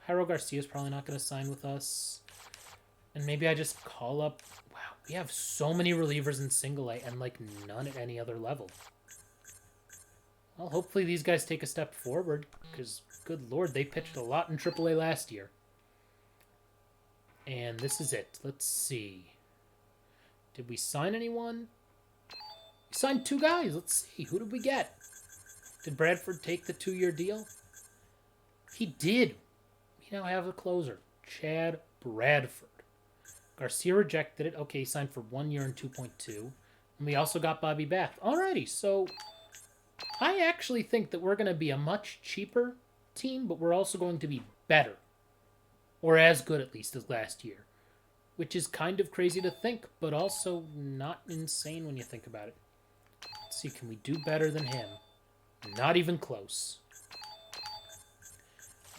Jairo Garcia's probably not going to sign with us. And maybe I just call up... Wow, we have so many relievers in single A and, like, none at any other level. Well, hopefully these guys take a step forward, because, good lord, they pitched a lot in AAA last year. And this is it. Let's see. Did we sign anyone? We signed 2 guys. Let's see. Who did we get? Did Bradford take the 2-year deal? He did. We now have a closer, Chad Bradford. Garcia rejected it. Okay, he signed for 1 year and 2.2. And we also got Bobby Bath. Alrighty, so I actually think that we're going to be a much cheaper team, but we're also going to be better. Or as good, at least, as last year. Which is kind of crazy to think, but also not insane when you think about it. Let's see, can we do better than him? Not even close.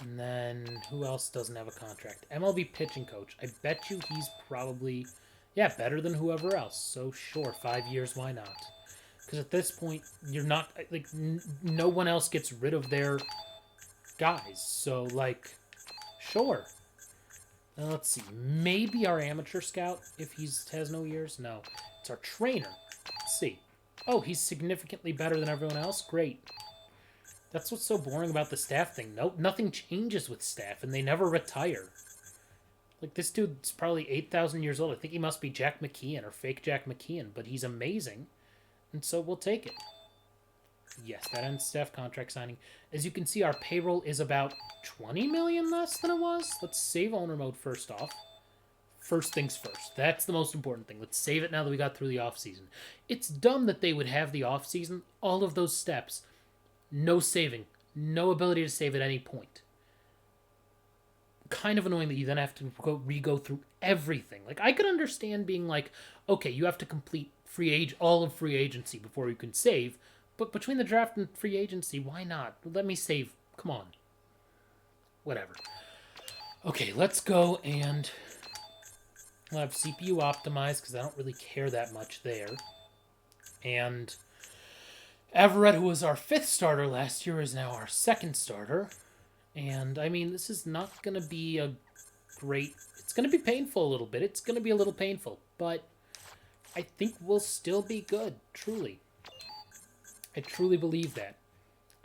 And then, who else doesn't have a contract? MLB pitching coach. I bet you he's probably, yeah, better than whoever else. So, sure, 5 years, why not? Because at this point, you're not, like, no one else gets rid of their guys. So, like, sure. Now, let's see. Maybe our amateur scout, if he has no years? No. It's our trainer. Let's see. Oh, he's significantly better than everyone else? Great. That's what's so boring about the staff thing. Nothing changes with staff, and they never retire. Like, this dude's probably 8,000 years old. I think he must be Jack McKeon or fake Jack McKeon, but he's amazing, and so we'll take it. Yes, that ends staff contract signing. As you can see, our payroll is about 20 million less than it was. Let's save owner mode first off. First things first. That's the most important thing. Let's save it now that we got through the offseason. It's dumb that they would have the offseason, all of those steps, no saving, no ability to save at any point. Kind of annoying that you then have to re-go through everything. Like, I could understand being like, okay, you have to complete all of free agency before you can save, but between the draft and free agency, why not? Let me save. Come on. Whatever. Okay, let's go and we'll have CPU optimized because I don't really care that much there. And Everett, who was our 5th starter last year, is now our 2nd starter. And, I mean, this is not going to be a great... It's going to be painful a little bit. It's going to be a little painful. But I think we'll still be good, truly. I truly believe that.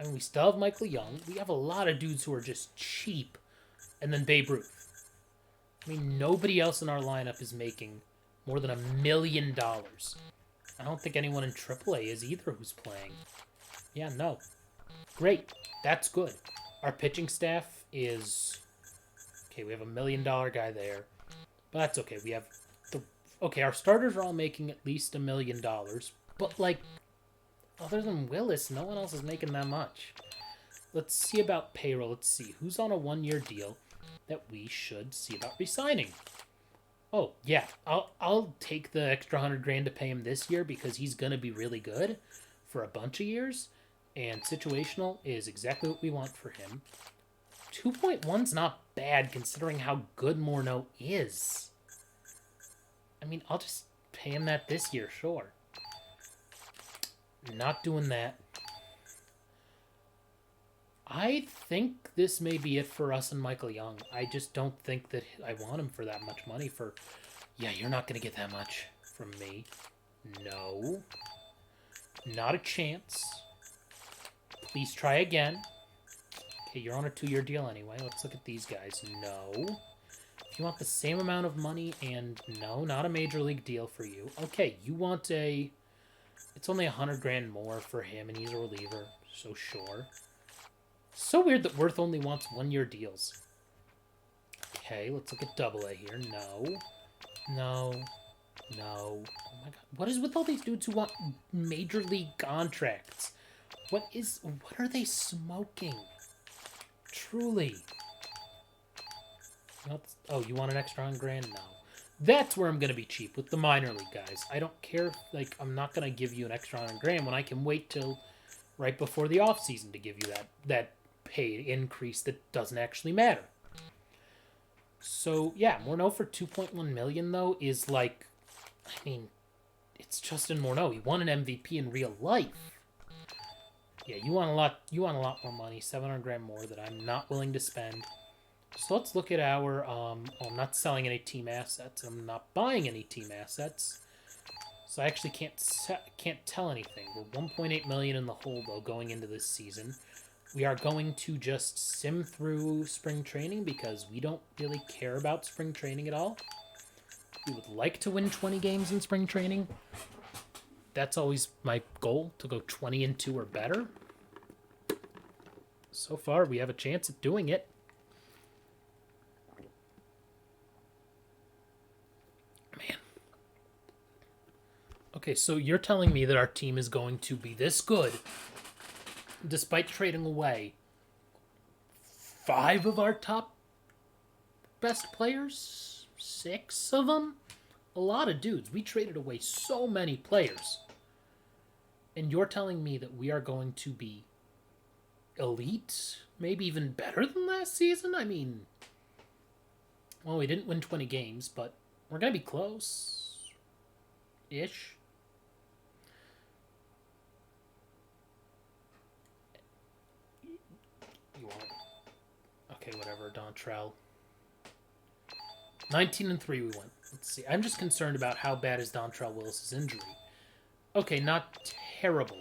I mean, we still have Michael Young. We have a lot of dudes who are just cheap. And then Babe Ruth. I mean, nobody else in our lineup is making more than $1 million. I don't think anyone in AAA is either who's playing. Yeah, no. Great. That's good. Our pitching staff is... Okay, we have $1 million guy there. But that's okay. We have... Okay, our starters are all making at least $1 million. But, like... Other than Willis, no one else is making that much. Let's see about payroll. Let's see. Who's on a 1-year deal that we should see about resigning? Oh, yeah. I'll take the extra $100,000 to pay him this year because he's going to be really good for a bunch of years. And situational is exactly what we want for him. 2.1's not bad considering how good Morneau is. I mean, I'll just pay him that this year, sure. Not doing that. I think this may be it for us and Michael Young. I just don't think that I want him for that much money for... Yeah, you're not going to get that much from me. No. Not a chance. Please try again. Okay, you're on a 2-year deal anyway. Let's look at these guys. No. If you want the same amount of money and... No, not a major league deal for you. Okay, you want a... It's only $100,000 more for him, and he's a reliever, so sure. So weird that Worth only wants 1-year deals. Okay, let's look at AA here. No. No. No. Oh my god. What is with all these dudes who want major league contracts? What are they smoking? Truly. Oh, you want an extra $100,000? No. That's where I'm going to be cheap, with the minor league guys. I don't care, like, I'm not going to give you an extra $100,000 when I can wait till right before the offseason to give you that pay increase that doesn't actually matter. So, yeah, Morneau for $2.1 million, though, is like, I mean, it's Justin Morneau. He won an MVP in real life. Yeah, you want a lot more money, $700,000 more that I'm not willing to spend. So let's look at our, I'm not selling any team assets. I'm not buying any team assets. So I actually can't tell anything. We're 1.8 million in the hole, though, going into this season. We are going to just sim through spring training because we don't really care about spring training at all. We would like to win 20 games in spring training. That's always my goal, to go 20-2 or better. So far, we have a chance at doing it. Man. Okay, so you're telling me that our team is going to be this good, despite trading away 5 of our top best players? 6 of them? A lot of dudes. We traded away so many players. And you're telling me that we are going to be elite? Maybe even better than last season? I mean, well, we didn't win 20 games, but we're going to be close. Ish. You want... Okay, whatever, Dontrell. 19-3 we went. Let's see. I'm just concerned about how bad is Dontrell Willis' injury. Okay, not terrible.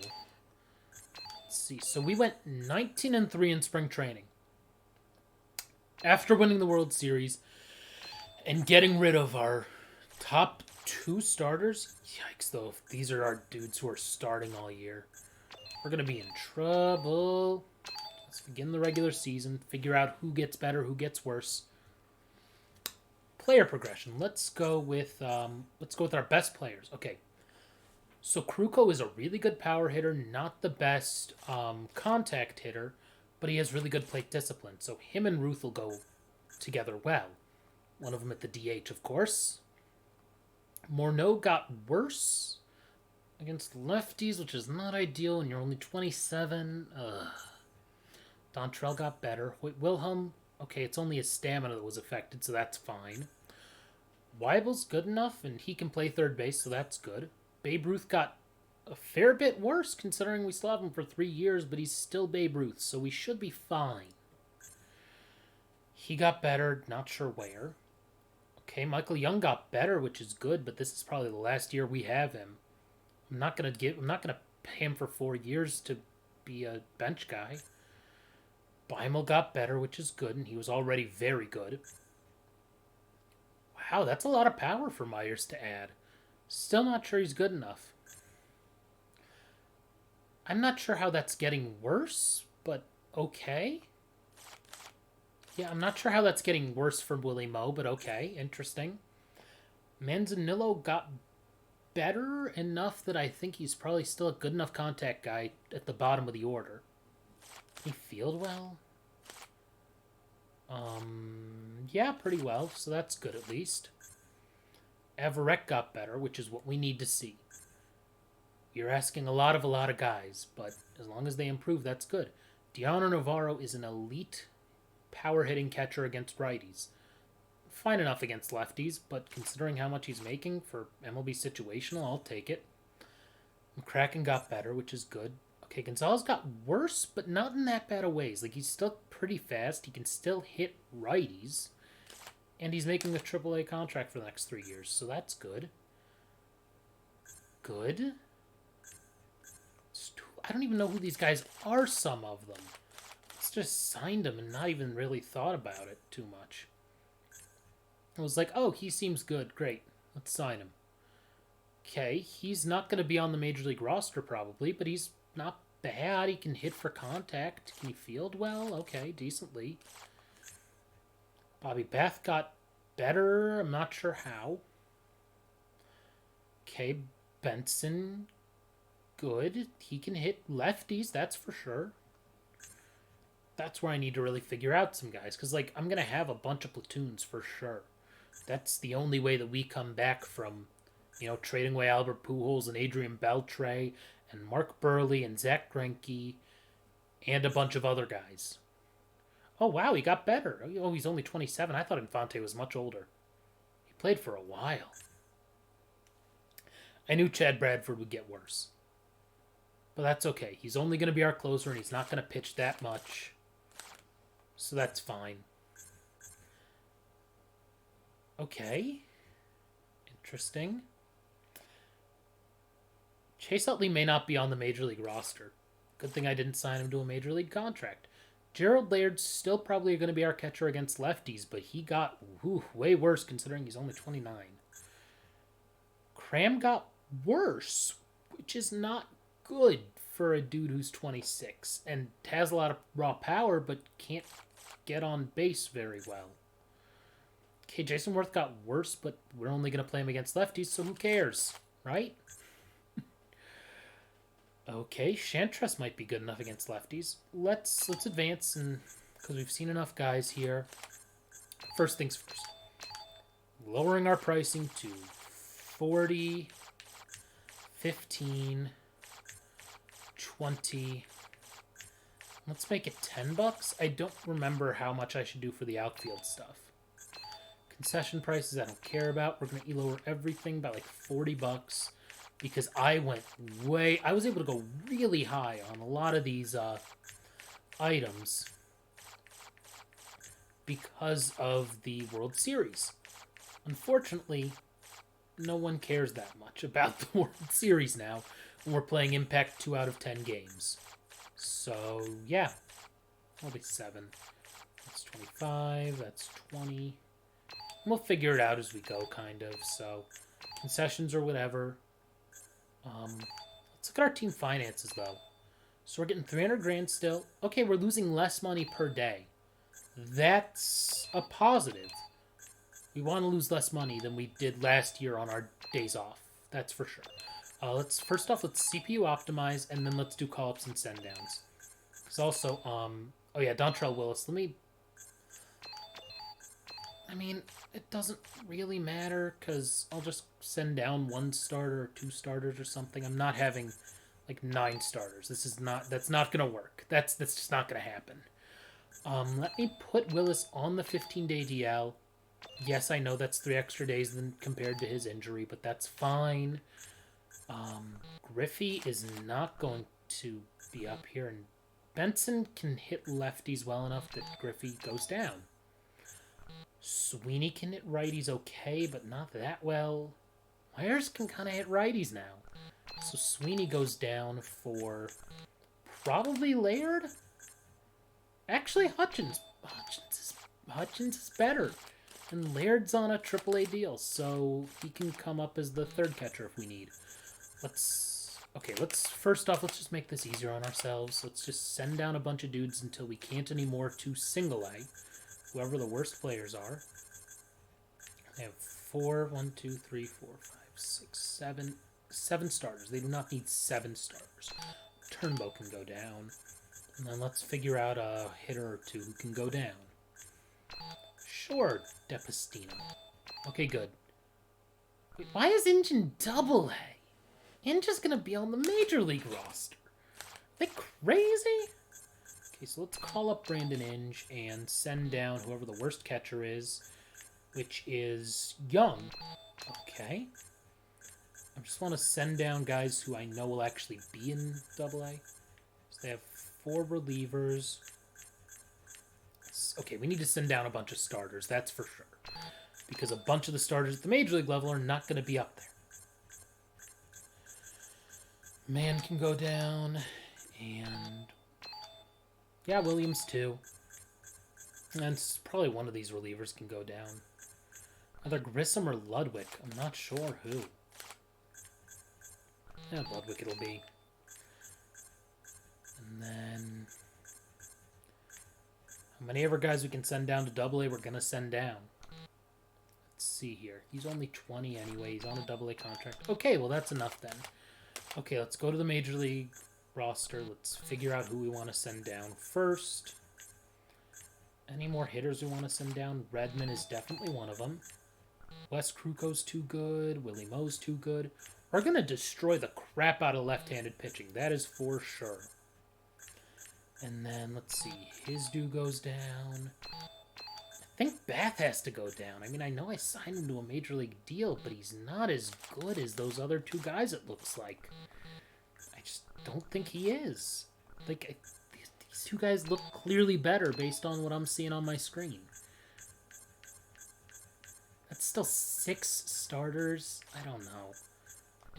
Let's see. So we went 19-3 in spring training. After winning the World Series and getting rid of our top 2 starters. Yikes, though. If these are our dudes who are starting all year, we're going to be in trouble. Let's begin the regular season. Figure out who gets better, who gets worse. Player progression. Let's go with our best players. Okay. So Kruko is a really good power hitter, not the best contact hitter, but he has really good plate discipline. So him and Ruth will go together well. One of them at the DH, of course. Morneau got worse against lefties, which is not ideal, and you're only 27. Dontrell got better. Wilhelm, okay, it's only his stamina that was affected, so that's fine. Weibel's good enough, and he can play third base, so that's good. Babe Ruth got a fair bit worse, considering we still have him for 3 years, but he's still Babe Ruth, so we should be fine. He got better, not sure where. Okay, Michael Young got better, which is good, but this is probably the last year we have him. I'm not gonna pay him for 4 years to be a bench guy. Beimel got better, which is good, and he was already very good. Wow, that's a lot of power for Myers to add. Still not sure he's good enough. I'm not sure how that's getting worse, but okay. Yeah, I'm not sure how that's getting worse for Willie Moe, but okay, interesting. Manzanillo got better enough that I think he's probably still a good enough contact guy at the bottom of the order. He field well? Yeah, pretty well, so that's good at least. Everett got better, which is what we need to see. You're asking a lot of guys, but as long as they improve, that's good. Diana Navarro is an elite power-hitting catcher against righties. Fine enough against lefties, but considering how much he's making for MLB situational, I'll take it. McCracken got better, which is good. Okay, Gonzalez got worse, but not in that bad of ways. Like, he's still pretty fast. He can still hit righties. And he's making a AAA contract for the next 3 years, so that's good. Good. I don't even know who these guys are, some of them. Let's just signed them and not even really thought about it too much. I was like, oh, he seems good. Great. Let's sign him. Okay, he's not going to be on the Major League roster probably, but he's not bad. He can hit for contact. Can he field well? Okay, decently. Bobby Beth got better. I'm not sure how. Okay, Benson, good. He can hit lefties, that's for sure. That's where I need to really figure out some guys, because, like, I'm going to have a bunch of platoons for sure. That's the only way that we come back from, you know, trading away Albert Pujols and Adrian Beltre and Mark Burley and Zach Greinke and a bunch of other guys. Oh, wow, he got better. Oh, he's only 27. I thought Infante was much older. He played for a while. I knew Chad Bradford would get worse. But that's okay. He's only going to be our closer, and he's not going to pitch that much. So that's fine. Okay. Interesting. Chase Utley may not be on the Major League roster. Good thing I didn't sign him to a Major League contract. Gerald Laird's still probably going to be our catcher against lefties, but he got way worse considering he's only 29. Cram got worse, which is not good for a dude who's 26 and has a lot of raw power, but can't get on base very well. Okay, Jason Worth got worse, but we're only going to play him against lefties, so who cares, right? Okay, Shantress might be good enough against lefties. Let's advance, and because we've seen enough guys here. First things first. Lowering our pricing to 40, 15, 20. Let's make it $10. I don't remember how much I should do for the outfield stuff. Concession prices I don't care about. We're going to lower everything by like $40 because I was able to go really high on a lot of these items because of the World Series. Unfortunately, no one cares that much about the World Series now when we're playing Impact 2 out of 10 games. So, yeah. That'll be 7. That's 25. That's 20. We'll figure it out as we go, kind of. So, concessions or whatever. Let's look at our team finances, though. So we're getting 300 grand still. Okay, we're losing less money per day. That's a positive. We want to lose less money than we did last year on our days off. That's for sure. Let's CPU optimize, and then let's do call-ups and send-downs. Because also, oh yeah, Dontrelle Willis. I mean, it doesn't really matter, because I'll just send down 1 starter or 2 starters or something. I'm not having, like, 9 starters. That's not going to work. That's just not going to happen. Let me put Willis on the 15-day DL. Yes, I know that's 3 extra days than compared to his injury, but that's fine. Griffey is not going to be up here, and Benson can hit lefties well enough that Griffey goes down. Sweeney can hit righties okay, but not that well. Myers can kind of hit righties now. So Sweeney goes down for probably Laird? Actually, Hutchins is better. And Laird's on a AAA deal, so he can come up as the 3rd catcher if we need. First off, let's just make this easier on ourselves. Let's just send down a bunch of dudes until we can't anymore to single A, whoever the worst players are. They have 1, 2, 3, 4, 5, 6, 7 starters. They do not need 7 starters. Turnbow can go down. And then let's figure out a hitter or 2 who can go down. Sure, DePastino. Okay, good. Wait, why is Injun double A? Injun's gonna be on the Major League roster. Are they crazy? Okay, so let's call up Brandon Inge and send down whoever the worst catcher is, which is Young. Okay. I just want to send down guys who I know will actually be in Double A. So they have 4 relievers. Okay, we need to send down a bunch of starters, that's for sure. Because a bunch of the starters at the Major League level are not going to be up there. Man can go down, and yeah, Williams too. And probably one of these relievers can go down. Either Grissom or Ludwig, I'm not sure who. Yeah, Ludwig it'll be. And then how many ever guys we can send down to Double A we're going to send down. Let's see here. He's only 20 anyway. He's on a Double A contract. Okay, well that's enough then. Okay, let's go to the Major League roster. Let's figure out who we want to send down first. Any more hitters we want to send down? Redman is definitely one of them. Wes Kruko's too good. Willie Moe's too good. We're going to destroy the crap out of left-handed pitching. That is for sure. And then, let's see. His due goes down. I think Bath has to go down. I mean, I know I signed him to a Major League deal, but he's not as good as those other 2 guys, it looks like. I just don't think he is. Like, these 2 guys look clearly better based on what I'm seeing on my screen. That's still 6 starters? I don't know.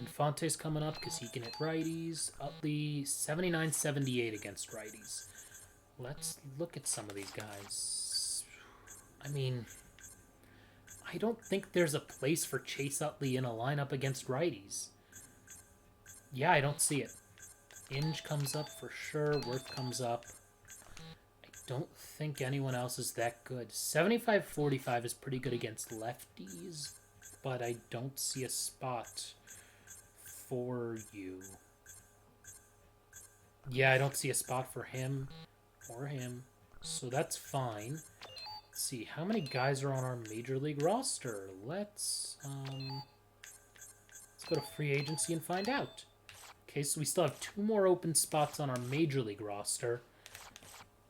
Infante's coming up because he can hit righties. Utley, 79-78 against righties. Let's look at some of these guys. I mean, I don't think there's a place for Chase Utley in a lineup against righties. Yeah, I don't see it. Inge comes up for sure. Worth comes up. I don't think anyone else is that good. 75-45 is pretty good against lefties, but I don't see a spot for you. Yeah, I don't see a spot for him or him, so that's fine. Let's see, how many guys are on our Major League roster? Let's go to free agency and find out. Okay, so we still have 2 more open spots on our Major League roster.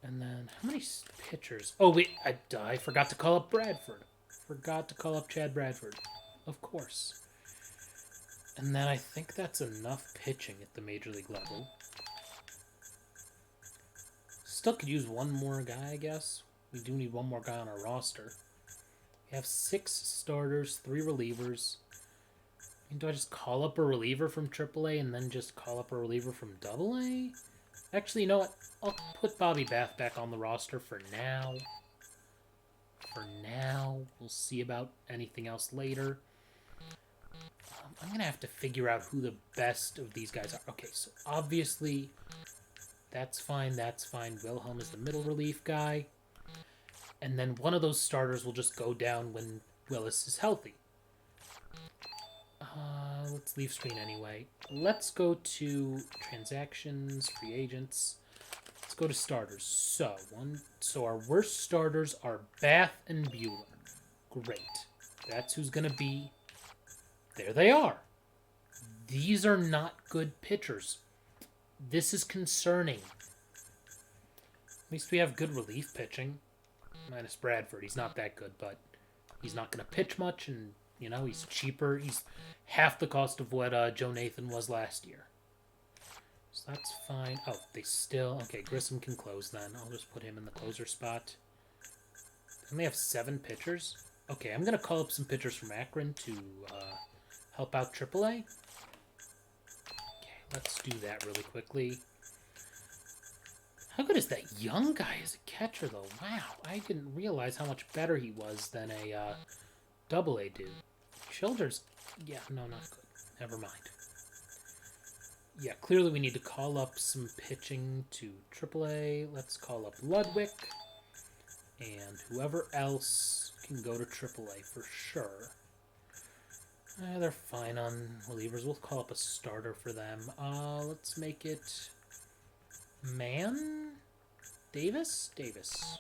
And then, how many pitchers? Oh, wait, I forgot to call up Bradford. Forgot to call up Chad Bradford. Of course. And then I think that's enough pitching at the Major League level. Still could use one more guy, I guess. We do need one more guy on our roster. We have 6 starters, 3 relievers. I mean, do I just call up a reliever from AAA and then just call up a reliever from AA? Actually, you know what? I'll put Bobby Bath back on the roster for now. For now. We'll see about anything else later. I'm going to have to figure out who the best of these guys are. Okay, so obviously, that's fine, that's fine. Wilhelm is the middle relief guy. And then one of those starters will just go down when Willis is healthy. Let's leave screen anyway. Let's go to transactions, free agents. Let's go to starters. So our worst starters are Bath and Bueller. Great. That's who's going to be. There they are. These are not good pitchers. This is concerning. At least we have good relief pitching. Minus Bradford. He's not that good, but he's not going to pitch much, and, you know, he's cheaper. He's half the cost of what Joe Nathan was last year. So that's fine. Oh, they still... Okay, Grissom can close then. I'll just put him in the closer spot. They only have 7 pitchers. Okay, I'm going to call up some pitchers from Akron to help out AAA. Okay, let's do that really quickly. How good is that young guy as a catcher, though? Wow, I didn't realize how much better he was than a AA dude. Childers... Yeah, no, not good. Never mind. Yeah, clearly we need to call up some pitching to AAA. Let's call up Ludwig. And whoever else can go to AAA for sure. They're fine on relievers. We'll call up a starter for them. Let's make it... Davis? Davis.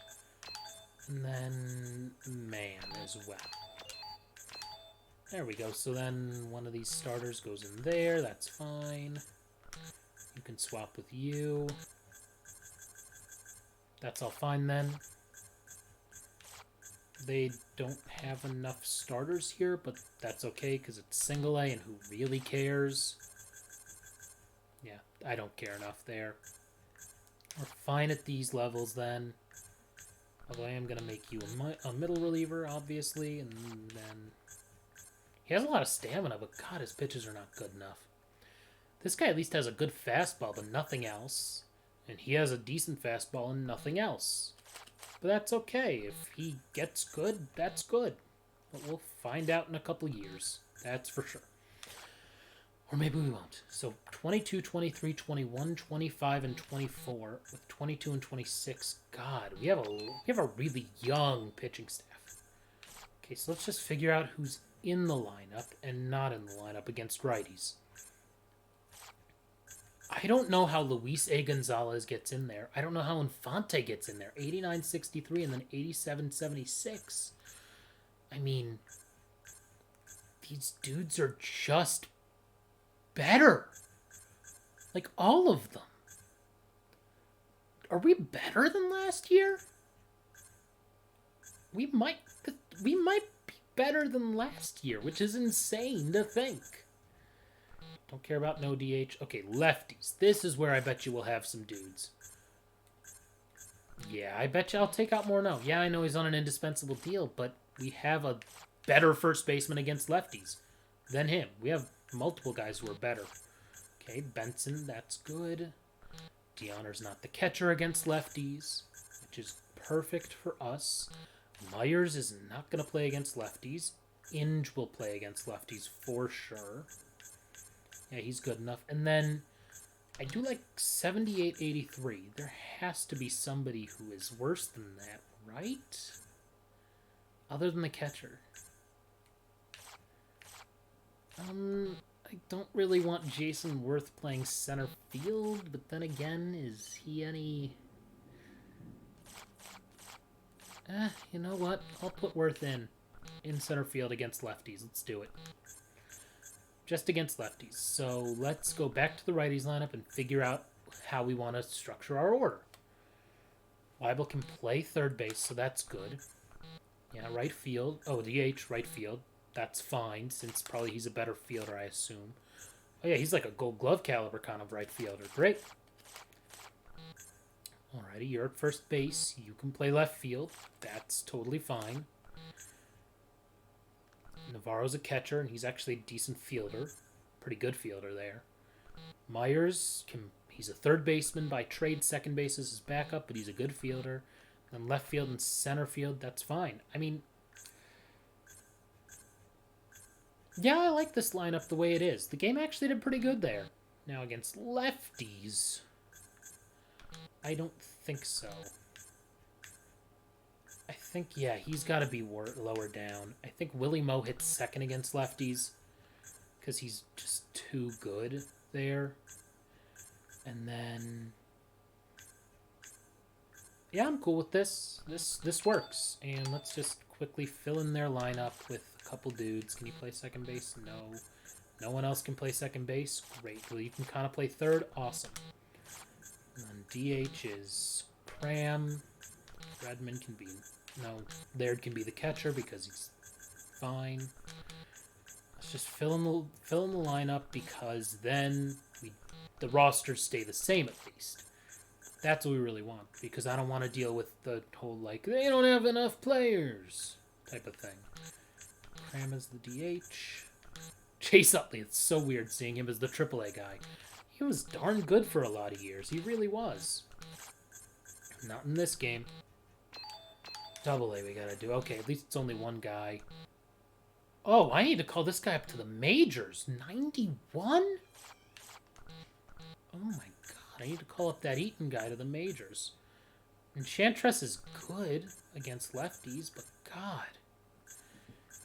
And then Man as well. There we go. So then one of these starters goes in there. That's fine. You can swap with you. That's all fine then. They don't have enough starters here, but that's okay because it's single A and who really cares? Yeah, I don't care enough there. We're fine at these levels then. Although I am going to make you a middle reliever, obviously, and then... He has a lot of stamina, but God, his pitches are not good enough. This guy at least has a good fastball, but nothing else. And he has a decent fastball and nothing else. But that's okay. If he gets good, that's good. But we'll find out in a couple years. That's for sure. Or maybe we won't. So 22, 23, 21, 25, and 24 with 22 and 26. God, we have a really young pitching staff. Okay, so let's just figure out who's in the lineup and not in the lineup against righties. I don't know how Luis A. Gonzalez gets in there. I don't know how Infante gets in there. 89-63 and then 87-76. I mean, these dudes are just better. Like, all of them. Are we better than last year? We might be better than last year, which is insane to think. Don't care about no DH. Okay, lefties. This is where I bet you we'll have some dudes. Yeah, I bet you I'll take out Morneau. Yeah, I know he's on an indispensable deal, but we have a better first baseman against lefties than him. We have multiple guys who are better. Okay, Benson, that's good. Deoner's not the catcher against lefties, which is perfect for us. Myers is not going to play against lefties. Inge will play against lefties for sure. Yeah, he's good enough. And then I do like 78-83. There has to be somebody who is worse than that, right? Other than the catcher. I don't really want Jason Worth playing center field, but then again, is he any... you know what? I'll put Worth in center field against lefties. Let's do it. Just against lefties. So let's go back to the righties lineup and figure out how we want to structure our order. Weibel can play third base, so that's good. Yeah, right field. Oh, DH, right field. That's fine, since probably he's a better fielder, I assume. Oh yeah, he's like a Gold Glove caliber kind of right fielder. Great. Alrighty, you're at first base. You can play left field. That's totally fine. Navarro's a catcher, and he's actually a decent fielder. Pretty good fielder there. Myers, he's a third baseman by trade. Second base is his backup, but he's a good fielder. Then left field and center field, that's fine. I mean, yeah, I like this lineup the way it is. The game actually did pretty good there. Now against lefties, I don't think so. I think, yeah, he's got to be lower down. I think Willie Moe hits second against lefties because he's just too good there. And then, yeah, I'm cool with this. This works. And let's just quickly fill in their lineup with a couple dudes. Can you play second base? No. No one else can play second base? Great. Well, you can kind of play third? Awesome. And then DH is Cram. Redmond can be... No, Laird can be the catcher because he's fine. Let's just fill in the lineup because then the rosters stay the same at least. That's what we really want, because I don't want to deal with the whole, like, they don't have enough players type of thing. Cram is the DH. Chase Utley, it's so weird seeing him as the AAA guy. He was darn good for a lot of years. He really was. Not in this game. Double A we gotta do. Okay, at least it's only one guy. Oh, I need to call this guy up to the majors. 91? Oh my god, I need to call up that Eaton guy to the majors. And Chantress is good against lefties, but god.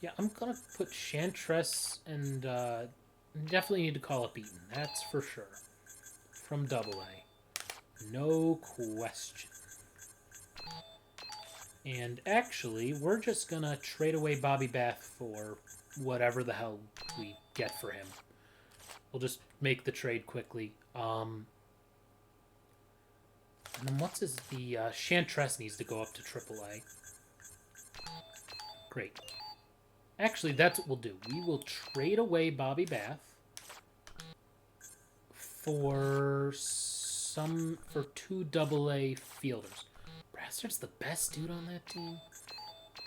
Yeah, I'm gonna put Chantress and definitely need to call up Eaton. That's for sure. From Double A. No question. And actually, we're just gonna trade away Bobby Bath for whatever the hell we get for him. We'll just make the trade quickly. And then what's the Chantress needs to go up to AAA. Great. Actually, that's what we'll do. We will trade away Bobby Bath for two Double-A fielders. Brassard's the best dude on that team?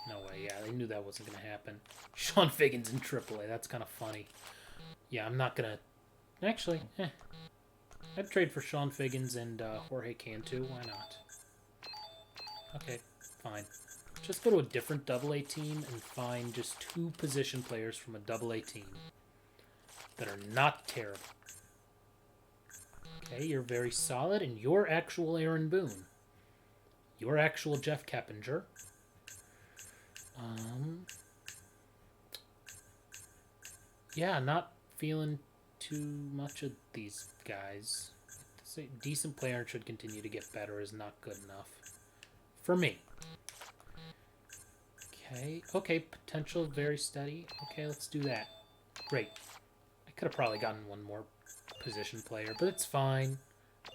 No way, yeah, they knew that wasn't going to happen. Sean Figgins in AAA, that's kind of funny. Yeah, I'm not going to... Actually, I'd trade for Sean Figgins and Jorge Cantu, why not? Okay, fine. Just go to a different Double-A team and find just two position players from a Double-A team that are not terrible. Okay, you're very solid, and you're actual Aaron Boone. You're actual Jeff Keppinger. Yeah, not feeling too much of these guys. A decent player should continue to get better is not good enough. For me. Okay, potential very steady. Okay, let's do that. Great. I could have probably gotten one more position player, but it's fine.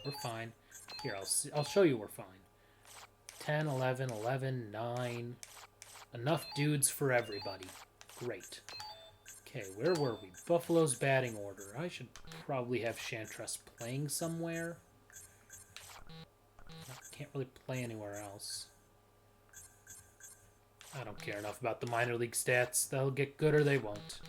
We're fine. Here, I'll show you we're fine. 10, 11, 11, 9. Enough dudes for everybody. Great. Okay, where were we? Buffalo's batting order. I should probably have Chantress playing somewhere. I can't really play anywhere else. I don't care enough about the minor league stats. They'll get good or they won't.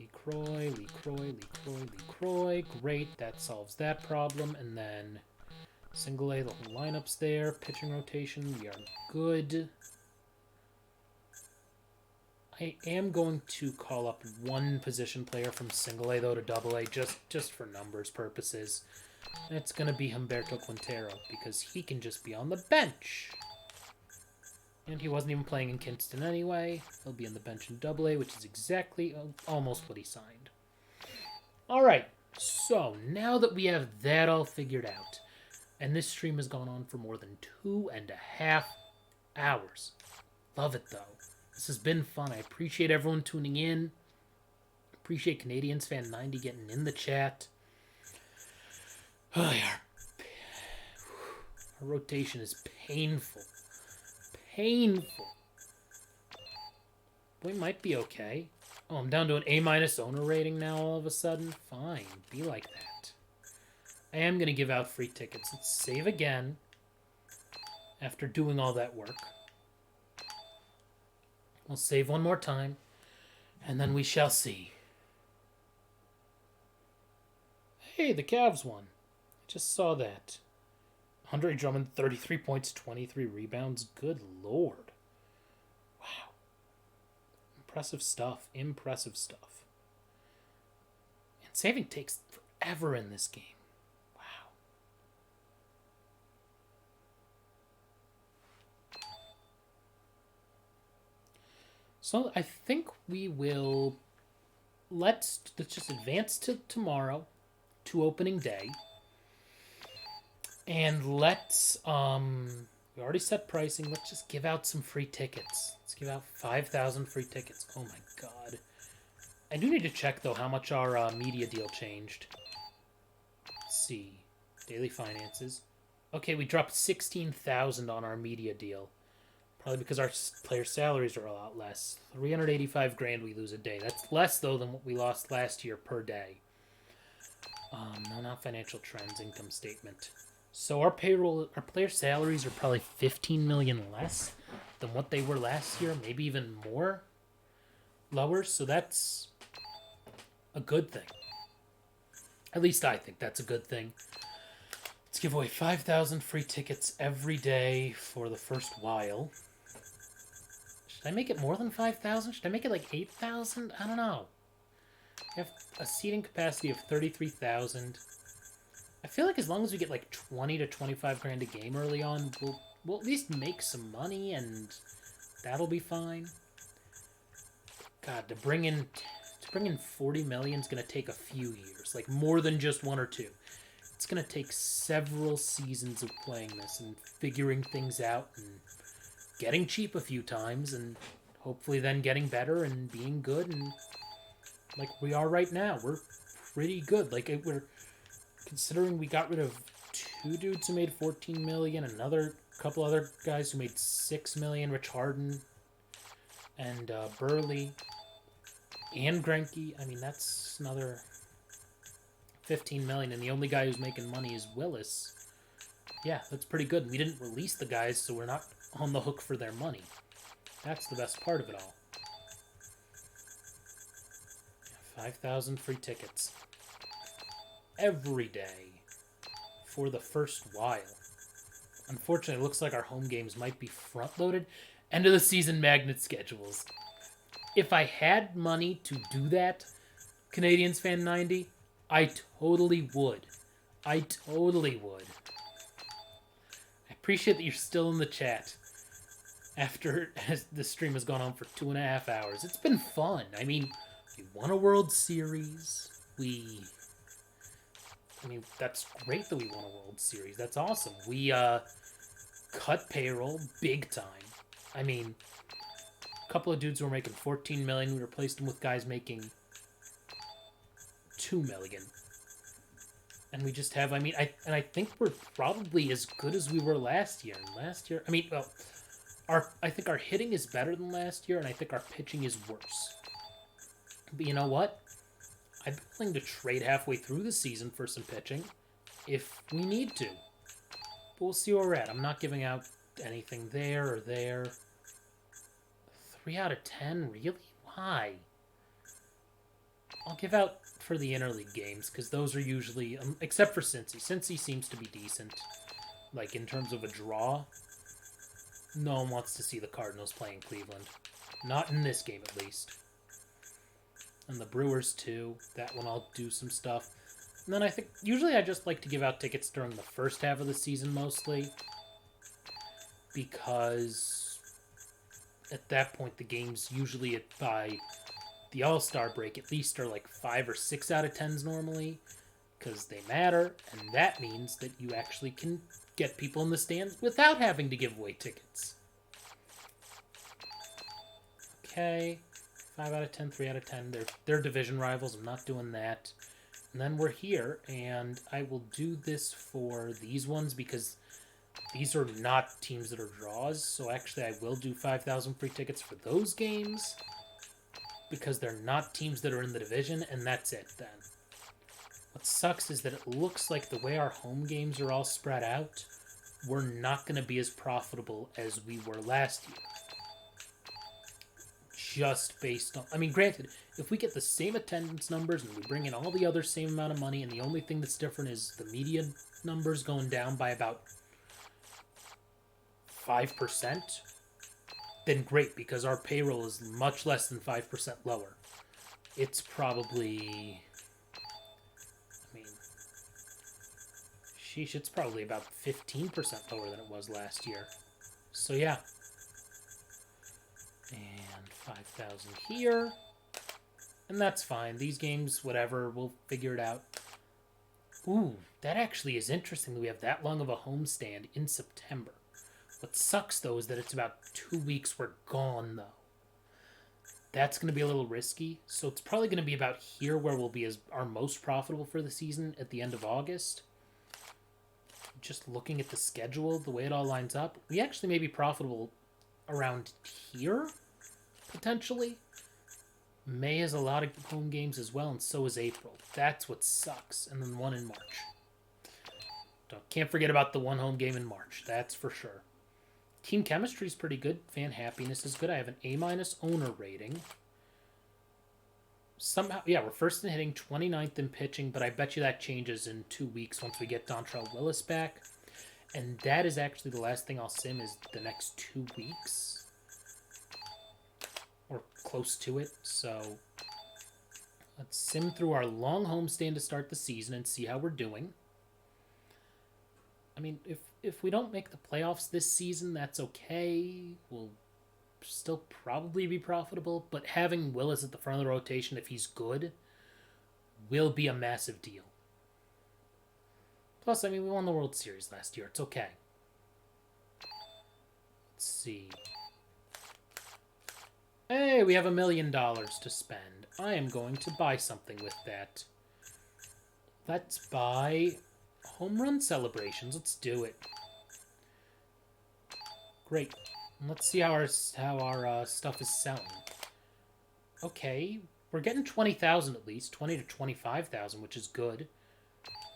LeCroy, LeCroy, LeCroy, LeCroy. Great, that solves that problem. And then single A, the whole lineup's there. Pitching rotation, we are good. I am going to call up one position player from single A, though, to double A, just for numbers purposes. And it's going to be Humberto Quintero, because he can just be on the bench. And he wasn't even playing in Kinston anyway. He'll be on the bench in double A, which is exactly almost what he signed. Alright, so now that we have that all figured out, and this stream has gone on for more than 2.5 hours. Love it, though. This has been fun. I appreciate everyone tuning in. Appreciate Canadians Fan 90 getting in the chat. Oh, yeah. Our rotation is painful. Painful. We might be okay. Oh, I'm down to an A- owner rating now all of a sudden? Fine. Be like that. I am going to give out free tickets. Let's save again. After doing all that work. We'll save one more time. And then we shall see. Hey, the Cavs won. I just saw that. Andre Drummond, 33 points, 23 rebounds. Good lord. Wow. Impressive stuff. Impressive stuff. And saving takes forever in this game. Wow. So I think we will... Let's just advance to tomorrow, to opening day. And let's, we already set pricing. Let's just give out some free tickets. Let's give out 5,000 free tickets. Oh my god. I do need to check, though, how much our media deal changed. Let's see. Daily finances. Okay, we dropped 16,000 on our media deal. Probably because our player salaries are a lot less. 385 grand we lose a day. That's less, though, than what we lost last year per day. No, not financial trends, income statement. So our player salaries are probably 15 million less than what they were last year, maybe even more lower. So that's a good thing. At least I think that's a good thing. Let's give away 5,000 free tickets every day for the first while. Should I make it more than 5,000? Should I make it like 8,000? I don't know. We have a seating capacity of 33,000. I feel like as long as we get like 20 to 25 grand a game early on, we'll at least make some money, and that'll be fine. God, to bring in 40 million is gonna take a few years, like more than just one or two. It's gonna take several seasons of playing this and figuring things out and getting cheap a few times, and hopefully then getting better and being good, and like we are right now, we're pretty good. Like we're. Considering we got rid of 2 dudes who made 14 million, another couple other guys who made 6 million, Rich Harden and Burley and Greinke. I mean, that's another 15 million, and the only guy who's making money is Willis. Yeah, that's pretty good. We didn't release the guys, so we're not on the hook for their money. That's the best part of it all. 5,000 free tickets. Every day for the first while. Unfortunately, it looks like our home games might be front-loaded. End of the season magnet schedules. If I had money to do that, Canadians Fan 90, I totally would. I totally would. I appreciate that you're still in the chat after the stream has gone on for 2.5 hours. It's been fun. I mean, we won a World Series. I mean, that's great that we won a World Series. That's awesome. We cut payroll big time. I mean, a couple of dudes were making 14 million. We replaced them with guys making 2 million. And we just have, I mean, I think we're probably as good as we were last year. And last year, I mean, well, I think our hitting is better than last year, and I think our pitching is worse. But you know what? I'm willing to trade halfway through the season for some pitching, if we need to. But we'll see where we're at. I'm not giving out anything there or there. 3 out of 10? Really? Why? I'll give out for the interleague games, because those are usually, except for Cincy. Cincy seems to be decent. Like, in terms of a draw, no one wants to see the Cardinals playing Cleveland. Not in this game, at least. And the Brewers, too. That one I'll do some stuff. And then I think... Usually I just like to give out tickets during the first half of the season, mostly. Because... at that point, the games usually by the All-Star break at least are like 5 or 6 out of 10s normally. Because they matter. And that means that you actually can get people in the stands without having to give away tickets. Okay, 5 out of 10, 3 out of 10. They're division rivals. I'm not doing that. And then we're here, and I will do this for these ones because these are not teams that are draws. So actually, I will do 5,000 free tickets for those games because they're not teams that are in the division, and that's it then. What sucks is that it looks like the way our home games are all spread out, we're not going to be as profitable as we were last year. Just based on... I mean, granted, if we get the same attendance numbers and we bring in all the other same amount of money and the only thing that's different is the media numbers going down by about 5%, then great, because our payroll is much less than 5% lower. It's probably... I mean... Sheesh, it's probably about 15% lower than it was last year. So yeah. And 5,000 here. And that's fine. These games, whatever, we'll figure it out. Ooh, that actually is interesting that we have that long of a homestand in September. What sucks, though, is that it's about 2 weeks we're gone, though. That's going to be a little risky. So it's probably going to be about here where we'll be as our most profitable for the season at the end of August. Just looking at the schedule, the way it all lines up, we actually may be profitable around here, potentially. May has a lot of home games as well, and so is April. That's what sucks. And then one in March. Can't forget about the one home game in March. That's for sure. Team chemistry is pretty good. Fan happiness is good. I have an A- owner rating. Somehow, yeah, we're first in hitting, 29th in pitching, but I bet you that changes in 2 weeks once we get Dontrelle Willis back. And that is actually the last thing I'll sim is the next 2 weeks. Or close to it. So let's sim through our long homestand to start the season and see how we're doing. I mean, if we don't make the playoffs this season, that's okay. We'll still probably be profitable, but having Willis at the front of the rotation, if he's good, will be a massive deal. Plus, I mean, we won the World Series last year. It's okay. Let's see. Hey, we have $1 million to spend. I am going to buy something with that. Let's buy home run celebrations. Let's do it. Great. Let's see how our stuff is selling. Okay, we're getting 20,000 at least, 20 to 25,000, which is good.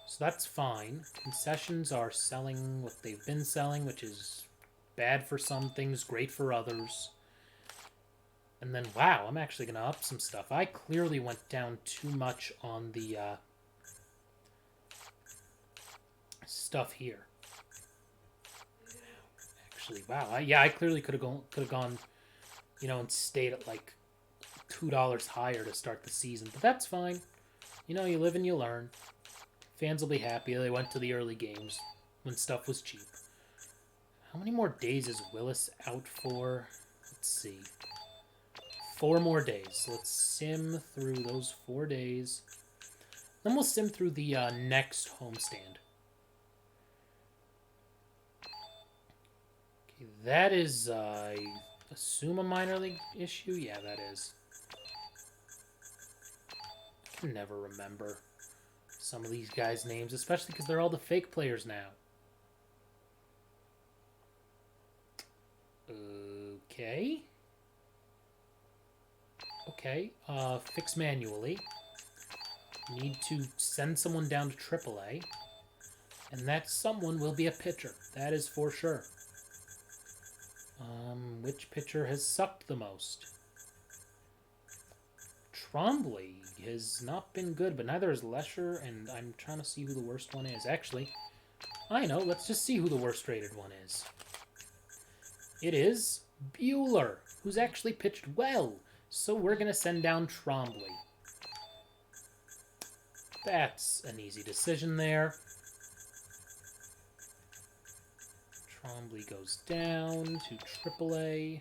So that's fine. Concessions are selling what they've been selling, which is bad for some things, great for others. And then, wow, I'm actually going to up some stuff. I clearly went down too much on the stuff here. Actually, wow, I clearly could have gone, you know, and stayed at like $2 higher to start the season. But that's fine. You know, you live and you learn. Fans will be happy. They went to the early games when stuff was cheap. How many more days is Willis out for? Let's see. 4 more days. Let's sim through those 4 days. Then we'll sim through the next homestand. Okay, that is, I assume, a minor league issue? Yeah, that is. I can never remember some of these guys' names, especially because they're all the fake players now. Okay. Okay, fix manually. Need to send someone down to AAA. And that someone will be a pitcher. That is for sure. Which pitcher has sucked the most? Trombley has not been good, but neither is Lesher, and I'm trying to see who the worst one is. Actually, I know. Let's just see who the worst rated one is. It is Bueller. who's actually pitched well. So we're going to send down Trombley. That's an easy decision there. Trombley goes down to AAA,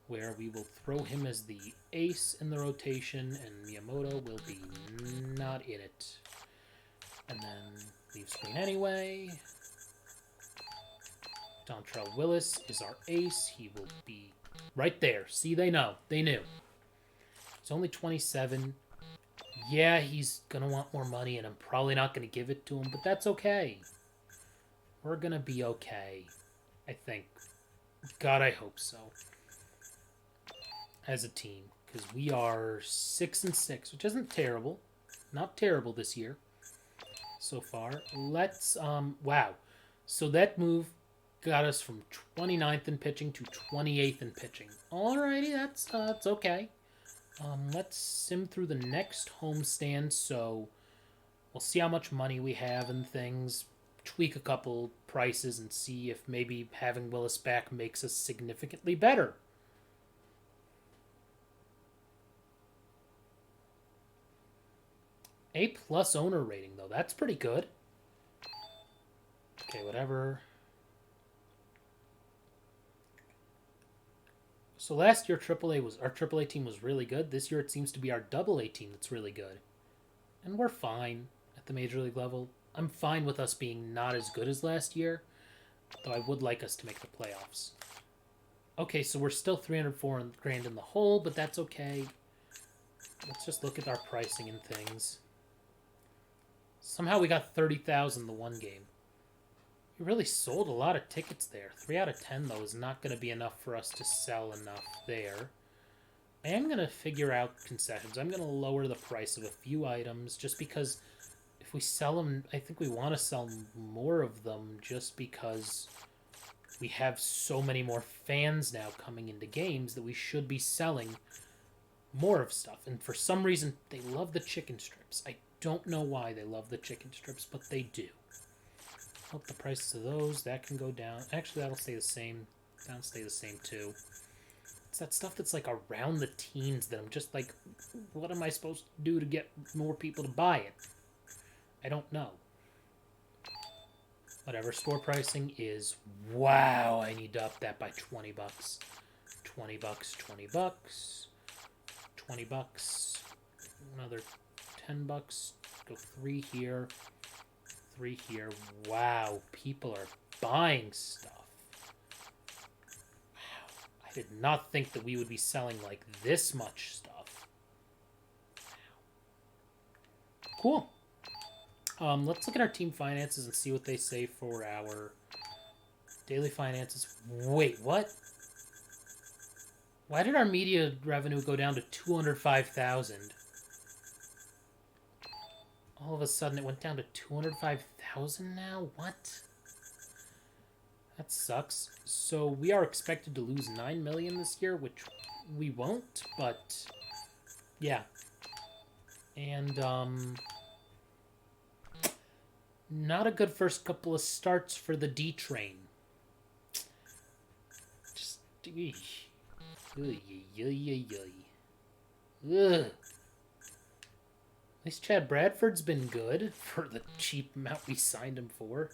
where we will throw him as the ace in the rotation, and Miyamoto will be not in it. And then leave screen anyway. Dontrelle Willis is our ace. He will be right there. See, they know. They knew. It's only 27. Yeah, he's going to want more money, and I'm probably not going to give it to him, but that's okay. We're going to be okay, I think. God, I hope so. As a team, because we are 6-6, which isn't terrible. Not terrible this year so far. Let's, wow. So that move got us from 29th in pitching to 28th in pitching. Alrighty, that's okay. Let's sim through the next homestand, so we'll see how much money we have and things, tweak a couple prices, and see if maybe having Willis back makes us significantly better. A+ owner rating, though. That's pretty good. Okay, whatever. So last year, our AAA team was really good. This year, it seems to be our AA team that's really good. And we're fine at the Major League level. I'm fine with us being not as good as last year, though I would like us to make the playoffs. Okay, so we're still $304 grand in the hole, but that's okay. Let's just look at our pricing and things. Somehow we got 30,000 the one game. We really sold a lot of tickets there. 3 out of 10, though, is not going to be enough for us to sell enough there. I am going to figure out concessions. I'm going to lower the price of a few items just because if we sell them, I think we want to sell more of them just because we have so many more fans now coming into games that we should be selling more of stuff. And for some reason, they love the chicken strips. I don't know why they love the chicken strips, but they do. Up the prices of those. That can go down. Actually, that'll stay the same. That'll stay the same, too. It's that stuff that's, like, around the teens that I'm just like, what am I supposed to do to get more people to buy it? I don't know. Whatever store pricing is. Wow, I need to up that by 20 bucks. 20 bucks, 20 bucks. 20 bucks. Another 10 bucks. Go 3 here. 3 here. Wow, people are buying stuff. Wow, I did not think that we would be selling like this much stuff. Wow. Cool. Let's look at our team finances and see what they say for our daily finances. Wait, what? Why did our media revenue go down to 205,000? All of a sudden, it went down to 205,000 now? What? That sucks. So we are expected to lose 9 million this year, which we won't, but yeah. And, not a good first couple of starts for the D train. Just, ugh. At least Chad Bradford's been good for the cheap amount we signed him for.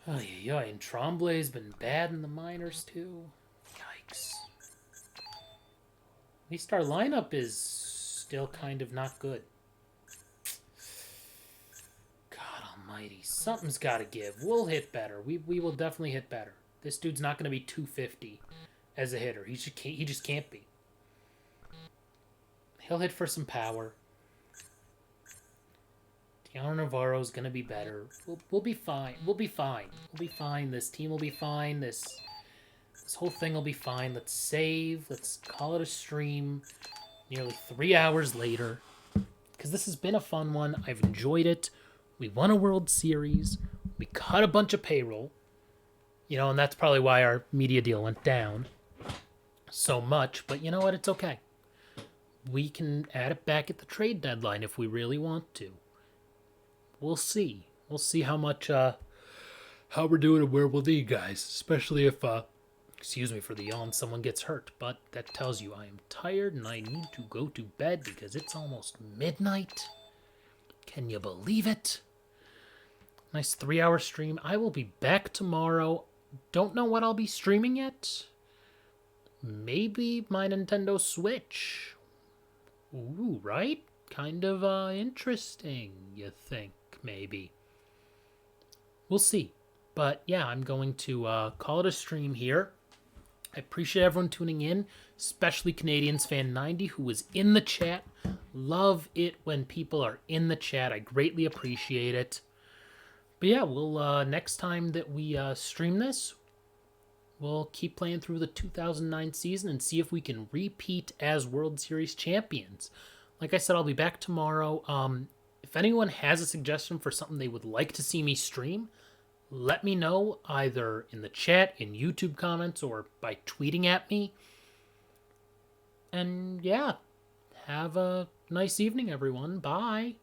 Oh, yeah, and Trombley's been bad in the minors, too. Yikes. At least our lineup is still kind of not good. God almighty. Something's got to give. We'll hit better. We will definitely hit better. This dude's not going to be 250 as a hitter. He just can't be. He'll hit for some power. Tiana Navarro's gonna be better. We'll be fine. We'll be fine. We'll be fine. This team will be fine. This whole thing will be fine. Let's save. Let's call it a stream. Nearly 3 hours later, because this has been a fun one. I've enjoyed it. We won a World Series. We cut a bunch of payroll. You know, and that's probably why our media deal went down so much. But you know what? It's okay. We can add it back at the trade deadline if we really want to. We'll see. We'll see how much, how we're doing and where we'll need, guys. Especially if Excuse me for the yawn, someone gets hurt, but that tells you I am tired and I need to go to bed because it's almost midnight. Can you believe it? Nice 3-hour stream. I will be back tomorrow. Don't know what I'll be streaming yet. Maybe my Nintendo Switch. Ooh, right? Kind of interesting, you think, maybe. We'll see. But yeah, I'm going to call it a stream here. I appreciate everyone tuning in, especially Canadians Fan 90 who was in the chat. Love it when people are in the chat. I greatly appreciate it. But yeah, we'll next time that we stream this, we'll keep playing through the 2009 season and see if we can repeat as World Series champions. Like I said, I'll be back tomorrow. If anyone has a suggestion for something they would like to see me stream, let me know either in the chat, in YouTube comments, or by tweeting at me. And yeah, have a nice evening, everyone. Bye.